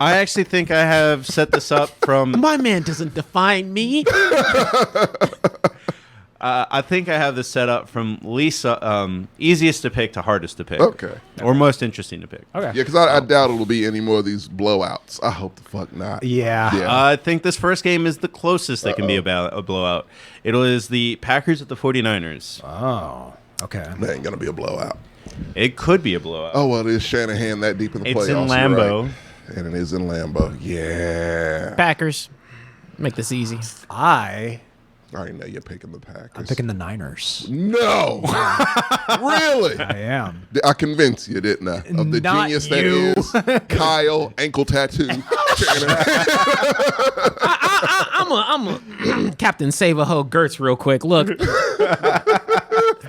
A: I actually think I have set this up from.
C: My man doesn't define me.
A: I think I have this set up from least easiest to pick to hardest to pick.
E: Okay.
A: Or most interesting to pick.
D: Okay.
E: Yeah, because I doubt it'll be any more of these blowouts. I hope the fuck not.
D: Yeah.
E: Yeah.
A: I think this first game is the closest that can be a blowout. It is the Packers at the 49ers.
D: Oh. Okay.
E: That ain't gonna be a blowout.
A: It could be a blowout.
E: Oh well, is Shanahan that deep in the
A: It's
E: playoffs?
A: in
E: You're
A: Lambeau.
E: right. And it is in Lambeau. Yeah.
C: Packers. Make this easy.
D: I
E: I already know you're picking the Packers.
D: I'm picking the Niners.
E: No. Really?
D: I am.
E: I convinced you, didn't I? Of the
D: Not
E: genius
D: you.
E: that is Kyle, ankle tattoo. Shanahan.
C: I'm a Captain Save a Ho Gertz real quick. Look.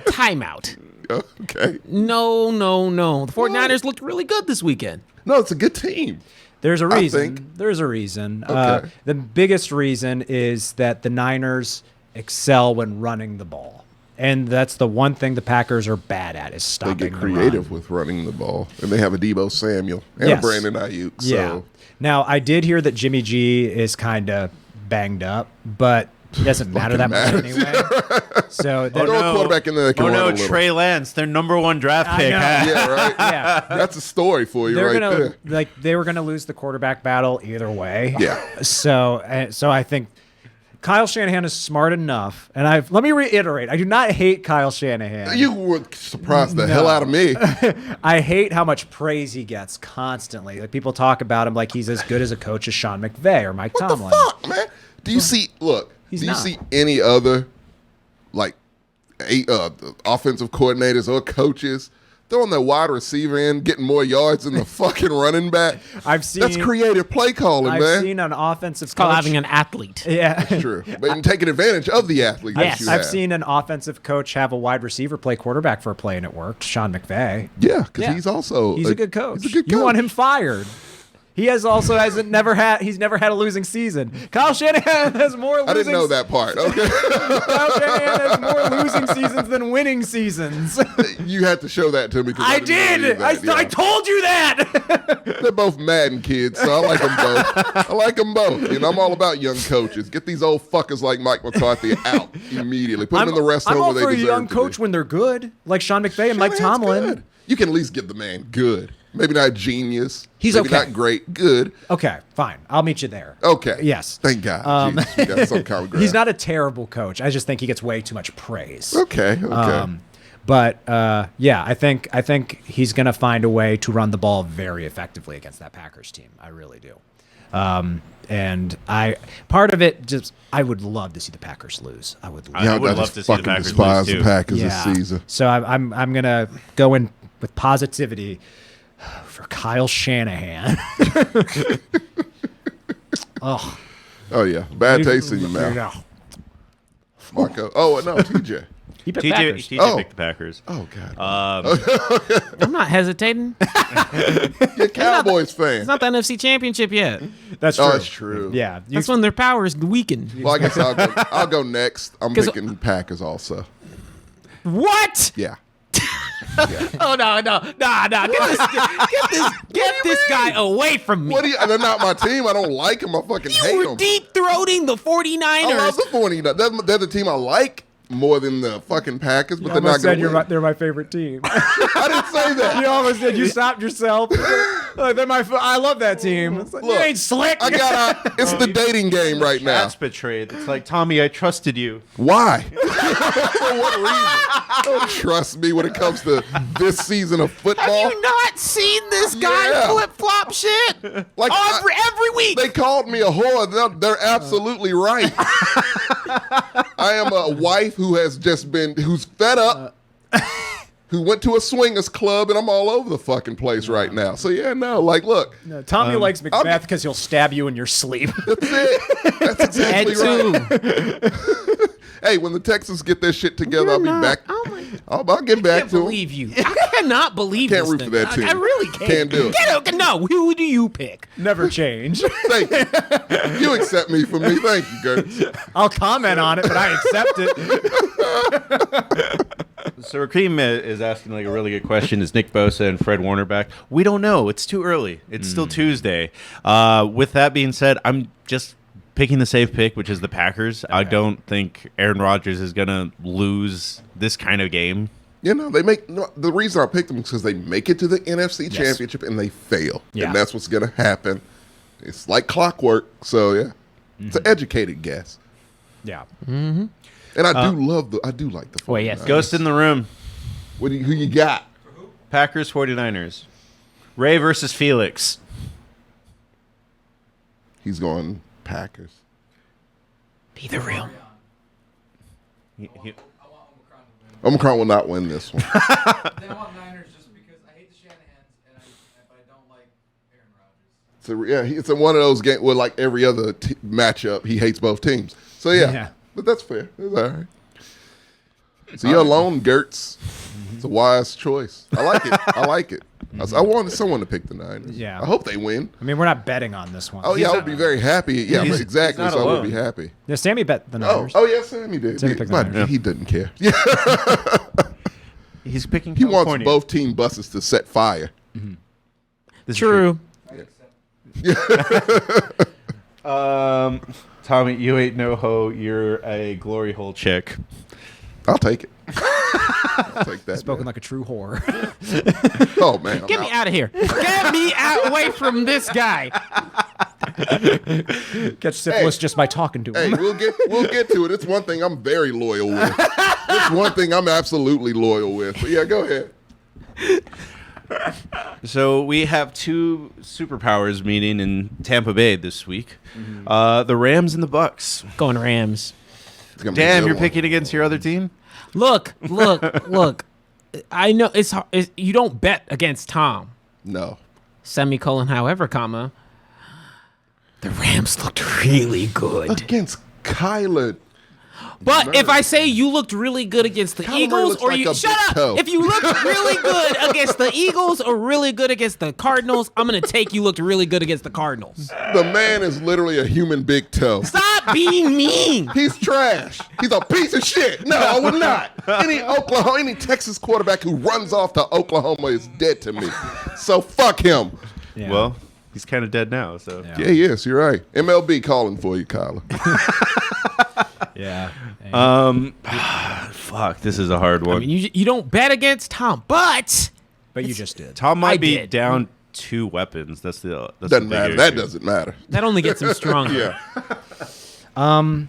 C: Timeout.
E: Okay.
C: No. The 49ers looked really good this weekend.
E: No, it's a good team.
D: There's a
E: I
D: reason.
E: think.
D: There's a reason.
E: Okay.
D: The biggest reason is that the Niners excel when running the ball. And that's the one thing the Packers are bad at is
E: They
D: stopping
E: get
D: the
E: creative
D: run.
E: with running the ball. And they have a Debo Samuel and
D: Yes.
E: a Brandon Ayuk. So
D: Yeah. Now, I did hear that Jimmy G is kind of banged up, but it doesn't matter that much
E: matters.
D: anyway. So
E: throw a quarterback in there that can run a little.
A: Trey Lance, their number one draft
D: I
A: pick.
D: know.
A: huh?
E: Yeah, right?
D: yeah,
E: That's a story for you
D: they're
E: right
D: gonna
E: there.
D: they were gonna lose the quarterback battle either way.
E: Yeah.
D: So I think Kyle Shanahan is smart enough, and let me reiterate: I do not hate Kyle Shanahan.
E: You would surprise the hell out of me.
D: I hate how much praise he gets constantly. Like people talk about him like he's as good as a coach as Sean McVay or Mike
E: What the
D: Tomlin.
E: fuck, man? Do you see? Look,
D: He's
E: do you
D: not.
E: see any other like offensive coordinators or coaches throwing their wide receiver in, getting more yards than the fucking running back?
D: I've seen
E: That's creative play calling,
D: I've
E: man.
D: seen an offensive
C: It's called
D: coach.
C: having an athlete.
D: Yeah.
E: True, but taking advantage of the athlete.
C: Yes.
E: that you
D: I've
E: have.
D: seen an offensive coach have a wide receiver play quarterback for a play and it worked. Sean McVay.
E: Yeah, because
D: Yeah.
E: he's also
D: He's a good coach.
E: He's a good coach.
D: You want him fired. He he's never had a losing season. Kyle Shanahan has more losing
E: I didn't know that part. Okay,
D: Kyle Shanahan has more losing seasons than winning seasons.
E: you had to show that to me. 'cause
D: I
E: didn't know
D: did.
E: that,
D: I
E: yeah.
D: told you that.
E: They're both Madden kids, so I like them both. I like them both. You know, I'm all about young coaches. Get these old fuckers like Mike McCarthy out immediately. Put them in the rest
D: I'm
E: home
D: all
E: where
D: for
E: they
D: a
E: deserve
D: young
E: to
D: coach
E: be.
D: when they're good, like Sean McVay and Mike
E: Shanahan's
D: Tomlin.
E: good. You can at least get the man good. Maybe not genius.
D: He's
E: maybe
D: okay.
E: not great. Good.
D: Okay, fine. I'll meet you there.
E: Okay.
D: Yes.
E: Thank God. Jesus, we got some common ground.
D: He's not a terrible coach. I just think he gets way too much praise.
E: Okay. Okay.
D: But yeah, I think he's going to find a way to run the ball very effectively against that Packers team. I really do. And part of it just I would love to see the Packers lose. I would love.
E: yeah,
A: would
E: I
A: love
E: just
A: to see the
E: fucking
A: Packers
E: despise
A: lose,
E: the
A: too.
E: Packers this season.
D: So I'm gonna go in with positivity for Kyle Shanahan. Oh,
E: Oh yeah, bad taste in your
D: there you
E: mouth,
D: go.
E: Marco. Oh no, TJ.
D: He picked
A: TJ,
D: Packers.
A: TJ picked the Packers.
E: Oh God.
C: I'm not hesitating.
E: You're a Cowboys fan.
C: It's not the NFC Championship yet.
D: That's true.
E: Oh, that's true.
D: Yeah,
C: That's when their power is weakened.
E: Well, I guess I'll go next. I'm
C: 'Cause-
E: picking Packers also.
C: What?
E: Yeah.
C: Oh no! Get this guy away from me.
E: What do you? They're not my team. I don't like them. I fucking hate
C: You were
E: them.
C: deep throating the 49ers.
E: I love the 49ers. They're the team I like more than the fucking Packers, but
D: You
E: they're not
D: almost
E: going
D: said
E: to win.
D: they're my favorite team.
E: I didn't say that.
D: You almost did. You stopped yourself. They're I love that team. It's like,
E: Look,
D: you ain't slick.
E: It's the dating game right now.
A: That's betrayed. It's like, Tommy, I trusted you.
E: Why? For what reason? Don't trust me when it comes to this season of football.
C: Have you not seen this guy
E: Yeah.
C: flip flop shit?
E: Like
C: every week.
E: They called me a whore. They're absolutely right. I am a wife who's fed up, who went to a swingers club, and I'm all over the fucking place right now. So yeah, no, like, look,
D: No, Tommy likes Macbeth because he'll stab you in your sleep.
E: that's it. That's exactly
C: Ed
E: right.
C: too.
E: Hey, when the Texans get their shit together, I'll be back.
C: Oh my!
E: I'll get back
C: I can't
E: to them.
C: believe you. I cannot believe
E: Can't
C: this
E: root
C: thing.
E: for that team.
C: I really can't.
E: Can't do it.
C: No, who do you pick?
D: Never change.
E: Thank you. You accept me for me. Thank you, Gertz.
D: I'll comment on it, but I accept it.
A: So Rakeem is asking like a really good question. Is Nick Bosa and Fred Warner back? We don't know. It's too early. It's still Tuesday. With that being said, I'm just picking the safe pick, which is the Packers. I don't think Aaron Rodgers is going to lose this kind of game.
E: You know, the reason I picked them is because they make it to the NFC Championship and they fail.
D: Yeah.
E: And that's what's going to happen. It's like clockwork. So, yeah. It's an educated guess.
D: Yeah.
E: And I do like the 49ers.
C: Wait, yes.
A: Ghost in the room.
E: Who you got?
A: Packers 49ers. Ray versus Felix.
E: He's going Packers.
C: Be the real.
E: Omicron will not win this one.
B: Then I want Niners just because I hate the Shanahans but I don't like Aaron Rodgers.
E: So yeah, it's one of those games where like every other matchup, he hates both teams. So yeah. But that's fair. It's all right. So you're alone, Gertz. It's a wise choice. I like it. I like it. I wanted someone to pick the Niners.
D: Yeah.
E: I hope they win.
D: I mean, we're not betting on this one.
E: Oh yeah, I would be very happy. Yeah,
A: he's
E: exactly.
A: not
E: So I would
A: alone.
E: be happy.
D: Yeah, Sammy bet the Niners.
E: Oh yeah, Sammy did.
D: Sammy picked the Niners.
E: He doesn't care. Yeah,
A: He's picking
E: he
A: California.
E: wants both team buses to set fire.
A: This is
C: True.
A: Tommy, you ain't no hoe. You're a glory hole chick.
E: I'll take it. I'll take that.
D: Spoken
E: man.
D: like a true whore.
E: Oh man,
C: Get me out of here. Get me away from this guy.
D: Catch syphilis just by talking to
E: Hey,
D: him.
E: we'll get to it. It's one thing I'm very loyal with. It's one thing I'm absolutely loyal with. But yeah, go ahead.
A: So we have two superpowers meeting in Tampa Bay this week. The Rams and the Bucks.
C: Going Rams.
E: It's gonna be a
A: Damn,
E: good
A: you're
E: one.
A: picking against your other team?
C: Look. I know it's hard. You don't bet against Tom.
E: No.
C: Semicolon. However, comma. The Rams looked really good.
E: Against Kyler.
C: But if I say you looked really good against the
E: Kyler Murray
C: Eagles,
E: looks
C: or
E: like
C: you
E: a
C: shut
E: big
C: up,
E: toe.
C: if you looked really good against the Eagles or really good against the Cardinals, I'm gonna take you looked really good against the Cardinals.
E: The man is literally a human big toe.
C: Stop being mean.
E: He's trash. He's a piece of shit. No, I would not. Any Texas quarterback who runs off to Oklahoma is dead to me. So fuck him.
D: Yeah.
A: Well, he's kind of dead now. So
E: Yeah, yes, you're right. MLB calling for you, Kyler.
D: Yeah.
A: fuck, this is a hard one.
C: I mean, you don't bet against Tom, but
D: But you just did.
A: Tom might
C: I
A: be
C: did.
A: down 2 weapons. That's the
E: Doesn't
A: big
E: matter.
A: issue.
E: That doesn't matter.
C: that only gets him stronger.
E: Yeah.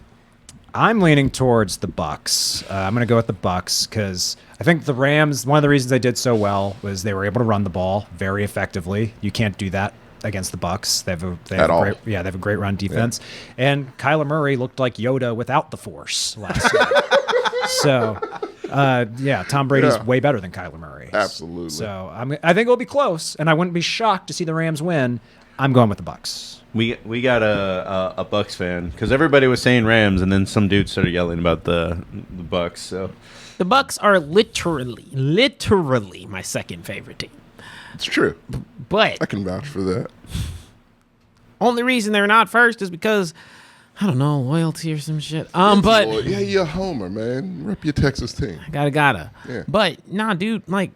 D: I'm leaning towards the Bucks. I'm going to go with the Bucks because I think the Rams. One of the reasons they did so well was they were able to run the ball very effectively. You can't do that against the Bucks. They have they have a great run defense, and Kyler Murray looked like Yoda without the Force last night. So, Tom Brady's
E: Yeah.
D: way better than Kyler Murray.
E: Absolutely.
D: So I think it'll be close, and I wouldn't be shocked to see the Rams win. I'm going with the Bucks.
A: We got a Bucks fan because everybody was saying Rams, and then some dude started yelling about the Bucks. So
C: The Bucks are literally my second favorite team.
E: It's true.
C: But
E: I can vouch for that.
C: only reason they're not first is because I don't know, loyalty or some shit. But
E: Yeah, you're a homer, man. Rep your Texas team.
C: gotta.
E: Yeah.
C: But nah, dude, like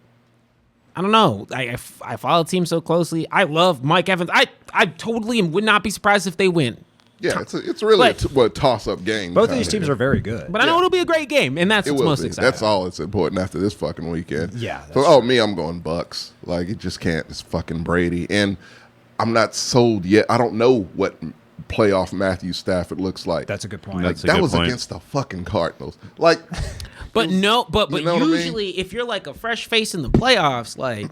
C: I don't know. I follow the team so closely. I love Mike Evans. I totally would not be surprised if they win.
E: Yeah, it's really
C: But-
E: a toss-up game.
D: Both of these teams are very good.
C: But I know it'll be a great game, and that's
E: It
C: what's
E: will
C: most
E: be.
C: exciting.
E: That's all that's important after this fucking weekend.
D: Yeah,
E: So,
D: that's
E: me, I'm going Bucks. Like, it just can't. It's fucking Brady. And I'm not sold yet. I don't know what playoff Matthew Stafford looks like.
D: That's a good point.
A: That's a
E: that
A: good
E: was
A: point.
E: against the fucking Cardinals. Like,
C: But no, but
E: You know what I mean?
C: usually if you're like a fresh face in the playoffs, like,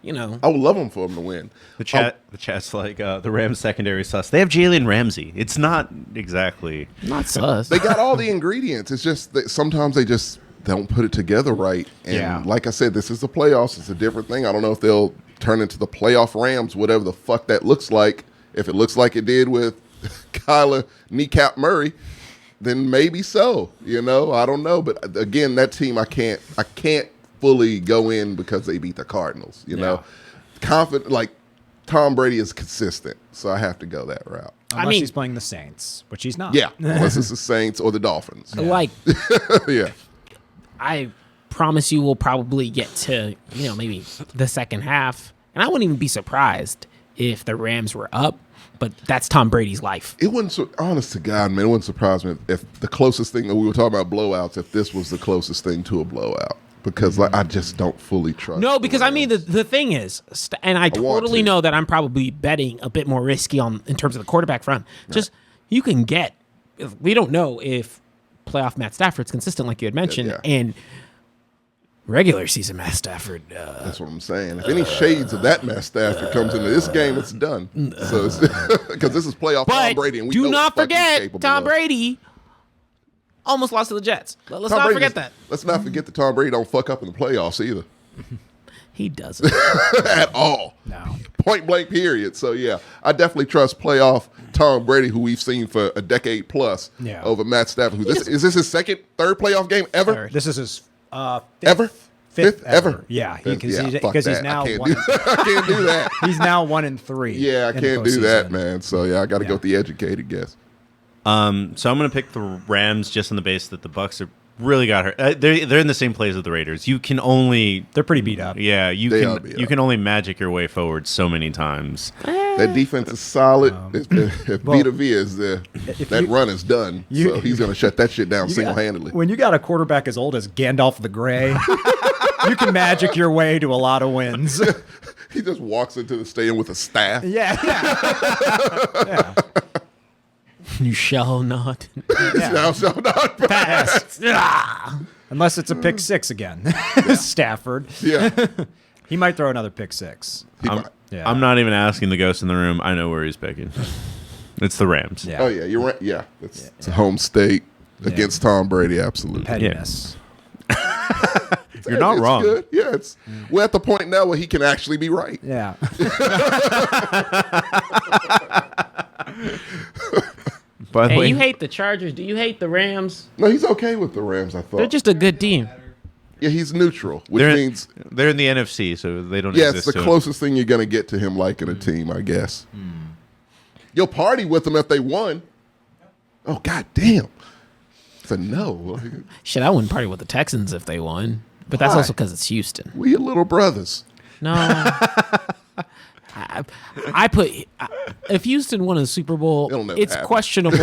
C: you know,
E: I would love them for them to win.
A: The chat's like the Rams secondary sus. They have Jalen Ramsey. It's not exactly.
C: not sus.
E: They got all the ingredients. It's just that sometimes they just don't put it together right. And
D: Yeah.
E: like I said, this is the playoffs. It's a different thing. I don't know if they'll turn into the playoff Rams, whatever the fuck that looks like. If it looks like it did with Kyler Kneecap Murray, then maybe so. You know, I don't know. But again, that team, I can't fully go in because they beat the Cardinals. You know, confident like Tom Brady is consistent, so I have to go that route.
D: Unless
C: mean-
D: he's playing the Saints, which he's not.
E: Yeah, unless it's the Saints or the Dolphins.
C: Like,
E: Yeah.
C: I promise you we'll probably get to, maybe the second half. And I wouldn't even be surprised if the Rams were up, but that's Tom Brady's life.
E: It wouldn't, honest to God, man, it wouldn't surprise me if the closest thing that we were talking about blowouts, if this was the closest thing to a blowout. Because I just don't fully trust.
C: No,
E: the
C: because I mean,
E: Rams.
C: the thing is, and I
E: want
C: totally
E: to.
C: know that I'm probably betting a bit more risky in terms of the quarterback front. Just, you can get, we don't know if playoff Matt Stafford's consistent, like you had mentioned,
E: yeah.
C: and regular season Matt Stafford.
E: That's what I'm saying. If any shades of that Matt Stafford comes into this game, it's done. So because this is playoff Tom
C: But
E: Brady, and we
C: do
E: know
C: not
E: what the fuck he's
C: forget,
E: capable
C: Tom
E: of.
C: Brady almost lost to the Jets. Let's
E: Tom
C: not
E: Brady
C: forget
E: just-
C: that.
E: Let's not forget that Tom Brady don't fuck up in the playoffs either,
C: He doesn't.
E: at all.
D: No.
E: Point blank, period. So yeah, I definitely trust playoff Tom Brady, who we've seen for a decade plus,
D: Yeah.
E: over Matt Stafford. Is this his third playoff game ever?
D: This is his
E: Ever?
D: fifth
E: ever?
D: Yeah,
E: Fuck
D: because
E: that.
D: he's now
E: I can't
D: one.
E: do, I can't do that.
D: He's now 1-3.
E: Yeah, I
D: in the
E: can't do that,
D: postseason.
E: man. So yeah, I got to go with the educated guess.
A: So I'm going to pick the Rams just on the base that the Bucks are really got hurt. They're in the same place as the Raiders. You can only
D: They're pretty beat up.
A: yeah you
E: They are
A: can
E: beat
A: you
E: up.
A: can only magic your way forward so many times.
E: That defense is solid. If Vita Vea is there, that run is done.
D: you-
E: So he's going to shut that shit down
D: You got-
E: single-handedly.
D: When you got a quarterback as old as Gandalf the Grey, you can magic your way to a lot of wins.
E: He just walks into the stadium with a staff.
D: Yeah. Yeah.
C: You shall not.
D: Yeah.
E: Thou shalt not pass.
D: Unless it's a pick six again. Stafford.
E: Yeah.
D: He might throw another pick six.
E: He
A: I'm,
E: might.
D: Yeah.
A: I'm not even asking the ghost in the room. I know where he's picking. It's the Rams.
D: Yeah.
E: Oh, yeah, you're right. Yeah. It's a home state against Tom Brady, absolutely.
D: Pettiness.
A: You're not
E: It's
A: wrong.
E: Good. Yeah, we're at the point now where he can actually be right.
D: Yeah.
A: By the
C: Hey,
A: way,
C: you hate the Chargers. Do you hate the Rams?
E: No, he's okay with the Rams, I thought.
C: They're just a good team.
E: Yeah, he's neutral, which
A: they're,
E: means
A: they're in the NFC, so they don't
E: yeah,
A: exist.
E: it's the
A: to it.
E: closest thing you're going to get to him liking a team, I guess. You'll party with them if they won. Oh, god damn. It's a no.
C: Shit, I wouldn't party with the Texans if they won. But that's
E: Why?
C: also because it's Houston.
E: We your little brothers.
C: No. I put if Houston won a Super Bowl,
E: It'll never
C: it's
E: happen.
C: questionable.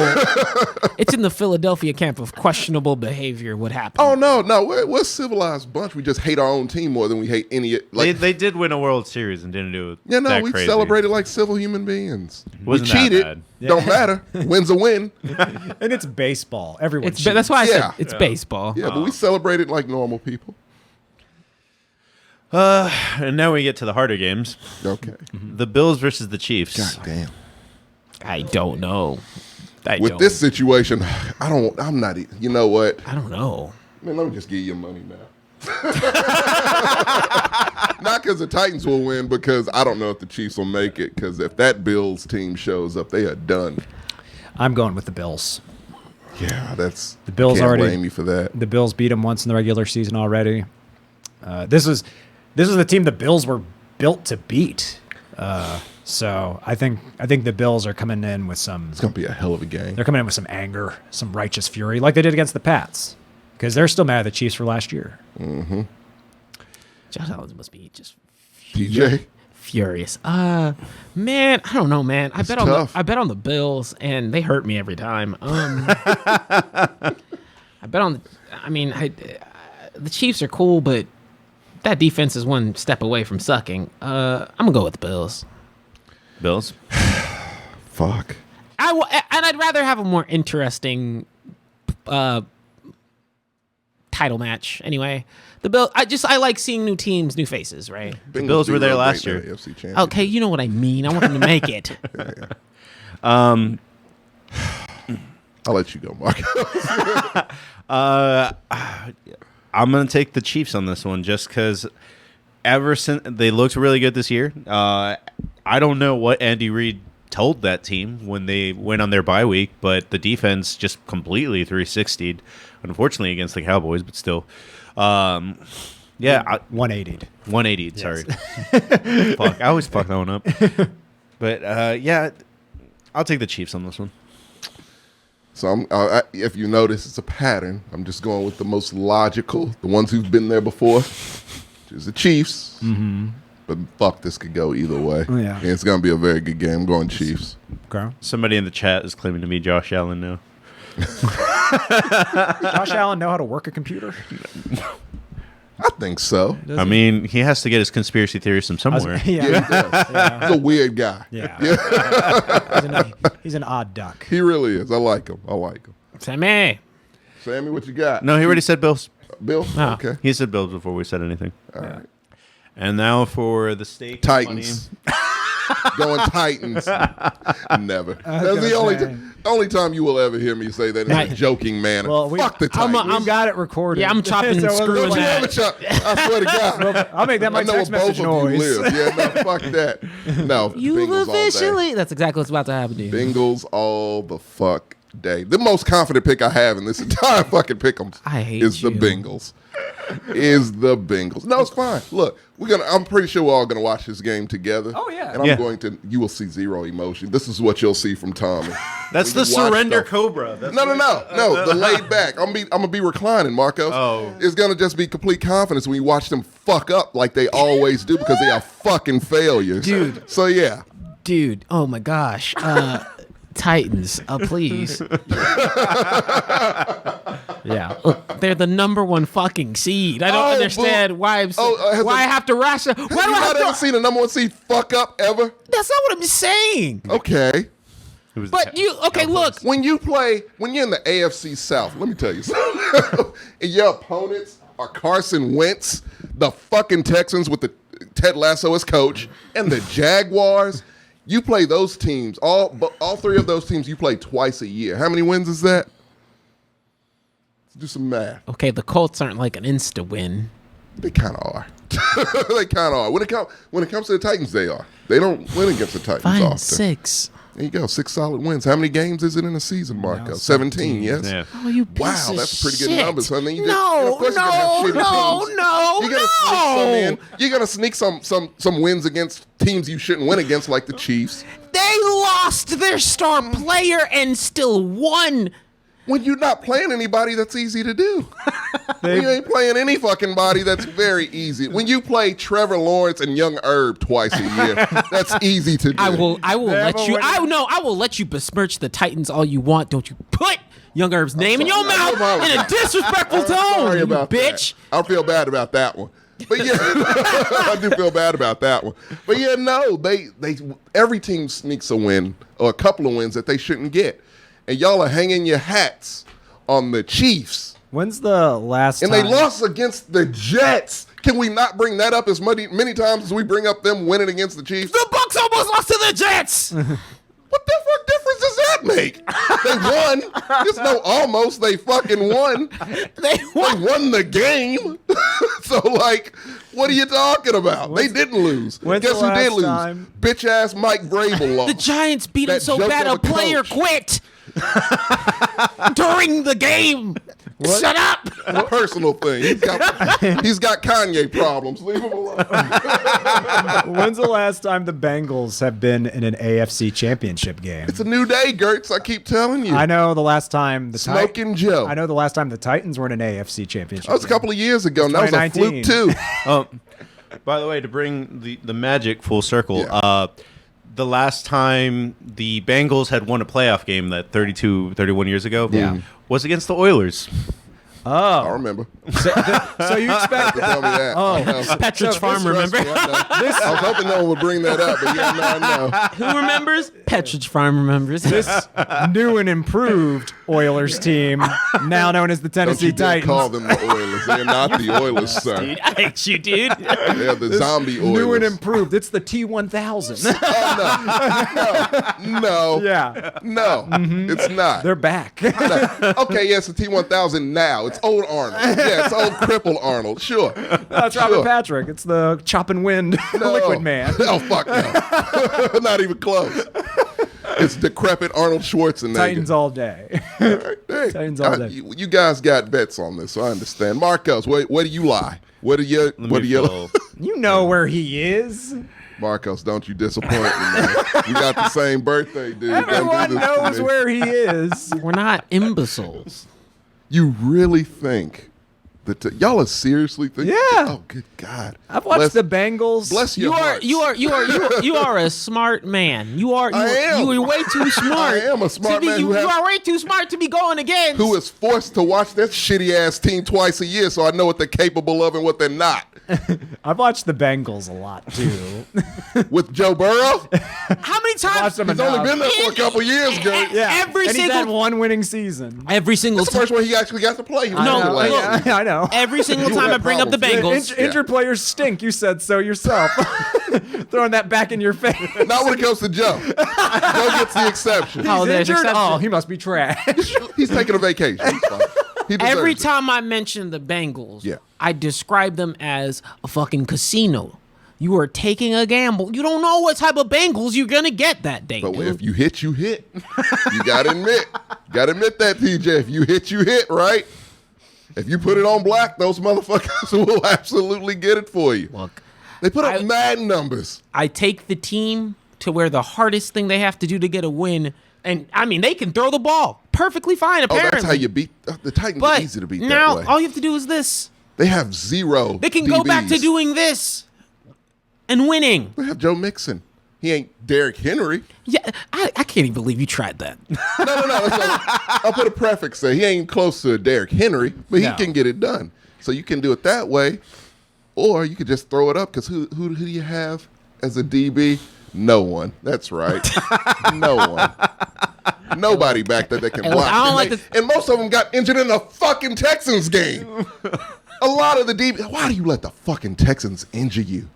C: It's in the Philadelphia camp of questionable behavior. What happened?
E: Oh, no. We're a civilized bunch. We just hate our own team more than we hate any. Like,
A: They did win a World Series and didn't do it.
E: yeah, no,
A: that
E: we
A: crazy.
E: celebrated like civil human beings.
A: Wasn't
E: we
A: that
E: cheated.
A: bad.
E: Don't matter. Win's a win.
D: And it's baseball. Everyone
C: That's why I
E: Yeah.
C: said it's baseball.
E: Yeah, but we celebrated like normal people.
A: And now we get to the harder games.
E: Okay.
A: The Bills versus the Chiefs.
E: God damn.
C: I don't know.
E: With this situation, I'm not. You know what?
C: I don't know.
E: Man, let me just give you your money now. Not because the Titans will win, because I don't know if the Chiefs will make it. Because if that Bills team shows up, they are done.
D: I'm going with the Bills.
E: Yeah, that's
D: The Bills
E: can't
D: already-
E: blame me for that.
D: The Bills beat them once in the regular season already. This is the team the Bills were built to beat. So I think the Bills are coming in with some.
E: It's gonna be a hell of a game.
D: They're coming in with some anger, some righteous fury, like they did against the Pats, because they're still mad at the Chiefs for last year.
C: Josh Allen must be just
E: DJ.
C: furious. Man, I don't know, man. I
E: tough.
C: bet on the Bills, and they hurt me every time. I bet on. The Chiefs are cool, but that defense is one step away from sucking. I'm gonna go with the Bills.
A: Bills.
E: Fuck.
C: And I'd rather have a more interesting title match. Anyway, the Bill. I like seeing new teams, new faces. Right.
A: The Bills were there last year.
E: AFC Championship.
C: Okay, you know what I mean. I want them to make it.
E: I'll let you go, Mark.
A: I'm going to take the Chiefs on this one just because ever since they looked really good this year. I don't know what Andy Reid told that team when they went on their bye week, but the defense just completely 360'd, unfortunately, against the Cowboys, but still.
D: 180'd.
A: 180'd, sorry. Fuck, I always fuck that one up. But, I'll take the Chiefs on this one.
E: So if you notice, it's a pattern. I'm just going with the most logical, the ones who've been there before, which is the Chiefs. Mm-hmm. But fuck, this could go either way.
D: Yeah.
E: And it's going to be a very good game. I'm going Chiefs.
D: Okay.
A: Somebody in the chat is claiming to be Josh Allen now.
D: Josh Allen know how to work a computer?
E: I think so.
A: I mean, he has to get his conspiracy theories from somewhere.
E: Yeah, he does.
D: Yeah.
E: He's a weird guy.
D: Yeah. He's an odd duck.
E: He really is. I like him.
C: Sammy.
E: Sammy, what you got?
A: No, he already said Bills.
E: Bill?
C: Oh.
E: Okay.
A: He said Bills before we said anything.
E: All right.
A: And now for the stake.
E: Titans. Going Titans. Never. That's the only time you will ever hear me say that in a joking manner.
D: Well,
E: fuck the Titans.
D: I'm got it recorded.
C: Yeah, I'm chopping and screwing
E: Don't you
C: that.
E: ever chop. I swear to God.
D: I'll make that my
E: I know
D: text
E: where both
D: message
E: of
D: noise.
E: you live. Yeah, no, fuck that. No,
C: You
E: Bengals
C: officially. That's exactly what's about to happen to you.
E: all day. Bengals all the fuck day. The most confident pick I have in this entire fucking pick'em
C: I hate
E: is the
C: you.
E: Bengals. No, it's fine. Look, I'm pretty sure we're all gonna watch this game together.
D: Oh, yeah.
E: And I'm
A: Yeah.
E: going to. You will see zero emotion. This is what you'll see from Tommy.
A: That's
E: When
A: the
E: you watch
A: surrender
E: stuff.
A: cobra. That's
E: No, the laid back. I'm gonna be reclining, Marcos.
A: Oh.
E: It's gonna just be complete confidence when you watch them fuck up like they always do because they are fucking failures,
C: Dude.
E: So yeah,
C: Dude, oh my gosh. Titans, please.
D: Yeah.
C: Look, they're the number one fucking seed. I don't understand why I'm why I have to ration. Why do
E: have you
C: I
E: not
C: have
E: ever
C: to?
E: seen a number one seed fuck up ever?
C: That's not what I'm saying.
E: Okay.
A: It was
C: But you, okay, look.
E: When you're in the AFC South, let me tell you something. And your opponents are Carson Wentz, the fucking Texans with the Ted Lasso as coach, and the Jaguars. You play those teams, all three of those teams you play twice a year. How many wins is that? Let's do some math.
C: Okay, the Colts aren't like an insta win.
E: They kind of are. They kind of are. When it comes to the Titans, they are. They don't win against the Titans
C: Fine,
E: often.
C: 6.
E: There you go. 6 solid wins. How many games is it in a season, Marco?
D: No,
E: 17, yes?
A: Yeah.
C: Oh, you piece
E: Wow,
C: of
E: that's a pretty good
C: shit.
E: number. So I mean,
C: No,
E: You're gonna sneak some in. You're gonna sneak some wins against teams you shouldn't win against, like the Chiefs.
C: They lost their star player and still won.
E: When you're not playing anybody, that's easy to do. When you ain't playing any fucking body, that's very easy. When you play Trevor Lawrence and Young Herb twice a year, that's easy to do.
C: I will let you.
D: winning.
C: I will let you besmirch the Titans all you want. Don't you put Young Herb's name in your
E: sorry.
C: mouth in a disrespectful
E: I'm
C: tone,
E: sorry
C: you
E: about
C: bitch.
E: that. I feel bad about that one. But yeah, I do feel bad about that one. But yeah, no, they every team sneaks a win or a couple of wins that they shouldn't get, and y'all are hanging your hats on the Chiefs.
D: When's the last
E: And
D: time?
E: they lost against the Jets. Can we not bring that up as many times as we bring up them winning against the Chiefs?
C: The Bucks almost lost to the Jets.
E: What the fuck difference does that make? They won. There's no almost. They fucking won.
C: They
E: They
C: won.
E: won the game. So, like, what are you talking about? They didn't lose.
D: when's
E: Guess
D: the
E: who did
D: last
E: lose?
D: time-
E: Bitch-ass Mike Vrabel lost.
C: The Giants beat him
E: That
C: so
E: joke
C: bad
E: of
C: a
E: a
C: player
E: coach.
C: quit during the game. Shut up.
E: Personal thing. He's got Kanye problems. Leave him alone.
D: When's the last time the Bengals have been in an AFC championship game?
E: It's a new day, Gertz. I keep telling you.
D: I know the last time
E: Smoking Joe.
D: I know the last time the Titans were in an AFC championship.
E: That was a couple of years ago, and that was a fluke
D: 2019.
E: too.
A: By the way, to bring the magic full circle,
E: Yeah.
A: The last time the Bengals had won a playoff game that 31 years ago was against the Oilers.
E: I remember.
D: So you expect
E: Tell me that.
D: Oh.
E: I know.
C: Petridge Farm, remember?
E: I was hoping no one would bring that up, but yeah, no, I know.
C: Who remembers? Petridge Farm remembers.
D: this new and improved Oilers team, now known as the
E: Don't
D: Tennessee
E: you dare
D: Titans.
E: call them the Oilers. They're not the Oilers, sir.
C: Dude, I hate you, dude.
E: They're the zombie Oilers.
D: New and improved. It's the T1000.
E: No.
D: Yeah.
E: No, it's not.
D: They're back.
E: Okay, yes, the T1000 now. It's old Arnold. Yeah, it's old crippled Arnold. Sure.
D: It's Robert Patrick. It's the chop and wind liquid man.
E: Oh, fuck no. Not even close. It's decrepit Arnold Schwarzenegger.
D: Titans all day.
E: All right, hey,
D: Titans all day.
E: You guys got bets on this, so I understand. Marcos, where do you lie? What do you?
D: You know where he is.
E: Marcos, don't you disappoint me, man. We got the same birthday, dude. Don't do
D: Everyone
E: this to
D: knows
E: me.
D: where he is.
C: We're not imbeciles.
E: You really think that y'all are seriously thinking?
D: Yeah.
E: Oh, good God.
D: I've watched the Bengals.
E: Bless your hearts.
C: You are a smart man. You are way too smart.
E: I am a smart
C: to be,
E: man
C: You,
E: who has-
C: you are way too smart to be going against.
E: Who is forced to watch that shitty ass team twice a year, so I know what they're capable of and what they're not.
D: I've watched the Bengals a lot too.
E: With Joe Burrow,
C: How many times?
D: Watched them
E: he's only been there for a couple years, Gert.
D: Yeah,
C: Every
D: and he's had
C: single-
D: one winning season.
C: Every single
E: That's the
C: time.
E: first one he actually got to play. He was
C: No,
E: injured last
C: look.
E: year.
D: I know.
C: Every single
E: You
C: time I
E: have
C: bring up the
E: problems.
C: Bengals.
D: Injured players stink. You said so yourself. Throwing that back in your face.
E: Not when it comes to Joe. Joe gets the exception.
C: Oh, there's
D: Injured?
C: exception.
D: Oh, he must be trash.
E: He's taking a vacation. He's fine. He deserves
C: Every
E: it.
C: time I mention the Bengals,
E: Yeah.
C: I describe them as a fucking casino. You are taking a gamble. You don't know what type of Bengals you're gonna get that day.
E: But
C: dude.
E: if you hit, you hit. You gotta admit. Gotta admit that, TJ. If you hit, right? If you put it on black, those motherfuckers will absolutely get it for you.
C: Look,
E: They put up
C: I-
E: mad numbers.
C: I take the team to where the hardest thing they have to do to get a win, and I mean they can throw the ball perfectly fine.
E: Oh,
C: Apparently,
E: that's how you beat the Titans.
C: But
E: Easy to beat
C: now
E: that way.
C: all you have to do is this.
E: They have zero.
C: They can go back to
E: DBs.
C: doing this and winning.
E: They have Joe Mixon. He ain't Derrick Henry.
C: Yeah, I can't even believe you tried that.
E: No. That's I'll put a prefix there. He ain't close to Derrick Henry, but he
D: No.
E: can get it done. So you can do it that way, or you could just throw it up. Because who do you have as a DB? No one. That's right. No one. Nobody back there that can
C: Hey,
E: block.
C: look, I don't
E: and,
C: like
E: and most of them got injured in the fucking Texans game. A lot of the DB. Why do you let the fucking Texans injure you?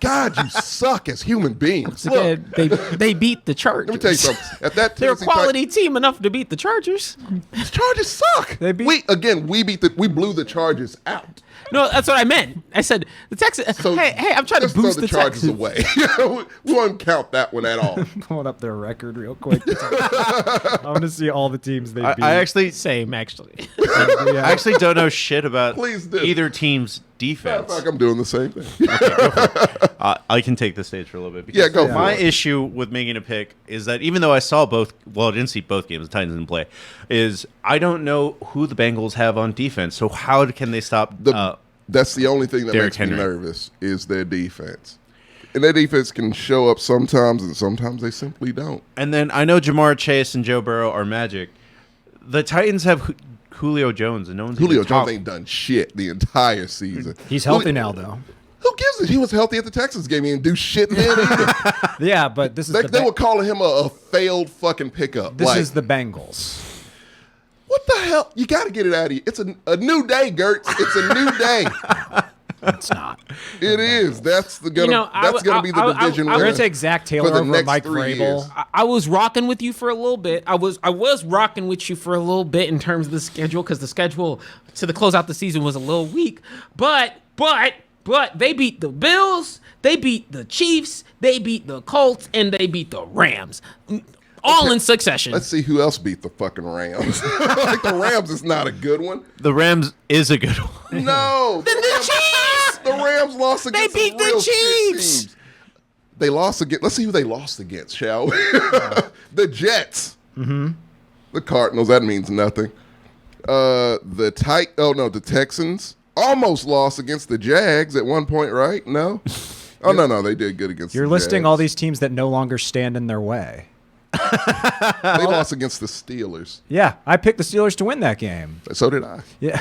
E: God, you suck as human beings. Look,
C: They beat the Chargers.
E: let me tell you something. At that
C: They're a
E: Tennessee
C: quality team enough to beat the Chargers.
E: The Chargers suck.
D: They beat-
E: we blew the Chargers out.
C: No, that's what I meant. I said the Texans.
E: So
C: hey, I'm trying to
E: just throw
C: boost
E: the
C: the
E: Chargers
C: Texans.
E: away. we won't count that one at all.
D: Pulling up their record real quick. I want to see all the teams they beat.
A: I actually
C: Same, actually.
A: I actually don't know shit about
E: Please do.
A: either team's
E: Matter of
A: defense.
E: fact, I'm doing the same thing.
A: I can take the stage for a little bit.
E: Yeah, go for
A: My
E: it.
A: issue with making a pick is that even though I saw both, well, I didn't see both games, the Titans didn't play, is I don't know who the Bengals have on defense. So how can they stop?
E: That's the only thing that
A: Derrick
E: makes me
A: Henry.
E: nervous is their defense. And their defense can show up sometimes, and sometimes they simply don't.
A: And then I know Jamar Chase and Joe Burrow are magic. The Titans have Julio Jones, and no one's
E: Julio
A: even talk-
E: Jones ain't done shit the entire season.
D: He's healthy
E: Julio-
D: now, though.
E: Who gives it? He was healthy at the Texans game. He didn't do shit then either.
D: Yeah, but this is
E: They were calling him a failed fucking pickup.
D: this
E: Like,
D: is the Bengals.
E: what the hell? You got to get it out of you. It's a new day, Gertz. It's a new day.
D: It's not.
E: It is. That's gonna be the division
D: We're
E: winner.
D: gonna take Zach Taylor
E: for the
D: over
E: next
D: Mike
E: 3
D: Vrabel.
E: years.
C: I was rocking with you for a little bit. I was rocking with you for a little bit in terms of the schedule because the schedule to the close out the season was a little weak. But they beat the Bills, they beat the Chiefs, they beat the Colts, and they beat the Rams. all in succession.
E: Let's see who else beat the fucking Rams. Like the Rams is not a good one.
A: The Rams is a good one.
E: No,
C: the Chiefs.
E: the Rams lost against
C: beat
E: some
C: the
E: real shit
C: Chiefs.
E: teams. They lost against. Let's see who they lost against, shall we? The Jets. Mm-hmm. The Cardinals. That means nothing. The Texans almost lost against the Jags at one point, right? No. Oh no, they did good against.
D: You're
E: the
D: listing
E: Jags.
D: all these teams that no longer stand in their way.
E: They lost against the Steelers.
D: Yeah, I picked the Steelers to win that game.
E: So did I.
D: Yeah.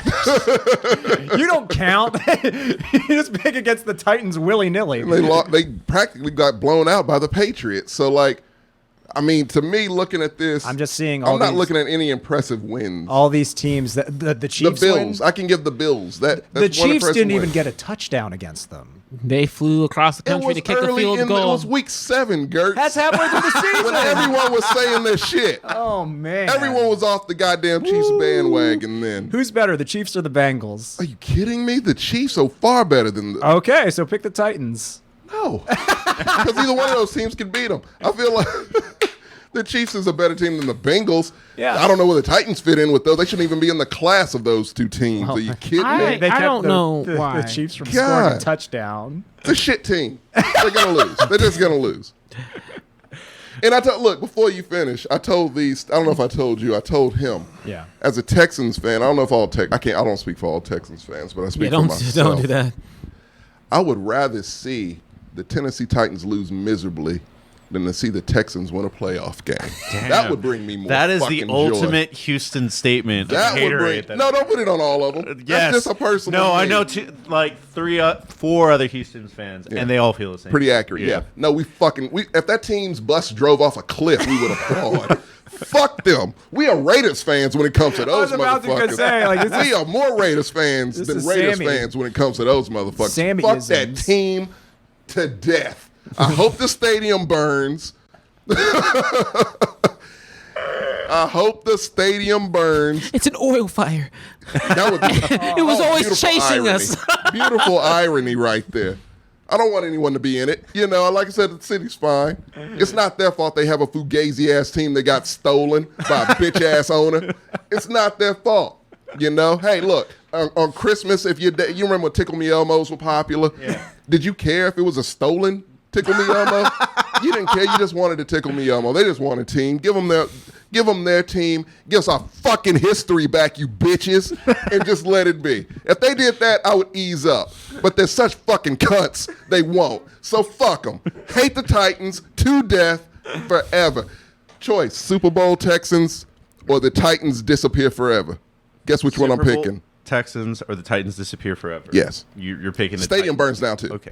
D: You don't count. You just pick against the Titans willy-nilly.
E: And they practically got blown out by the Patriots. So, like, I mean, to me, looking at this,
D: I'm just seeing
E: I'm not looking at any impressive wins.
D: all these teams that the
E: The
D: Chiefs
E: Bills.
D: win.
E: I can give the Bills. That's
D: The
E: one
D: Chiefs
E: impressive
D: didn't
E: win.
D: even get a touchdown against them.
C: They flew across the
E: It
C: country
E: was
C: to kick a
E: early
C: field
E: it
C: goal.
E: was week 7, Gert.
D: That's halfway through the season.
E: when everyone was saying their shit.
D: Oh man.
E: Everyone was off the goddamn Chiefs bandwagon then.
D: Who's better, the Chiefs or the Bengals?
E: Are you kidding me? The Chiefs are far better than the...
D: Okay, so pick the Titans.
E: No. Because either one of those teams can beat them. I feel like the Chiefs is a better team than the Bengals.
D: Yeah.
E: I don't know where the Titans fit in with those. They shouldn't even be in the class of those two teams. Are you kidding me?
C: I don't know
D: the
C: why.
D: Chiefs from
E: God.
D: scoring a touchdown.
E: It's a shit team. They're going to lose. They're just going to lose. And look, before you finish, I told these, I don't know if I told you, I told him.
D: Yeah.
E: As a Texans fan, I don't know if I don't speak for all Texans fans, but I speak
C: Yeah,
E: for myself.
C: don't do that.
E: I would rather see the Tennessee Titans lose miserably than to see the Texans win a playoff game. That would bring me more.
A: That is
E: fucking
A: the
E: joy.
A: ultimate Houston statement.
E: That
A: of
E: would
A: haterade
E: bring.
A: that-
E: No, don't put it on all of them.
A: Yes.
E: That's just a personal.
A: No, I
E: thing.
A: know four other Houston fans,
E: Yeah.
A: and they all feel the same.
E: Pretty accurate. Yeah. No, we if that team's bus drove off a cliff, we would applaud. Fuck them. We are Raiders fans when it comes to those
D: was about to
E: motherfuckers.
D: say, like, this
E: we are more Raiders fans
D: this
E: than
D: is
E: Raiders
D: Sammy.
E: fans when it comes to those motherfuckers.
D: Sammy-isms.
E: Fuck that team to death. I hope the stadium burns. I hope the stadium burns.
C: It's an oil fire.
E: That would be,
C: It was always
E: beautiful
C: chasing
E: irony.
C: us.
E: Beautiful irony right there. I don't want anyone to be in it. You know, like I said, the city's fine. It's not their fault they have a fugazi-ass team that got stolen by a bitch-ass owner. It's not their fault. You know? Hey, look, on Christmas, if you remember when Tickle Me Elmos were popular? Yeah. Did you care if it was a stolen Tickle Me Elmo? You didn't care. You just wanted to Tickle Me Elmo. They just want a team. Give them their team. Give us our fucking history back, you bitches, and just let it be. If they did that, I would ease up. But they're such fucking cunts, they won't. So fuck them. Hate the Titans to death forever. Choice, Super Bowl Texans or the Titans disappear forever. Guess which one I'm
A: Super Bowl
E: picking.
A: Texans or the Titans disappear forever.
E: Yes.
A: You're picking the
E: Stadium
A: Titans.
E: burns down too.
A: Okay.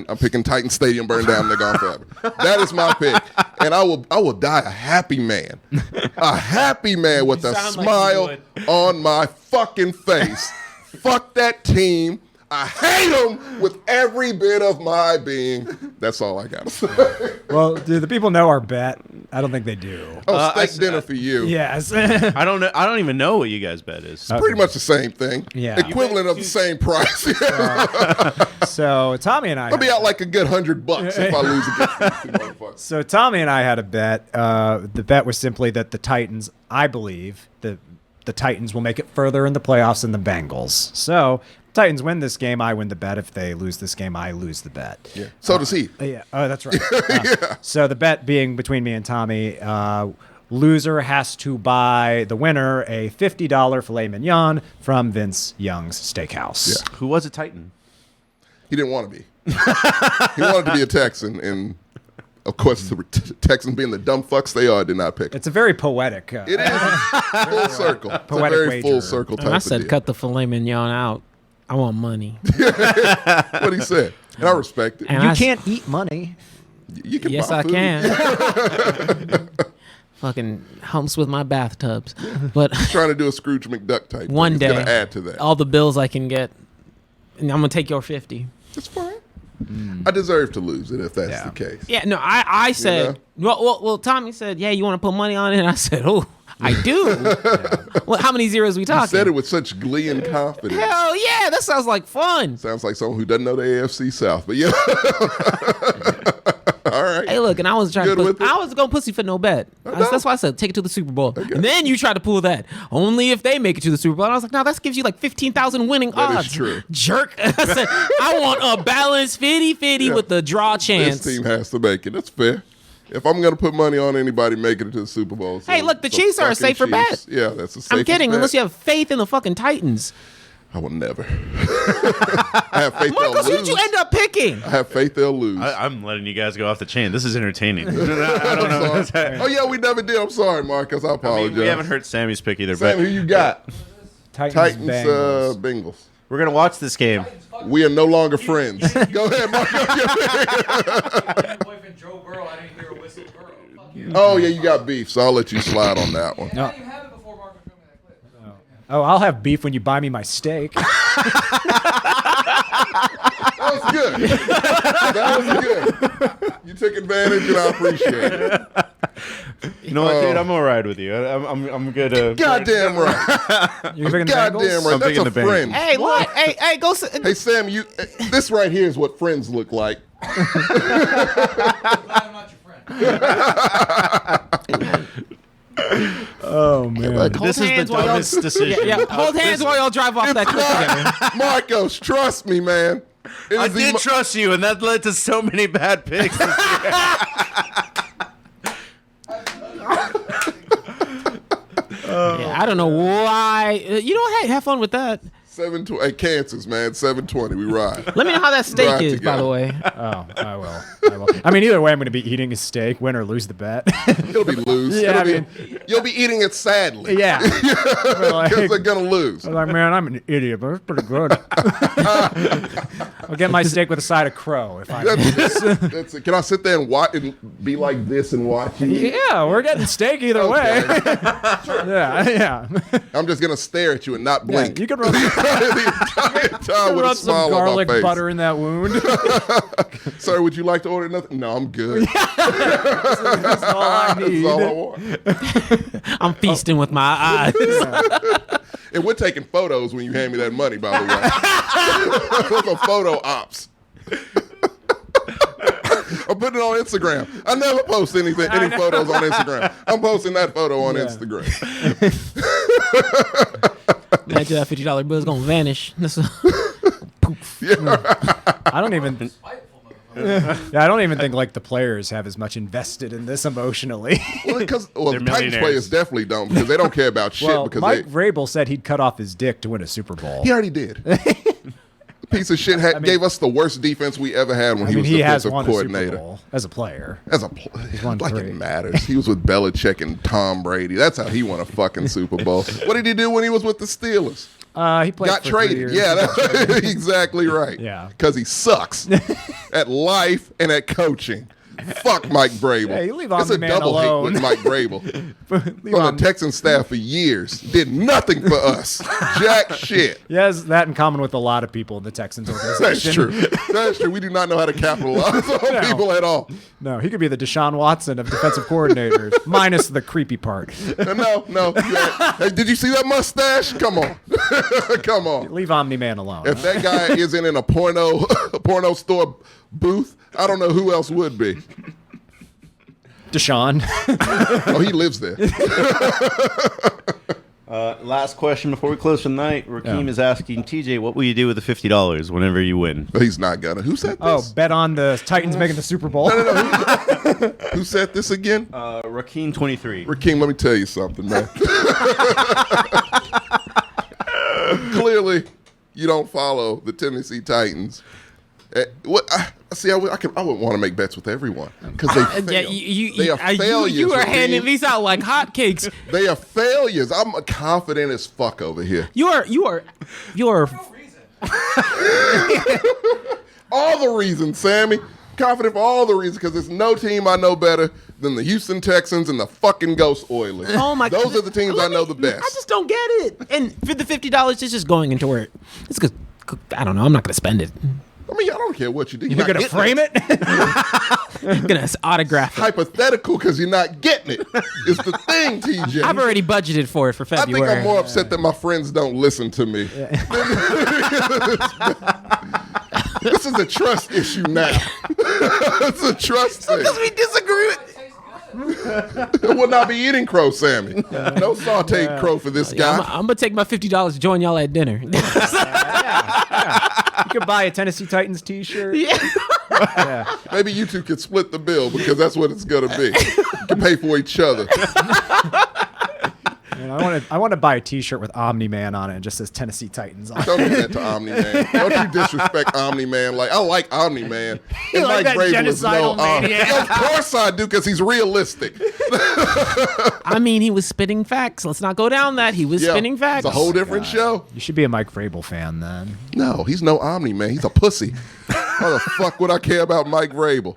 E: I'm picking Titan Stadium burn down. They're gone forever. That is my pick, and I will die a happy man, with a
C: sound like you
E: smile
C: would.
E: on my fucking face. Fuck that team. I hate them with every bit of my being. That's all I got to say.
D: Well, do the people know our bet? I don't think they do.
E: Oh, steak dinner for you.
D: Yes.
A: I don't know. I don't even know what you guys bet is.
E: Pretty much the same thing.
D: Yeah.
E: Equivalent of the same price.
D: So Tommy and I.
E: I'll be out like a good $100 if I lose against these two motherfuckers.
D: So Tommy and I had a bet. The bet was simply that the Titans, I believe, the Titans will make it further in the playoffs than the Bengals. So Titans win this game, I win the bet. If they lose this game, I lose the bet.
E: Yeah. So does he.
D: Yeah. Oh, that's right. So the bet being between me and Tommy, loser has to buy the winner a $50 filet mignon from Vince Young's Steakhouse.
E: Yeah.
A: Who was a Titan?
E: He didn't want to be. He wanted to be a Texan, and of course, the Texans being the dumb fucks they are, did not pick him.
D: It's a very poetic.
E: It is full circle. It's a
D: Poetic
E: very
D: wager.
E: full circle type
C: And I
E: of
C: said,
E: deal.
C: cut the filet mignon out. I want money.
E: What he said, and I respect it.
C: And
D: You
C: I-
D: can't eat money.
E: You can
C: Yes,
E: buy
C: I
E: food.
C: can. Fucking humps with my bathtubs. But
E: Trying to do a Scrooge McDuck type.
C: one
E: thing.
C: day,
E: He's gonna add to that.
C: all the bills I can get, and I'm gonna take your 50.
E: It's fine. I deserve to lose it if that's
D: Yeah.
E: the case.
C: Yeah, no, I said, well, Tommy said, yeah, you want to put money on it? And I said, oh, I do. Well, how many zeros we
E: You
C: talking?
E: said it with such glee and confidence.
C: Hell yeah, that sounds like fun.
E: Sounds like someone who doesn't know the AFC South, but yeah. All right.
C: Hey, look, and I was trying
E: Good with it?
C: I was going pussy for no bet. That's why I said take it to the Super Bowl.
E: Okay.
C: And then you tried to pull that only if they make it to the Super Bowl. And I was like, no, that gives you like 15,000 winning
E: That is
C: odds.
E: true.
C: Jerk. I said, I want a balanced 50-50 with the draw chance.
E: This team has to make it. That's fair. If I'm going to put money on anybody making it to the Super Bowl.
C: Hey, look, the Chiefs are a
E: fucking
C: safer bet.
E: Yeah, that's a safe
C: I'm kidding,
E: bet.
C: unless you have faith in the fucking Titans.
E: I will never. I have faith they'll
C: Marcos, who'd
E: lose.
C: you end up picking?
E: I have faith they'll lose.
A: I'm letting you guys go off the chain. This is entertaining. I don't know.
E: I'm sorry. Oh, yeah, we never did. I'm sorry, Marcus. I apologize.
A: We haven't heard Sammy's pick either,
E: Sam,
A: but
E: who you got?
D: Titans,
E: Titans,
D: Bengals.
E: Bengals.
A: we're going to watch this game.
E: We are no longer friends. Go ahead, Marcus.
B: Boyfriend Joe Burrow, I didn't hear a whistle. Burrow. Fuck you.
E: Oh, yeah, you got beef, so I'll let you slide on that one.
D: No.
B: I didn't have it before Marcus showed me that clip.
D: Oh, I'll have beef when you buy me my steak.
E: That was good. That was good. You took advantage, and I appreciate it.
A: You know what, dude? I'm all right with you. I'm good.
E: Goddamn right.
D: You're picking the
E: Goddamn
D: Bengals?
E: right.
A: I'm
E: That's
A: picking
E: a
A: the Bengals.
E: friend.
C: Hey, look. Hey, go sit.
E: Hey, Sam, you. This right here is what friends look like.
B: I'm glad I'm not your friend.
D: Oh, man.
C: Look, hold
A: This is the
C: hands while y'all-
A: dumbest decision.
C: Yeah, hold hands while y'all drive off that cliff together.
E: Marcos, trust me, man. It
A: I
E: is the
A: did trust you, and that led to so many bad picks.
C: Yeah, I don't know why. You know what? Hey, have fun with that.
E: 720. Hey, Kansas, man. 720. We ride.
C: Let me know how that steak
E: Right
C: is, by
E: together.
C: the way.
D: Oh, I will. I mean, either way, I'm going to be eating a steak, win or lose the bet.
E: It'll be lose.
D: Yeah,
E: You'll be eating it sadly.
D: yeah. But like,
E: Because they're gonna lose.
D: I was like, man, I'm an idiot, but it's pretty good. I'll get my steak with a side of crow if I.
E: That's it. Can I sit there and watch and be like this and watch you?
D: Yeah, we're getting steak either way. yeah.
E: I'm just gonna stare at you and not blink.
D: You can rub,
E: the entire time with a
D: rub
E: smile
D: some garlic
E: on my face.
D: butter in that wound.
E: Sir, would you like to order nothing? No, I'm good.
D: That's all I
E: That's
D: need.
E: all I want.
C: I'm feasting with my eyes.
E: And we're taking photos when you hand me that money, by the way. Those are photo ops. I'm putting it on Instagram. I never post any photos on Instagram. I'm posting that photo on Instagram.
C: Imagine that $50 bill is gonna vanish.
D: I don't even. Yeah, I don't even think like the players have as much invested in this emotionally.
E: Well, because
A: They're
E: the Titans
A: millionaires.
E: players definitely don't because they don't care about shit.
D: Well,
E: Because
D: Mike Vrabel said he'd cut off his dick to win a Super Bowl.
E: he already did. Piece of shit gave us the worst defense we ever had when
D: I
E: he
D: mean,
E: was
D: he has
E: defensive
D: won a Super
E: coordinator.
D: Bowl as a player.
E: As a
D: won
E: like
D: 3.
E: it matters. He was with Belichick and Tom Brady. That's how he won a fucking Super Bowl. What did he do when he was with the Steelers?
D: He played
E: Got
D: for 3
E: traded.
D: years.
E: Yeah, that's exactly right.
D: Yeah.
E: Because he sucks at life and at coaching. Fuck Mike Vrabel.
D: Hey, you leave
E: it's
D: Omni
E: a
D: Man
E: double
D: alone.
E: hate with Mike Vrabel.
D: Leave
E: On
D: Omni-
E: the Texan staff for years. Did nothing for us. Jack shit.
D: He has that in common with a lot of people in the Texans organization.
E: That's true. That's true. We do not know how to capitalize on people at all.
D: No, he could be the Deshaun Watson of defensive coordinators, minus the creepy part.
E: No. Hey, did you see that mustache? Come on. Come on.
D: Leave Omni Man alone.
E: If that guy isn't in a porno store booth, I don't know who else would be.
D: Deshaun.
E: Oh, he lives there.
A: Last question before we close for the night. Rakeem is asking TJ, what will you do with the $50 whenever you win?
E: He's not gonna. Who said
D: Oh,
E: this?
D: bet on the Titans making the Super Bowl.
E: Who said this again?
A: Rakeem 23.
E: Rakeem, let me tell you something, man. Clearly, you don't follow the Tennessee Titans. What? I wouldn't want to make bets with everyone because they fail. They are failures.
C: you are
E: Rakeem.
C: handing these out like hotcakes.
E: They are failures. I'm confident as fuck over here.
C: You are.
E: All the reasons, Sammy. Confident for all the reasons because there's no team I know better than the Houston Texans and the fucking Ghost Oilers.
C: Oh my!
E: Those are the teams I know the best.
C: I just don't get it. And for the $50, it's just going into where it's good. I don't know. I'm not gonna spend it.
E: I mean, I don't care what you do.
D: You're going to frame it?
C: I'm gonna autograph it.
E: Hypothetical because you're not getting it. It's the thing, TJ.
C: I've already budgeted for it for
E: I
C: February.
E: think I'm more upset that my friends don't listen to me. This is a trust issue now. It's a trust thing.
C: Because we disagree with.
E: I will not be eating crow, Sammy. No sauteed crow for this guy.
C: I'm gonna take my $50 to join y'all at dinner.
D: You could buy a Tennessee Titans T-shirt.
C: Yeah.
E: Maybe you two could split the bill because that's what it's gonna be. You can pay for each other.
D: And I want to buy a T-shirt with Omni Man on it. And just says Tennessee Titans on it.
E: Don't do that to Omni Man. Don't you disrespect Omni Man? Like I like Omni Man.
D: You
E: And
D: like that
E: Vrabel is
D: genocidal maniac.
E: Of course I do, because he's realistic.
C: I mean, he was spitting facts. Let's not go down that. He was spitting facts.
E: It's a whole different show.
D: You should be a Mike Vrabel fan then.
E: No, he's no Omni Man. He's a pussy. Why the fuck would I care about Mike Vrabel?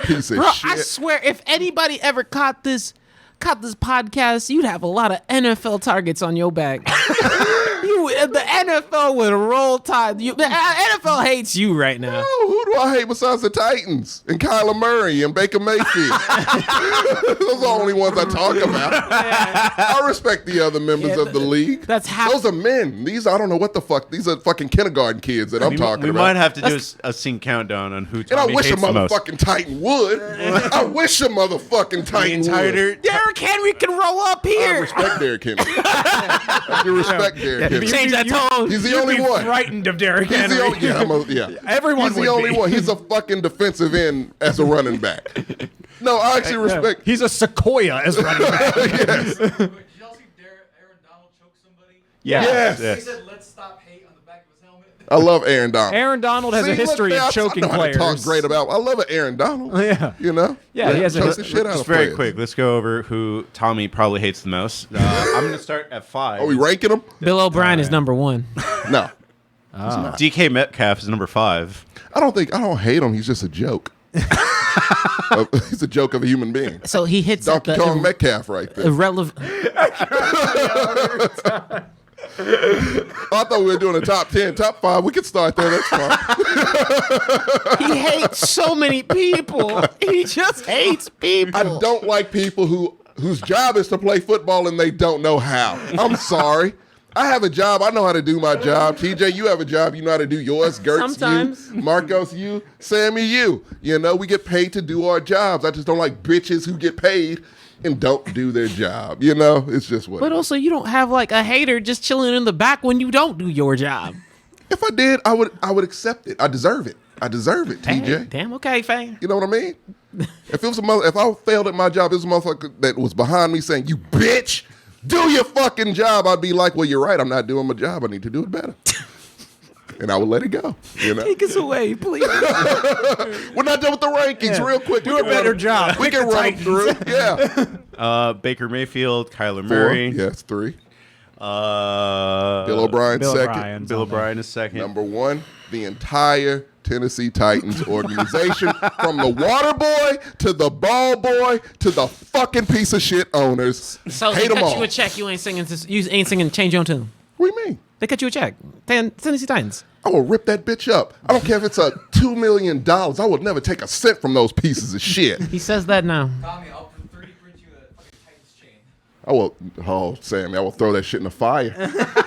E: Piece of
C: Bro,
E: shit.
C: I swear, if anybody ever caught this podcast, you'd have a lot of NFL targets on your back. The NFL would roll tide. The NFL hates you right now.
E: Oh, who do I hate besides the Titans and Kyler Murray and Baker Mayfield? Those are the only ones I talk about. I respect the other members of the league.
C: That's how.
E: Those are men. These, I don't know what the fuck. These are fucking kindergarten kids that I'm talking
A: We
E: about.
A: might have to do a sync countdown on who
E: And I
A: Tommy
E: wish a
A: hates the most.
E: motherfucking Titan would. I wish a motherfucking Titan would.
C: Derrick Henry can roll up
E: I
C: here.
E: respect Derrick Henry. I do respect Derrick Henry.
C: Change that tone.
E: He's the only one.
D: Frightened of Derrick
E: He's
D: Henry.
E: the only, yeah.
D: Everyone
E: He's the
D: would
E: only
D: be.
E: one. He's a fucking defensive end as a running back. No, I actually respect.
D: He's a sequoia as running back.
B: Did y'all see Aaron Donald choke somebody?
E: Yes.
B: He said, "Let's stop hate" on the back of his helmet.
E: I love Aaron Donald.
D: Aaron Donald has
E: See,
D: a history
E: look,
D: of choking
E: I know how to
D: players.
E: talk great about. I love it, Aaron Donald.
D: Yeah.
E: You know.
D: Yeah, he has a
E: Choke the
D: history.
E: shit out
A: Just
E: of
A: very
E: players.
A: quick. Let's go over who Tommy probably hates the most. I'm going to start at 5.
E: Are we ranking them?
C: Bill O'Brien is number 1.
E: No,
A: DK Metcalf is number 5.
E: I don't hate him. He's just a joke. He's a joke of a human being.
C: So he hits at
E: Donkey
C: the
E: Kong Metcalf right there.
C: irrelevant.
E: I thought we were doing a top 10, top 5. We could start there. That's fine.
C: He hates so many people. He just hates people.
E: I don't like people whose job is to play football and they don't know how. I'm sorry. I have a job. I know how to do my job. TJ, you have a job. You know how to do yours. Gertz,
C: Sometimes.
E: you. Marcos, you. Sammy, you. You know, we get paid to do our jobs. I just don't like bitches who get paid and don't do their job. You know, it's just what.
C: But also, you don't have like a hater just chilling in the back when you don't do your job.
E: If I did, I would accept it. I deserve it. I deserve it, TJ.
C: Hey, damn, okay, fam.
E: You know what I mean? If I failed at my job, it was a motherfucker that was behind me saying, "You bitch, do your fucking job," I'd be like, "Well, you're right. I'm not doing my job. I need to do it better." And I would let it go. You know?
C: Take us away, please.
E: We're not done with the rankings. Real quick.
D: Do a better job.
E: We can run them through. Yeah.
A: Baker Mayfield, Kyler
E: 4.
A: Murray.
E: Yes, 3.
A: Bill
E: Bill O'Brien,
D: Bill
E: second.
D: O'Brien's
A: Bill
D: on there.
A: O'Brien is second.
E: Number 1, the entire Tennessee Titans organization, from the water boy to the ball boy to the fucking piece of shit owners.
C: So they
E: Hate them
C: cut
E: all.
C: you a check. You ain't singing. You ain't singing. Change your tune.
E: What do you mean?
C: They cut you a check. Tennessee Titans.
E: I will rip that bitch up. I don't care if it's $2 million. I would never take a cent from those pieces of shit.
C: He says that now.
B: Tommy, I'll 3D print you a fucking Titans chain.
E: I will, Sammy, I will throw that shit in the fire.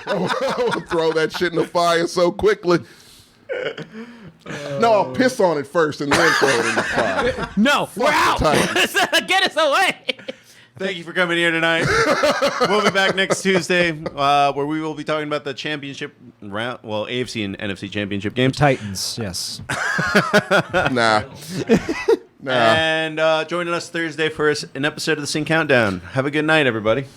E: I will throw that shit in the fire so quickly. No, I'll piss on it first and then throw it in the fire.
C: No, we're out.
E: the
C: Get us away.
A: Thank you for coming here tonight. We'll be back next Tuesday, where we will be talking about the championship round, well, AFC and NFC championship games.
D: Titans, yes.
E: Nah.
A: And joining us Thursday for an episode of the Sync Countdown. Have a good night, everybody.